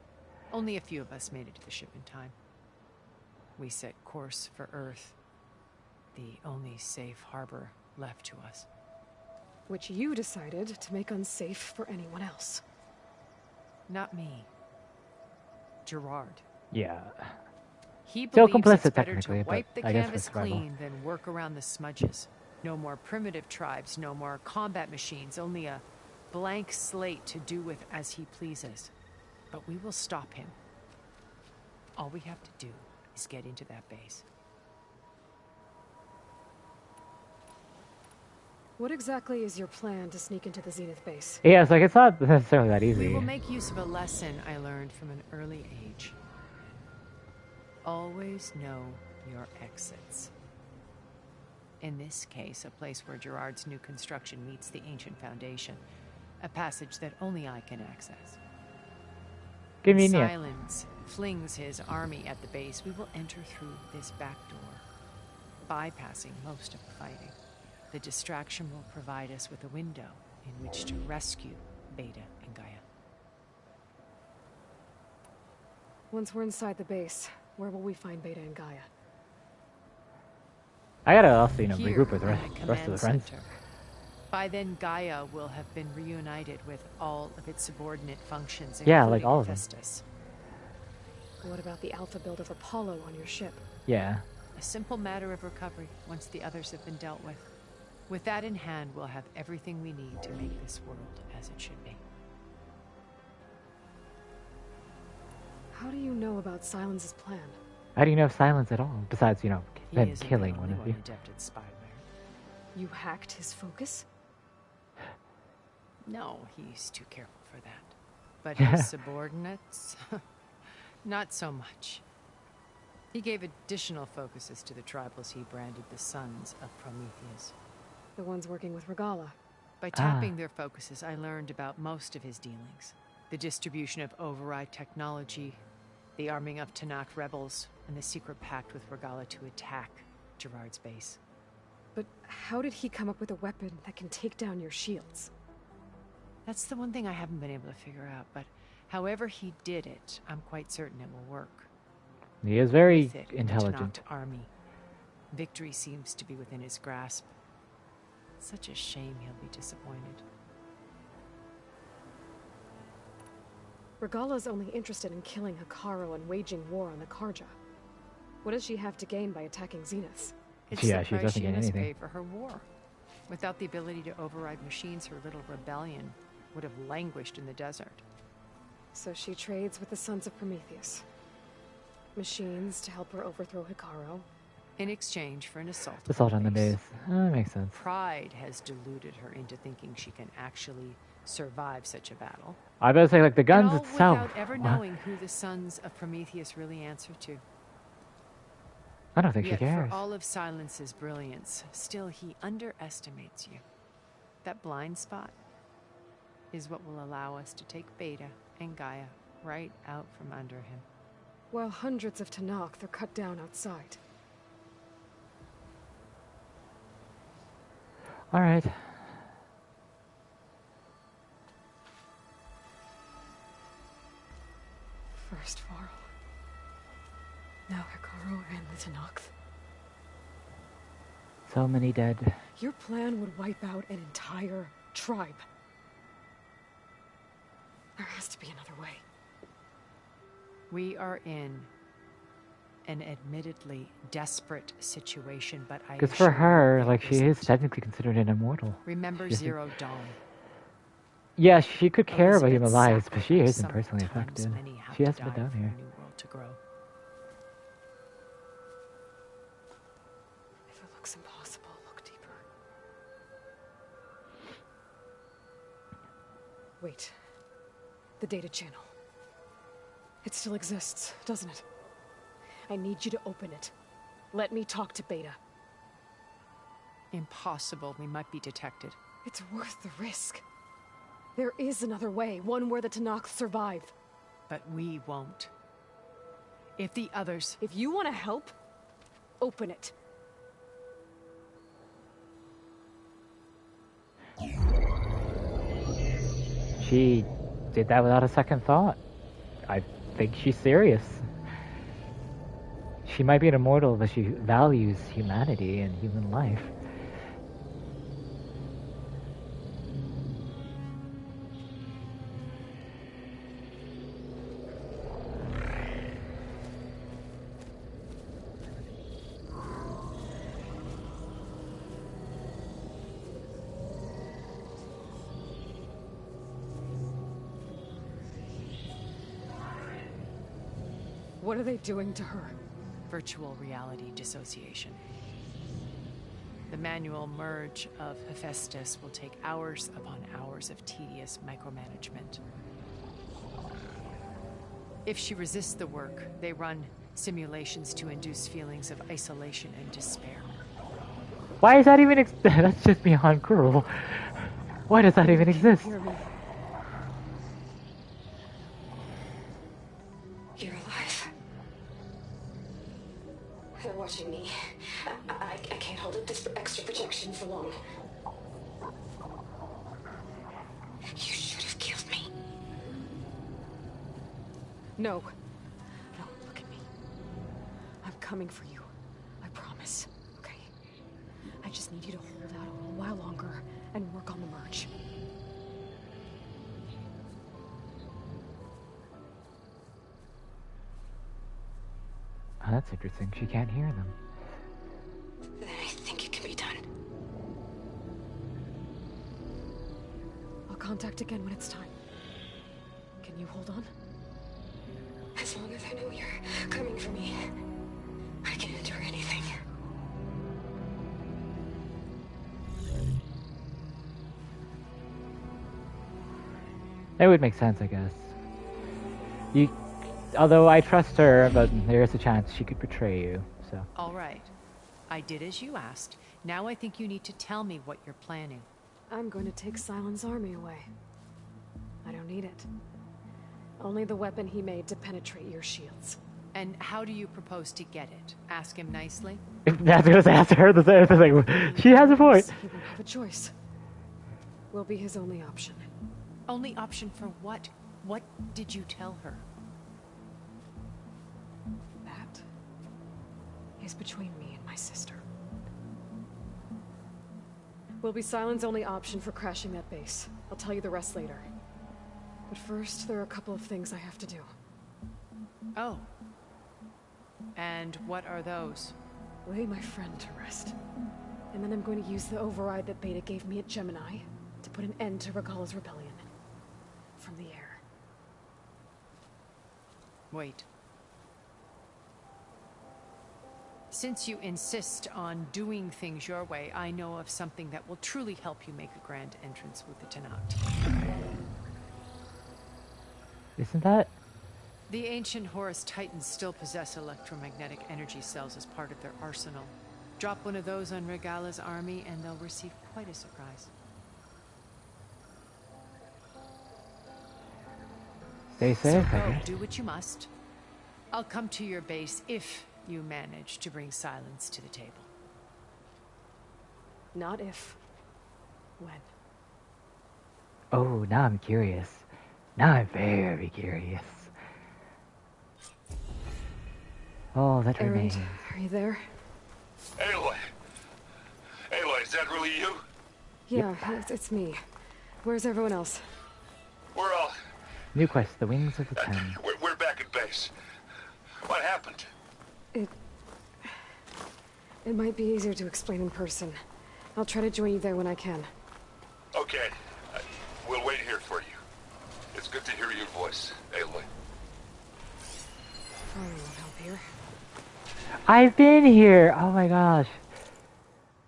Only a few of us made it to the ship in time. We set course for Earth, the only safe harbor left to us. Which you decided to make unsafe for anyone else. Not me. Gerard. Yeah. He Still believes complicit it's better technically, to but wipe the I guess for canvas survival. clean than work around the smudges. No more primitive tribes, no more combat machines, only a blank slate to do with as he pleases. But we will stop him. All we have to do is get into that base. What exactly is your plan to sneak into the Zenith base? Yeah, it's like it's not necessarily that easy. We will make use of a lesson I learned from an early age. Always know your exits. In this case, a place where Gerard's new construction meets the ancient foundation. A passage that only I can access. Convenient. Silence flings his army at the base. We will enter through this back door, bypassing most of the fighting. The distraction will provide us with a window in which to rescue Beta and Gaia. Once we're inside the base, where will we find Beta and Gaia? I gotta also, Here, regroup with the in rest of the command friends. center. By then, Gaia will have been reunited with all of its subordinate functions, Yeah, like including all of them. Festus. What about the alpha build of Apollo on your ship? Yeah. A simple matter of recovery once the others have been dealt with. With that in hand, we'll have everything we need to make this world as it should be. How do you know about Silence's plan? How do you know Silence at all? Besides, He them isn't killing the one only of you. adept at spyware. You hacked his focus? No, he's too careful for that. But his subordinates? Not so much. He gave additional focuses to the tribals he branded the Sons of Prometheus. The ones working with Regala. By tapping their focuses, I learned about most of his dealings. The distribution of override technology, the arming of Tanakh rebels, and the secret pact with Regala to attack Gerard's base. But how did he come up with a weapon that can take down your shields? That's the one thing I haven't been able to figure out, but however he did it, I'm quite certain it will work. He is very With it, intelligent. The Tanakh army. Victory seems to be within his grasp. Such a shame he'll be disappointed. Regala's only interested in killing Hikaru and waging war on the Karja. What does she have to gain by attacking Zenith? It's Yeah, the she price doesn't she get must anything. pay for her war. Without the ability to override machines, her little rebellion would have languished in the desert. So she trades with the Sons of Prometheus. Machines to help her overthrow Hikaru. In exchange for an assault. Assault on the base. Oh, that makes sense. Pride has deluded her into thinking she can actually survive such a battle. I was say like the guns and all itself. without ever knowing who the sons of Prometheus really answer to. I don't think she Yet cares. for all of Silence's brilliance, still he underestimates you. That blind spot is what will allow us to take Beta and Gaia right out from under him. While hundreds of Tenakth are cut down outside. All right. First Varl. Now Hikaru and the Tenakth. So many dead. Your plan would wipe out an entire tribe. There has to be another way. We are in an admittedly desperate situation, but I Because for assure her, you like, it she is isn't. technically considered an immortal. Remember She Zero Dawn. Yeah, she could care about Elizabeth's human lives, but she sacrifice. isn't personally Sometimes affected. many have She to hasn't been die down for here. a new world to grow. If it looks impossible, look deeper. Wait. The data channel. It still exists, doesn't it? I need you to open it. Let me talk to Beta. Impossible. We might be detected. It's worth the risk. There is another way, one where the Tenakth survive. But we won't. If the others... If you want to help, open it. She did that without a second thought. I think she's serious. She might be an immortal, but she values humanity and human life. What are they doing to her? Virtual reality dissociation. The manual merge of Hephaestus will take hours upon hours of tedious micromanagement. If she resists the work, they run simulations to induce feelings of isolation and despair. Why is that even that's just beyond cruel. Why does that even exist? Hear me. You're alive. They're watching me. I can't hold up this extra protection for long. You should have killed me. No. No, look at me. I'm coming for you. I promise. Okay? I just need you to hold out a little while longer and work on the merge. Oh, that's interesting. She can't hear them. Then I think it can be done. I'll contact again when it's time. Can you hold on? As long as I know you're coming for me, I can endure anything. It would make sense, I guess. Although I trust her, but there is a chance she could betray you, so. All right. I did as you asked. Now I think you need to tell me what you're planning. I'm going to take Silent's army away. I don't need it. Only the weapon he made to penetrate your shields. And how do you propose to get it? Ask him nicely? That's going to ask her the same thing. She has a point. He won't have a choice. We'll be his only option. Only option for what? What did you tell her? That is between me and my sister. Will be Silent's only option for crashing that base. I'll tell you the rest later. But first, there are a couple of things I have to do. Oh. And what are those? Lay my friend to rest. And then I'm going to use the override that Beta gave me at Gemini to put an end to Regala's rebellion. From the air. Wait. Since you insist on doing things your way, I know of something that will truly help you make a grand entrance with the Tenakth. Isn't that? The ancient Horus Titans still possess electromagnetic energy cells as part of their arsenal. Drop one of those on Regala's army and they'll receive quite a surprise. Stay safe, So I go, guess. do what you must. I'll come to your base if you manage to bring silence to the table. Not if. When. Oh, now I'm curious. Now I'm very curious. Oh, that remains. Erend, are you there? Aloy! Aloy, is that really you? Yeah, it's me. Where's everyone else? We're all... New quest, the Wings of the Ten. We're back at base. What happened? It might be easier to explain in person. I'll try to join you there when I can. Okay. We'll wait here for you. It's good to hear your voice, Aloy. Varl won't help here. I've been here! Oh my gosh.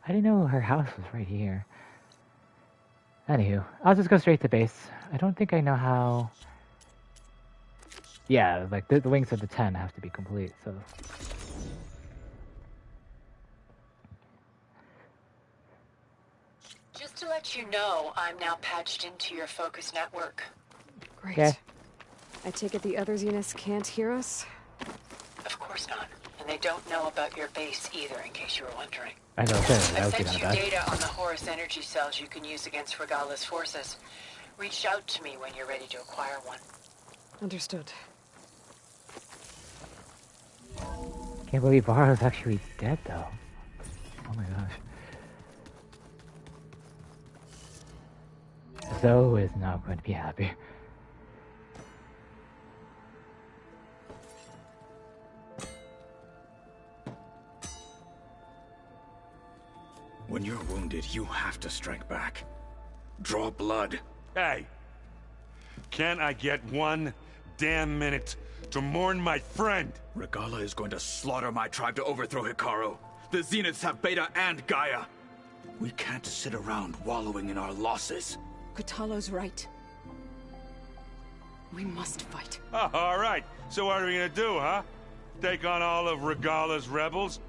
I didn't know her house was right here. Anywho, I'll just go straight to base. I don't think I know how... Yeah, like the Wings of the Ten have to be complete, so... Just to let you know, I'm now patched into your focus network. Great. Okay. I take it the other Zeniths can't hear us? Of course not. And they don't know about your base either, in case you were wondering. I know, that I was sent good you on that. data on the Horus energy cells you can use against Regala's forces. Reach out to me when you're ready to acquire one. Understood. Can't believe Varl is actually dead, though. Oh my gosh. Zoe is not going to be happy. When you're wounded, you have to strike back. Draw blood. Hey! Can't I get one damn minute to mourn my friend? Regala is going to slaughter my tribe to overthrow Hikaru. The Zeniths have Beta and Gaia. We can't sit around wallowing in our losses. Kotallo's right. We must fight. Oh, all right. So what are we gonna do, huh? Take on all of Regala's rebels?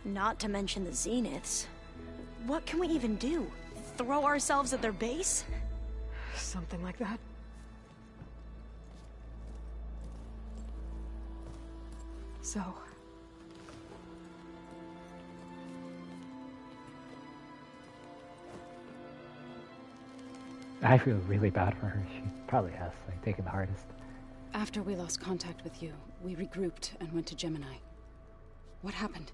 Not to mention the Zeniths. What can we even do? Throw ourselves at their base? Something like that. So... I feel really bad for her. She probably has, like, taken the hardest. After we lost contact with you, we regrouped and went to Gemini. What happened?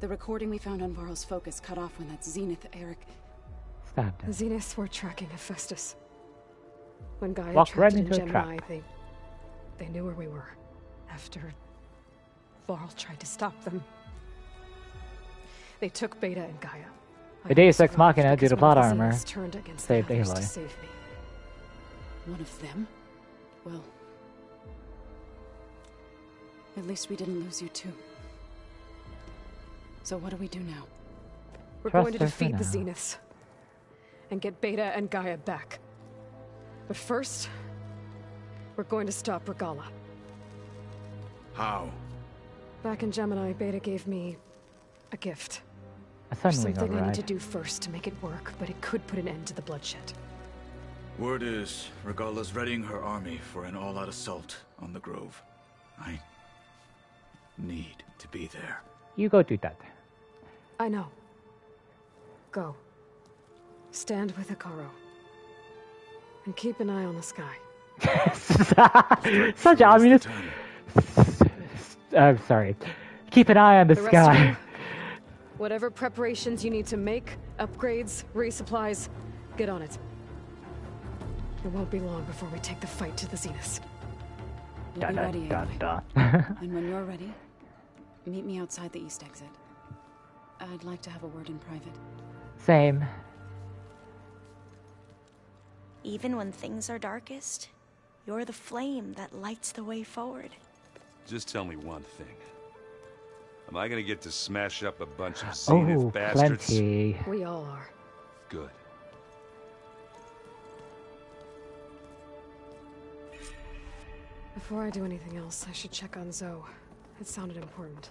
The recording we found on Varl's focus cut off when that Zenith Eric... Stabbed him. The Zeniths were tracking Hephaestus. When Gaia Walked right trapped in into a Gemini, trap. they knew where we were. After Varl tried to stop them. They took Beta and Gaia. The Deus Ex Machina due to plot armor turned against saved the others to Aloy. save me. One of them? Well... At least we didn't lose you too. So what do we do now? We're Trust going to her for defeat the now. Zeniths. And get Beta and Gaia back. But first... we're going to stop Regala. How? Back in Gemini, Beta gave me... a gift. A There's Sunwing something I need override. to do first to make it work, but it could put an end to the bloodshed. Word is, Regala's readying her army for an all-out assault on the Grove. I need to be there. You go do that. I know. Go. Stand with Hikaru. And keep an eye on the sky. Such ominous. I'm sorry. Keep an eye on the The rest of sky. you, whatever preparations you need to make, upgrades, resupplies, get on it. It won't be long before we take the fight to the Zeniths. We'll be ready, Dun, Aloy. dun. And when you're ready, meet me outside the east exit. I'd like to have a word in private. Same. Even when things are darkest, you're the flame that lights the way forward. Just tell me one thing. Am I gonna get to smash up a bunch of Zenith Oh, bastards? plenty. We all are. Good. Before I do anything else, I should check on Zoe. It sounded important.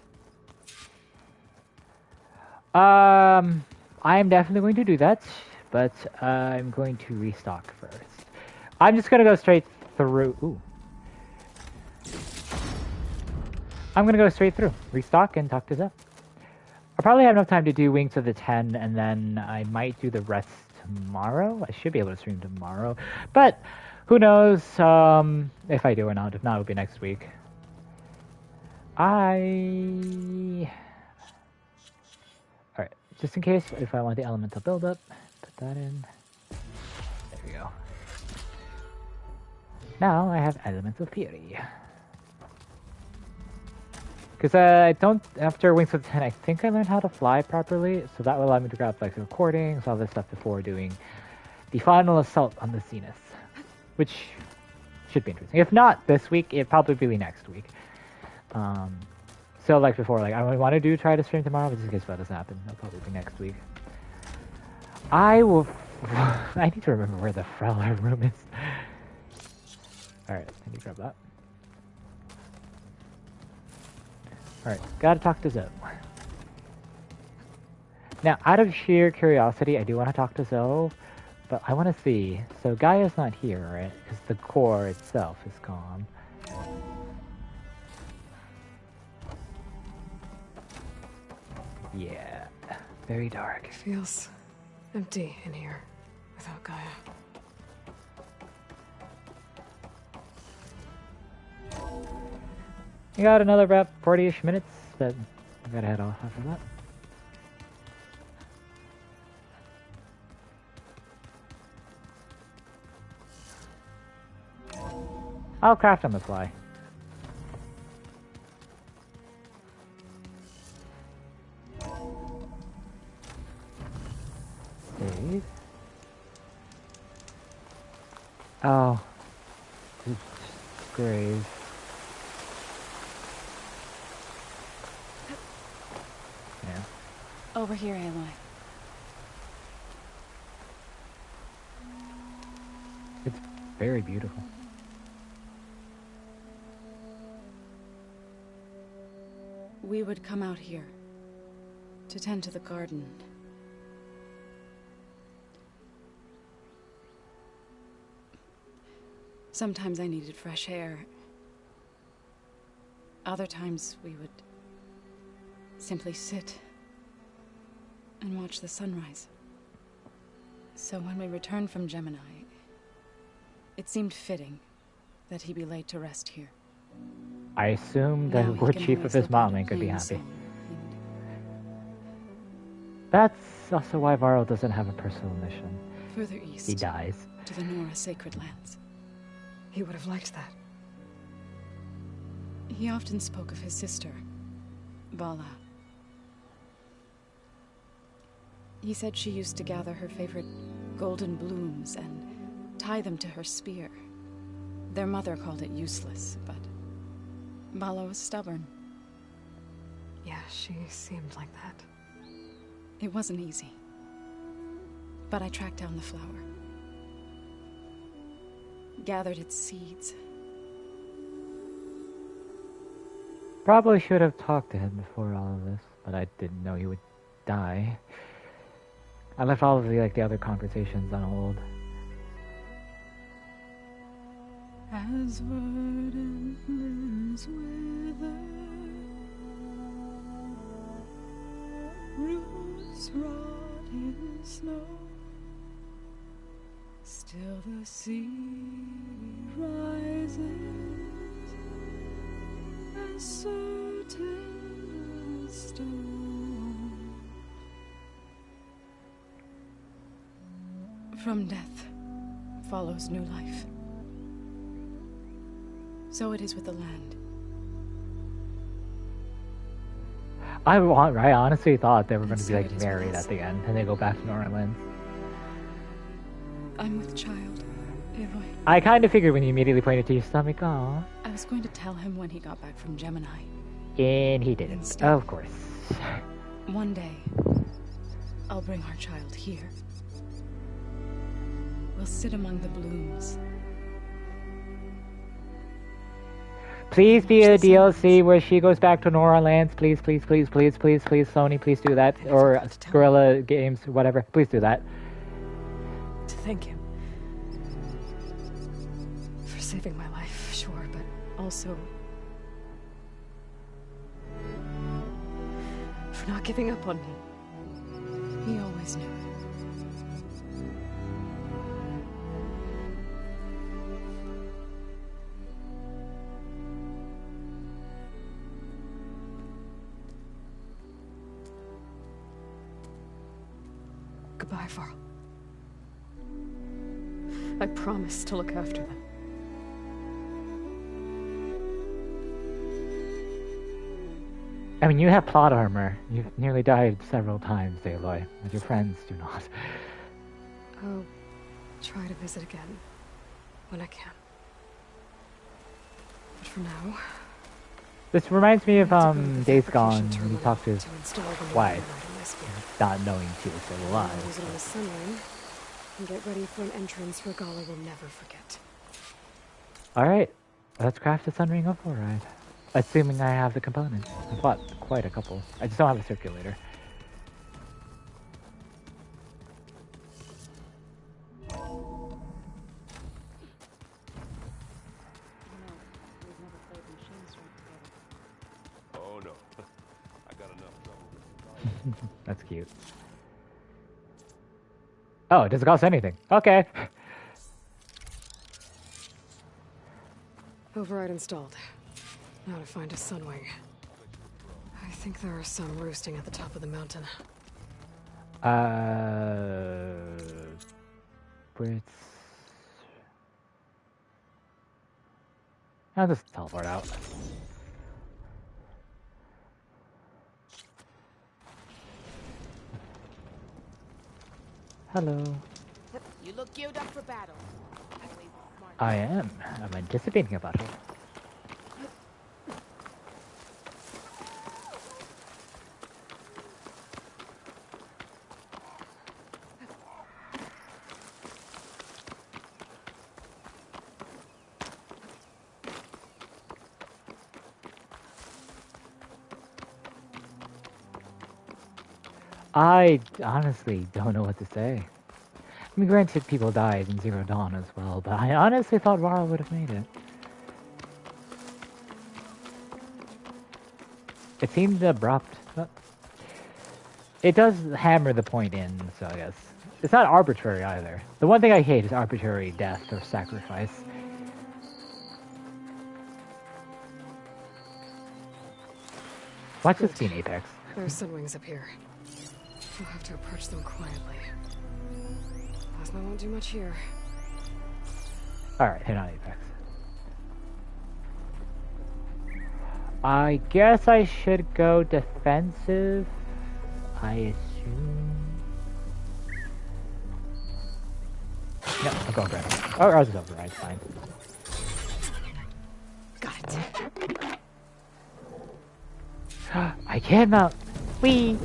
I'm definitely going to do that, but I'm going to restock first. I'm just gonna go straight through. Ooh. I'm gonna go straight through, restock, and talk to Zoe. I'll probably have enough time to do Wings of the 10, and then I might do the rest tomorrow. I should be able to stream tomorrow, but who knows if I do or not. If not, it'll be next week. Alright, just in case, if I want the elemental buildup, put that in. There we go. Now I have elemental fury. Because I don't, after Wings of the 10, I think I learned how to fly properly, so that will allow me to grab like recordings, all this stuff before doing the final assault on the Zenith, which should be interesting. If not this week, it'll probably be next week. So like before, like I want to try to stream tomorrow, but just in case that doesn't happen, it'll probably be next week. I will. I need to remember where the Frowler room is. All right, I need to grab that. All right, gotta talk to Zoe. Now, out of sheer curiosity, I do want to talk to Zoe, but I want to see. So Gaia's not here, right? Because the core itself is gone. Yeah, very dark. It feels empty in here without Gaia. We got another about 40-ish minutes, but I gotta head off after that. I'll craft on the fly. Save. Oh. Grave. Yeah. Over here, Aloy. It's very beautiful. We would come out here to tend to the garden. Sometimes I needed fresh air. Other times we would simply sit and watch the sunrise. So when we returned from Gemini, it seemed fitting that he be laid to rest here. I assume the Lord Chief of his mom could be happy. That's also why Varl doesn't have a personal mission. Further east, he dies. To the Nora sacred lands. He would have liked that. He often spoke of his sister, Vala. He said she used to gather her favorite golden blooms and tie them to her spear. Their mother called it useless, but Vala was stubborn. Yeah, she seemed like that. It wasn't easy. But I tracked down the flower. Gathered its seeds. Probably should have talked to him before all of this, but I didn't know he would die. I left all of the other conversations on hold. As verdant limbs wither, roots rot in snow, still the sea rises, as certain as stone. From death follows new life. So it is with the land. I honestly thought they were going to be married at the end, and they go back to New Orleans. I'm with child, Aloy. I kind of figured when you immediately pointed to your stomach, aw. I was going to tell him when he got back from Gemini. And he didn't. Instead, of course. One day, I'll bring our child here. We'll sit among the blooms. Please be a DLC where she goes back to Nora Lands. Please, please, please, please, please, please, Sony, please do that. Or Guerrilla Games, whatever. Please do that. To thank him. For saving my life, sure, but also... for not giving up on me. He always knew. Goodbye, Varl. I promise to look after them. I mean, you have plot armor. You've nearly died several times, Aloy, but your friends do not. I'll try to visit again when I can. But for now... This reminds me of Days Gone, when you talk to his wife, not knowing she was still alive. Use it on the sunline, and get ready for an entrance Regala will never forget. Alright, let's craft a Sun Ring override. Assuming I have the components. I've bought quite a couple. I just don't have a circulator. Oh no, I got enough trouble. That's cute. Oh, it doesn't cost anything. Okay. Override installed. Now to find a sunwing. I think there are some roosting at the top of the mountain. I'll just teleport out. Hello. You look geared up for battle. I am. I'm anticipating a battle. I honestly don't know what to say. I mean, granted, people died in Zero Dawn as well, but I honestly thought Varl would have made it. It seemed abrupt. But it does hammer the point in, so I guess. It's not arbitrary either. The one thing I hate is arbitrary death or sacrifice. Watch this be an Apex. There are sunwings up here. We'll have to approach them quietly. Plasma won't do much here. Alright, hit on Apex. I guess I should go defensive. I assume. No, I'll go override. Oh, I'll just override, fine. Got it. I can mount. Whee!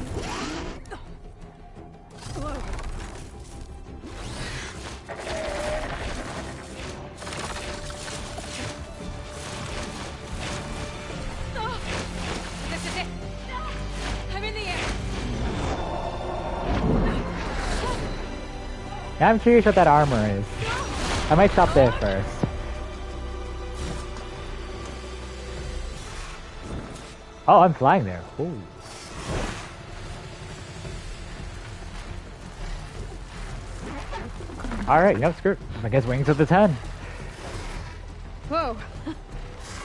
Now I'm curious what that armor is. I might stop there first. Oh, I'm flying there. Ooh. Alright, no, screw. I guess wings of the 10. Whoa!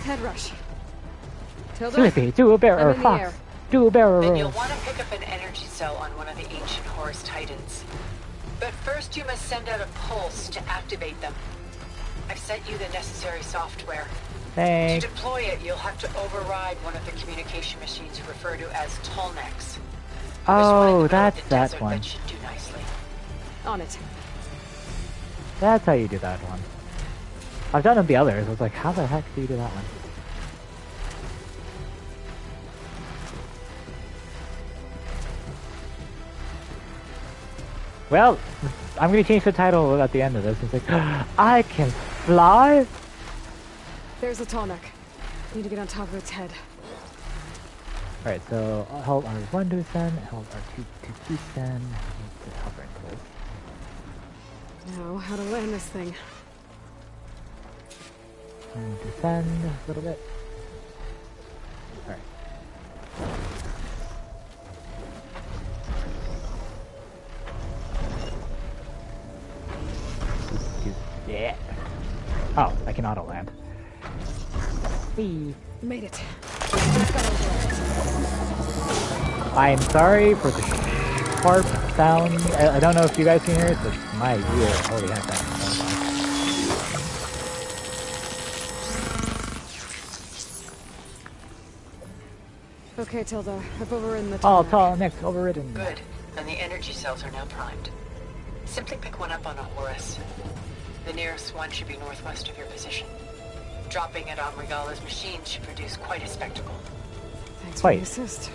Head rush. Slippy, do a bearer, Fox. Do a bearer. Then you'll want to pick up an energy cell on one of the ancient Horus Titans. But first you must send out a pulse to activate them. I've sent you the necessary software. Thanks. To deploy it, you'll have to override one of the communication machines referred to as Tallnecks. Oh, that's that one. That should do nicely. On it. That's how you do that one. I've done the others. I was like, how the heck do you do that one? Well, I'm gonna change the title at the end of this. It's like, I can fly? There's a Tallneck. Need to get on top of its head. Alright, so hold R1 to ascend, hold R2 to descend, need to hover into this. Now, how to land this thing? And descend a little bit. Alright. Yeah. Oh, I can auto land. Whee. Made it. I'm sorry for the sharp sound. I don't know if you guys can hear it, but my ear. Holy heck, that's so loud. Okay, Tilda. I've overridden the All tarmac. tall next overridden. Good. And the energy cells are now primed. Simply pick one up on a Horus. The nearest one should be northwest of your position. Dropping it on Regala's machine should produce quite a spectacle. Thanks for the assist.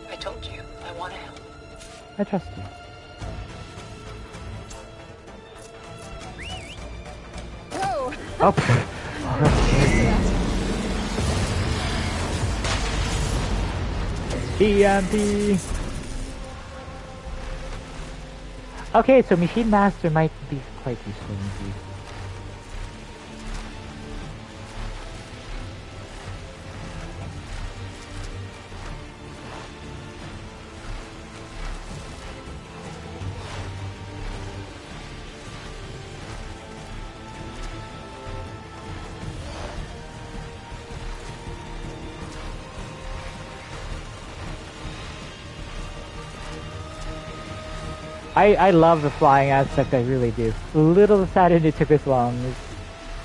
I told you, I want to help. I trust you. Whoa! Oh, TMP. Okay, so Machine Master might be quite useful indeed. I love the flying aspect, I really do. A little saddened it took this long,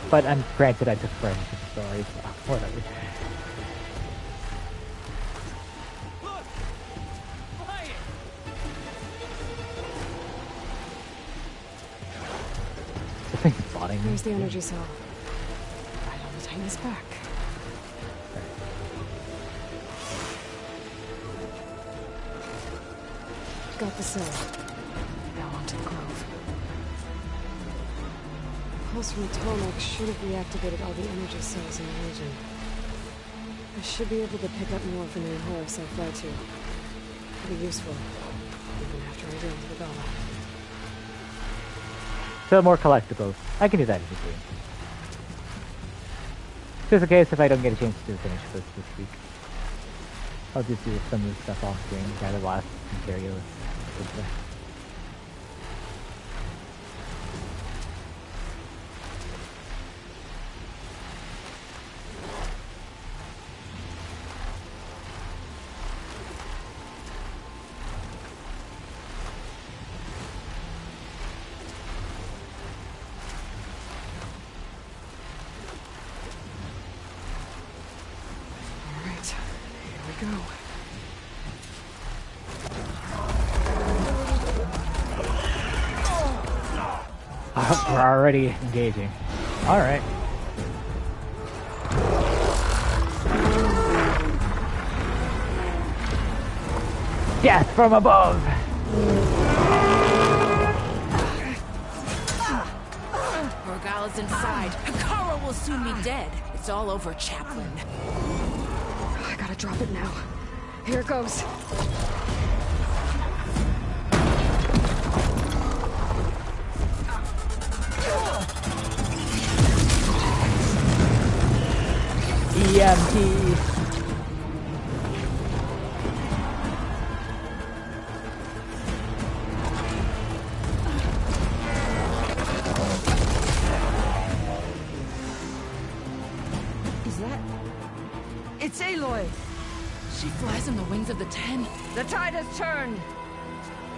but granted I took forever for the story, so whatever. This thing's spotting me. There's the energy cell. Right on the Titan's back. Got the cell. Now onto the grove. The pulse from the tarmac should have reactivated all the energy cells in the region. I should be able to pick up more from the Horus I fly to. It'll be useful, even after I deal with Regala. So more collectibles. I can do that in between. Just in case if I don't get a chance to finish this week. I'll just do some of the stuff off screen, gather last materials. Alright, here we go. We're already engaging. Alright. Death from above! Regala's inside. Hikaru will soon be dead. It's all over, Chaplain. I gotta drop it now. Here it goes. EMP. Is that... It's Aloy! She flies on the wings of the 10. The tide has turned!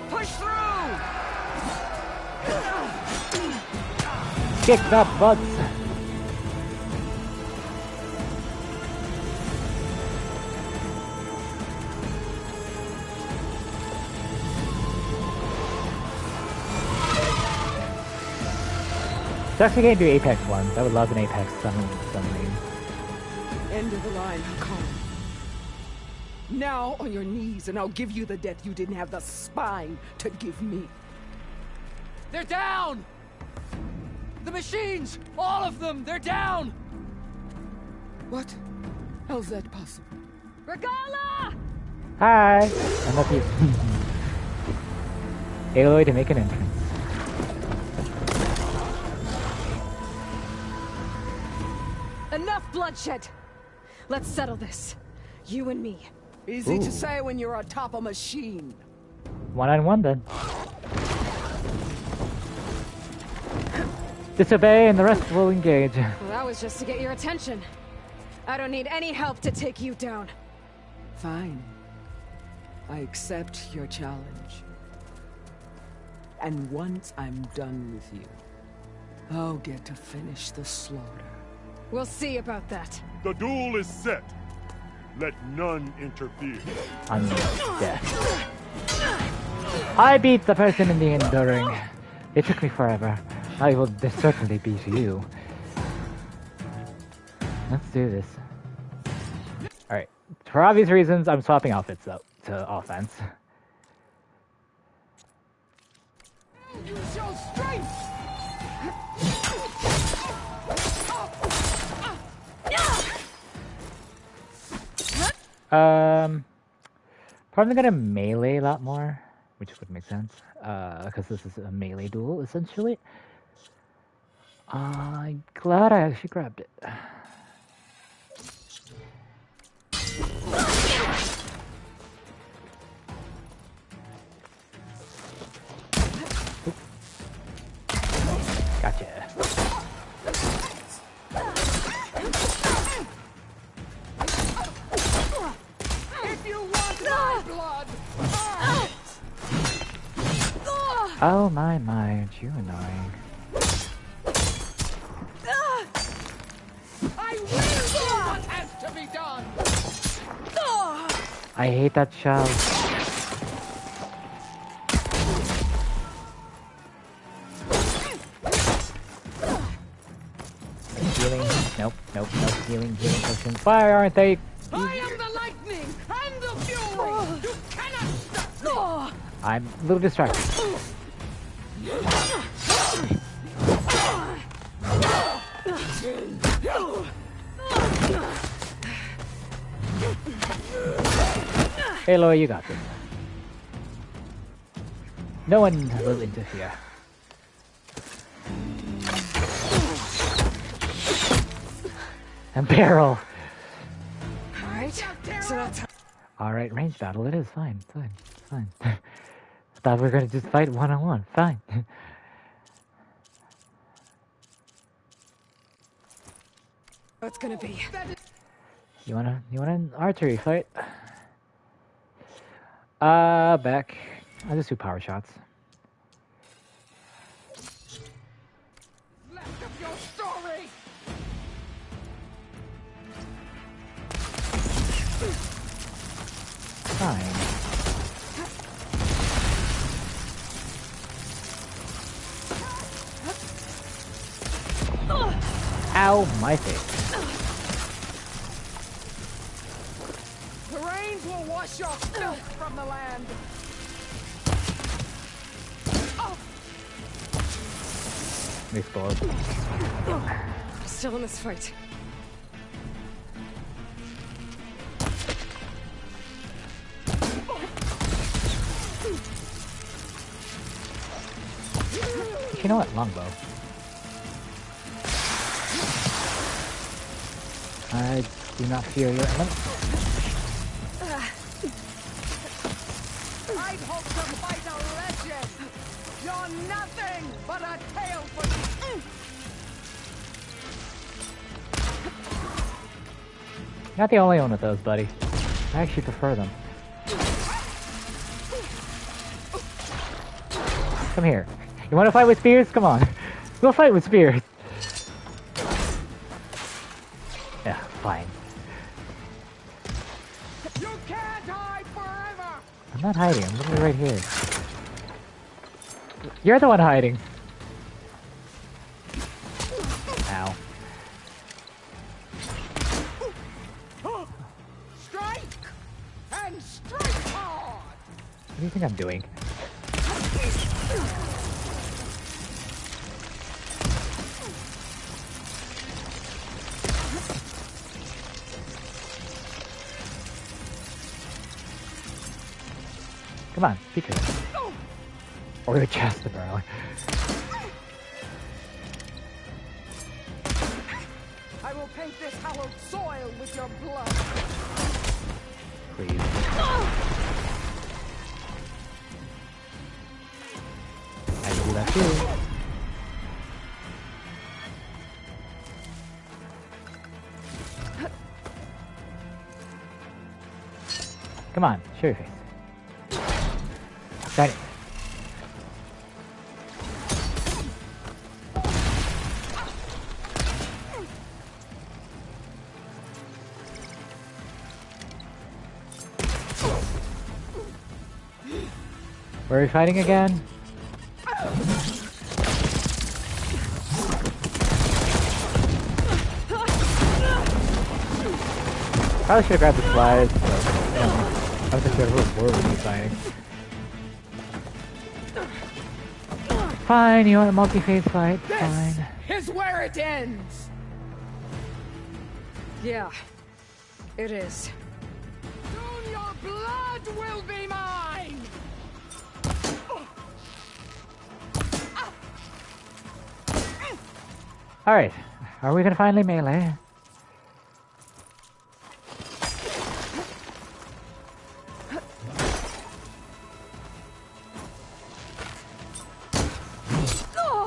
Push through! Kick that butts! It's actually going to do Apex ones. I would love an Apex summoning. End of the line, Hikaru. Now on your knees, and I'll give you the death you didn't have the spine to give me. They're down! The machines! All of them! They're down! What? How's that possible? Regala! Hi! I'm up here. Aloy to make an entrance. Enough bloodshed! Let's settle this. You and me. Easy Ooh. to say when you're atop a machine. 1-on-1 then. Disobey and the rest will engage. Well, that was just to get your attention. I don't need any help to take you down. Fine. I accept your challenge. And once I'm done with you, I'll get to finish the slaughter. We'll see about that. The duel is set. Let none interfere. I'm dead. I beat the person in the enduring. It took me forever. I will certainly beat you. Let's do this. Alright. For obvious reasons, I'm swapping outfits though to offense. Use your strength! Probably gonna melee a lot more, which would make sense, because this is a melee duel, essentially. I'm glad I actually grabbed it. Oop. Gotcha. Oh my, aren't you annoying? I will do what has to be done! I hate that shell. Healing? Nope. Healing potions. Why aren't they? I am the lightning and the fury! You cannot stop me! I'm a little distracted. Aloy, you got this. No one will interfere. And barrel. Alright, so that's... Alright, range battle, it is fine, it's fine. Thought we were gonna just fight one-on-one, fine. What's gonna be? You want an archery fight? Back. I'll just do power shots. Left of your story! Fine. Ow, my face. The rains will wash your filth from the land. Explode. Still in this fight. You know what? Longbow. I do not fear your element. I'd hope to fight a legend. You're nothing but a tale for you. Not the only one with those, buddy. I actually prefer them. Come here. You want to fight with spears? Come on. We'll fight with spears. Yeah, fine. You can't hide forever. I'm not hiding. I'm literally right here. You're the one hiding. Ow. Strike and strike hard. What do you think I'm doing? Come on, be good. Or the chest of Varl. I will paint this hallowed soil with your blood. Please. I can do that too. Come on, show your face. Got it. Where are we fighting again? Probably should have grabbed the slides, but I was just sure where would be fighting. Fine, you want a multi-phase fight? Fine. This is where it ends! Yeah, it is. Soon your blood will be mine! Alright, are we gonna finally melee?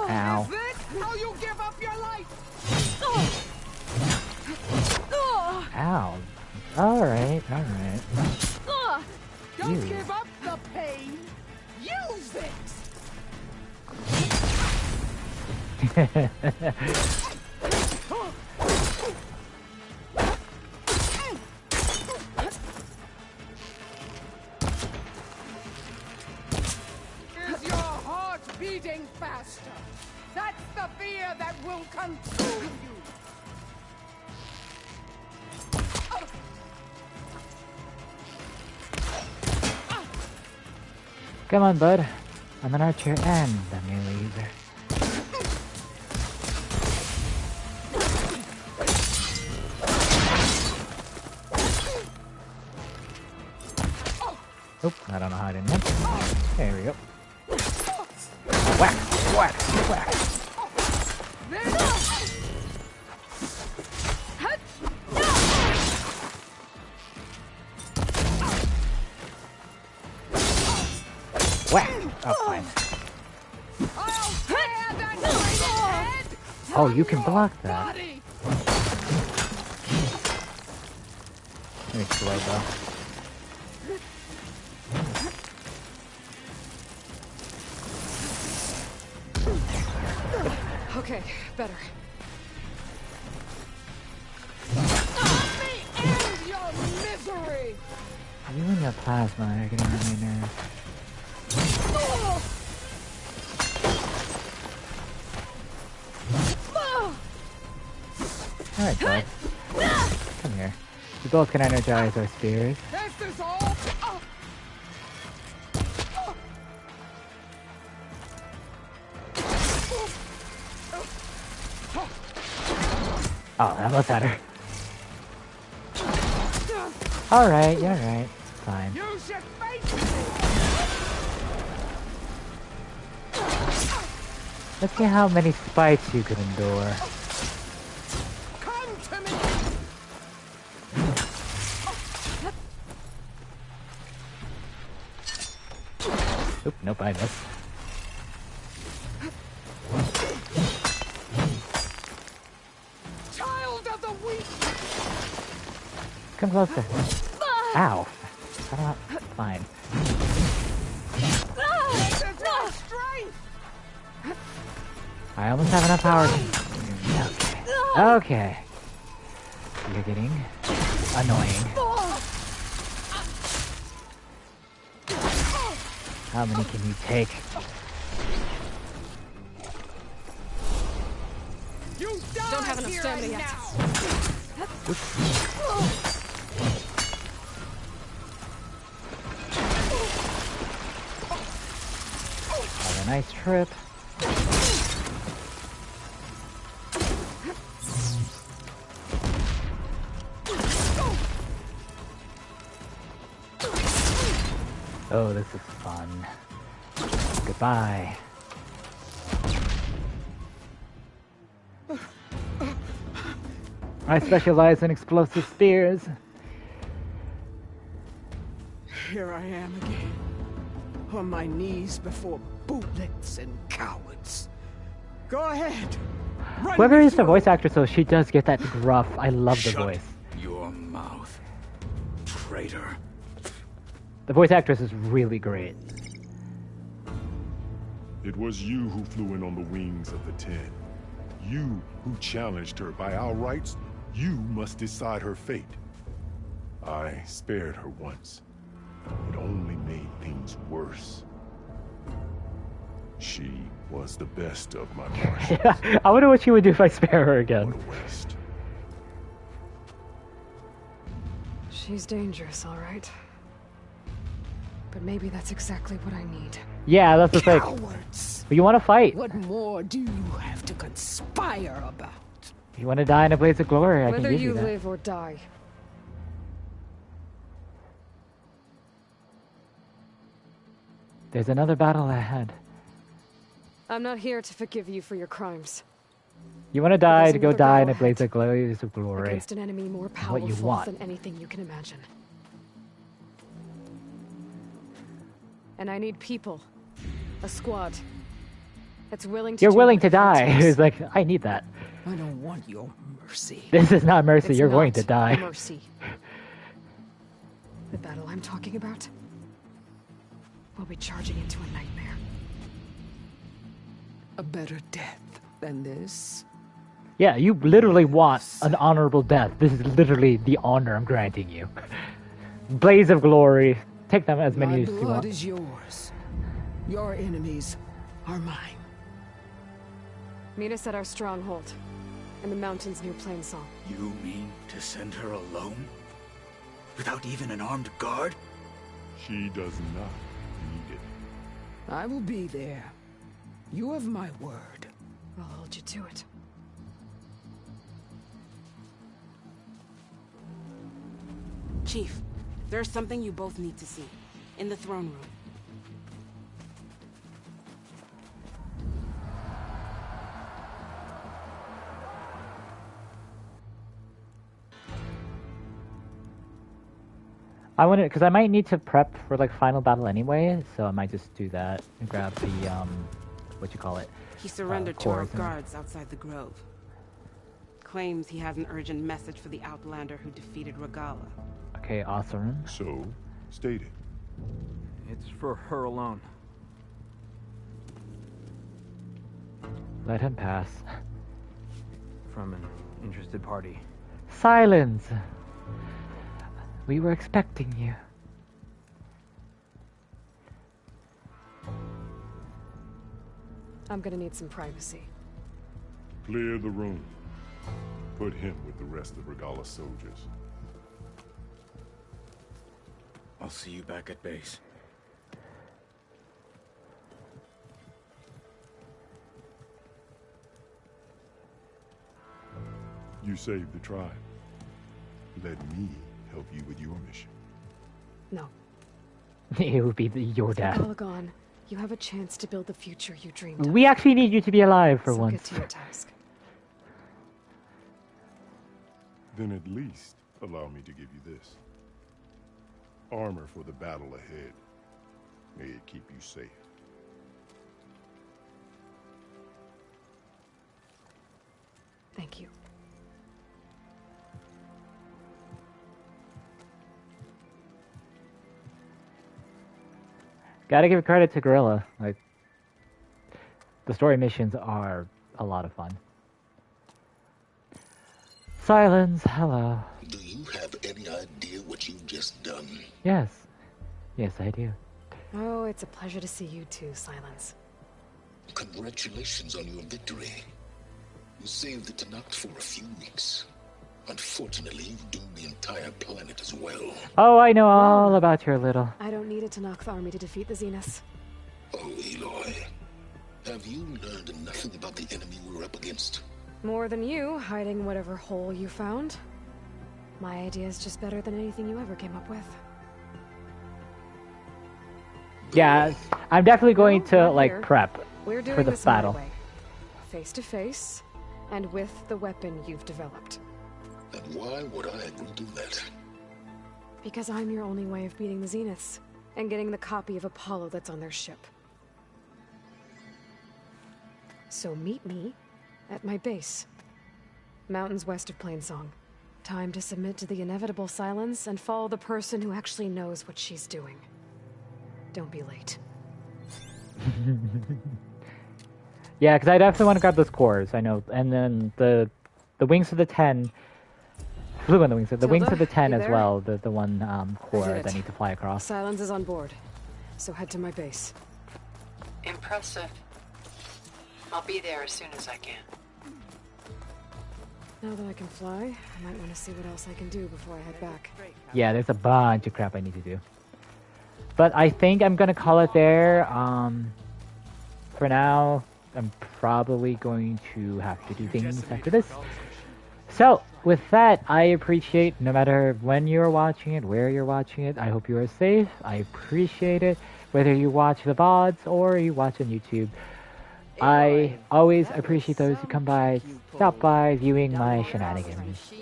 Ow. Is this how you give up your life? Ow. Alright, alright. Don't Ew. give up the pain. Use it. Is your heart beating faster? That's the fear that will consume you. Come on, bud. I'm an archer and a melee user. Oop, I don't know how I didn't hit. There we go. Whack! Whack! Whack! Whack! Oh, fine. Oh, you can block that. Let me slow though. Okay, better. End your misery. You and your plasma are getting on my nerves. Alright, bud. Come here. We both can energize our spears. This is all. Oh, that was better. Alright, you're right. Fine. You should face Let's see how many spikes you can endure. Come to me. Oop, nope, I missed. Child of the weak. Come closer. Ow. I don't know. Fine. This is my strength. I almost have enough power. Okay. Okay. You're getting annoying. How many can you take? You don't have enough stamina yet. Have a nice trip. Oh, this is fun. Goodbye. I specialize in explosive spears. Here I am again, on my knees before bootlets and cowards. Go ahead. Run Whoever me is the through. voice actress, though, she does get that gruff. I love the Shut voice. your mouth, traitor. The voice actress is really great. It was you who flew in on the wings of the 10. You who challenged her. By our rights, you must decide her fate. I spared her once. It only made things worse. She was the best of my marshals. Yeah, I wonder what she would do if I spare her again. She's dangerous, all right. But maybe that's exactly what I need. Yeah, that's the thing. Cowards. But you want to fight. What more do you have to conspire about? You want to die in a blaze of glory, I Whether can give you you that. live or die. There's another battle ahead. I'm not here to forgive you for your crimes. You want to die There's to go another die in a battle blaze ahead. of glory. Against an enemy more What you powerful want. than anything you can imagine. And I need people. A squad. That's willing to You're do willing what to it die. takes. It's like, I need that. I don't want your mercy. This is not mercy, It's you're going not to die. Mercy. The battle I'm talking about will be charging into a nightmare. A better death than this? Yeah, you literally want an honorable death. This is literally the honor I'm granting you. Blaze of glory. Take them as many My as you blood want. is yours. Your enemies are mine. Meet us at our stronghold, in the mountains near Plainsong. You mean to send her alone? Without even an armed guard? She does not need it. I will be there. You have my word. I'll hold you to it. Chief, there's something you both need to see. In the throne room. I want to, because I might need to prep for like final battle anyway, so I might just do that and grab the what you call it? He surrendered to our cores and- guards outside the grove. Claims he has an urgent message for the Outlander who defeated Regala. Okay, awesome. So, state it. It's for her alone. Let him pass. From an interested party. Silence. We were expecting you. I'm gonna need some privacy. Clear the room. Put him with the rest of Regala's soldiers. I'll see you back at base. You saved the tribe. Let me help you with your mission. No. It would be your death. Polygon, you have a chance to build the future you dreamed of. We actually need you to be alive for So once. get to your task. Then at least allow me to give you this. Armor for the battle ahead. May it keep you safe. Thank you. Gotta give credit to Gorilla. Like, the story missions are a lot of fun. Silence, hello. Do you have any idea what you've just done? Yes. Yes, I do. Oh, it's a pleasure to see you too, Silence. Congratulations on your victory. You saved the Tanakh for a few weeks. Unfortunately, you've doomed the entire planet as well. Oh, I know all about your little. I don't need a Tanakh army to defeat the Zeniths. Oh, Aloy. Have you learned nothing about the enemy we're up against? More than you, hiding whatever hole you found. My idea is just better than anything you ever came up with. Yeah, I'm definitely going to not like here. prep We're doing for the this my battle. way. Face to face, and with the weapon you've developed. And why would I agree to that? Because I'm your only way of beating the Zeniths, and getting the copy of Apollo that's on their ship. So meet me at my base. Mountains west of Plainsong. Time to submit to the inevitable silence and follow the person who actually knows what she's doing. Don't be late. Yeah, because I definitely want to grab those cores. I know, and then the wings of the 10. Flew on the wings. The wings of the 10 you as there? well. The one core did it. that I need to fly across. Silence is on board, so head to my base. Impressive. I'll be there as soon as I can. Now that I can fly, I might want to see what else I can do before I head back. Yeah, there's a bunch of crap I need to do. But I think I'm gonna call it there. For now, I'm probably going to have to do things after this. So, with that, I appreciate, no matter when you're watching it, where you're watching it, I hope you are safe. I appreciate it, whether you watch the VODs or you watch on YouTube. I always appreciate those who come by, stop by, viewing my shenanigans.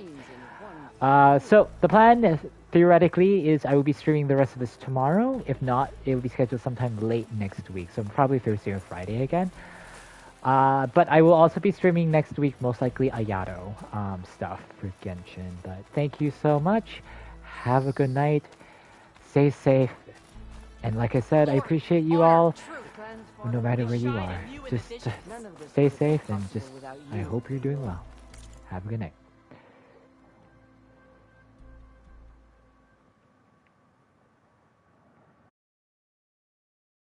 So, the plan, theoretically, is I will be streaming the rest of this tomorrow. If not, it will be scheduled sometime late next week, so probably Thursday or Friday again. But I will also be streaming next week, most likely Ayato stuff for Genshin. But thank you so much. Have a good night. Stay safe. And like I said, I appreciate you all, no matter where you are. Just stay safe and just, I hope you're doing well. Have a good night.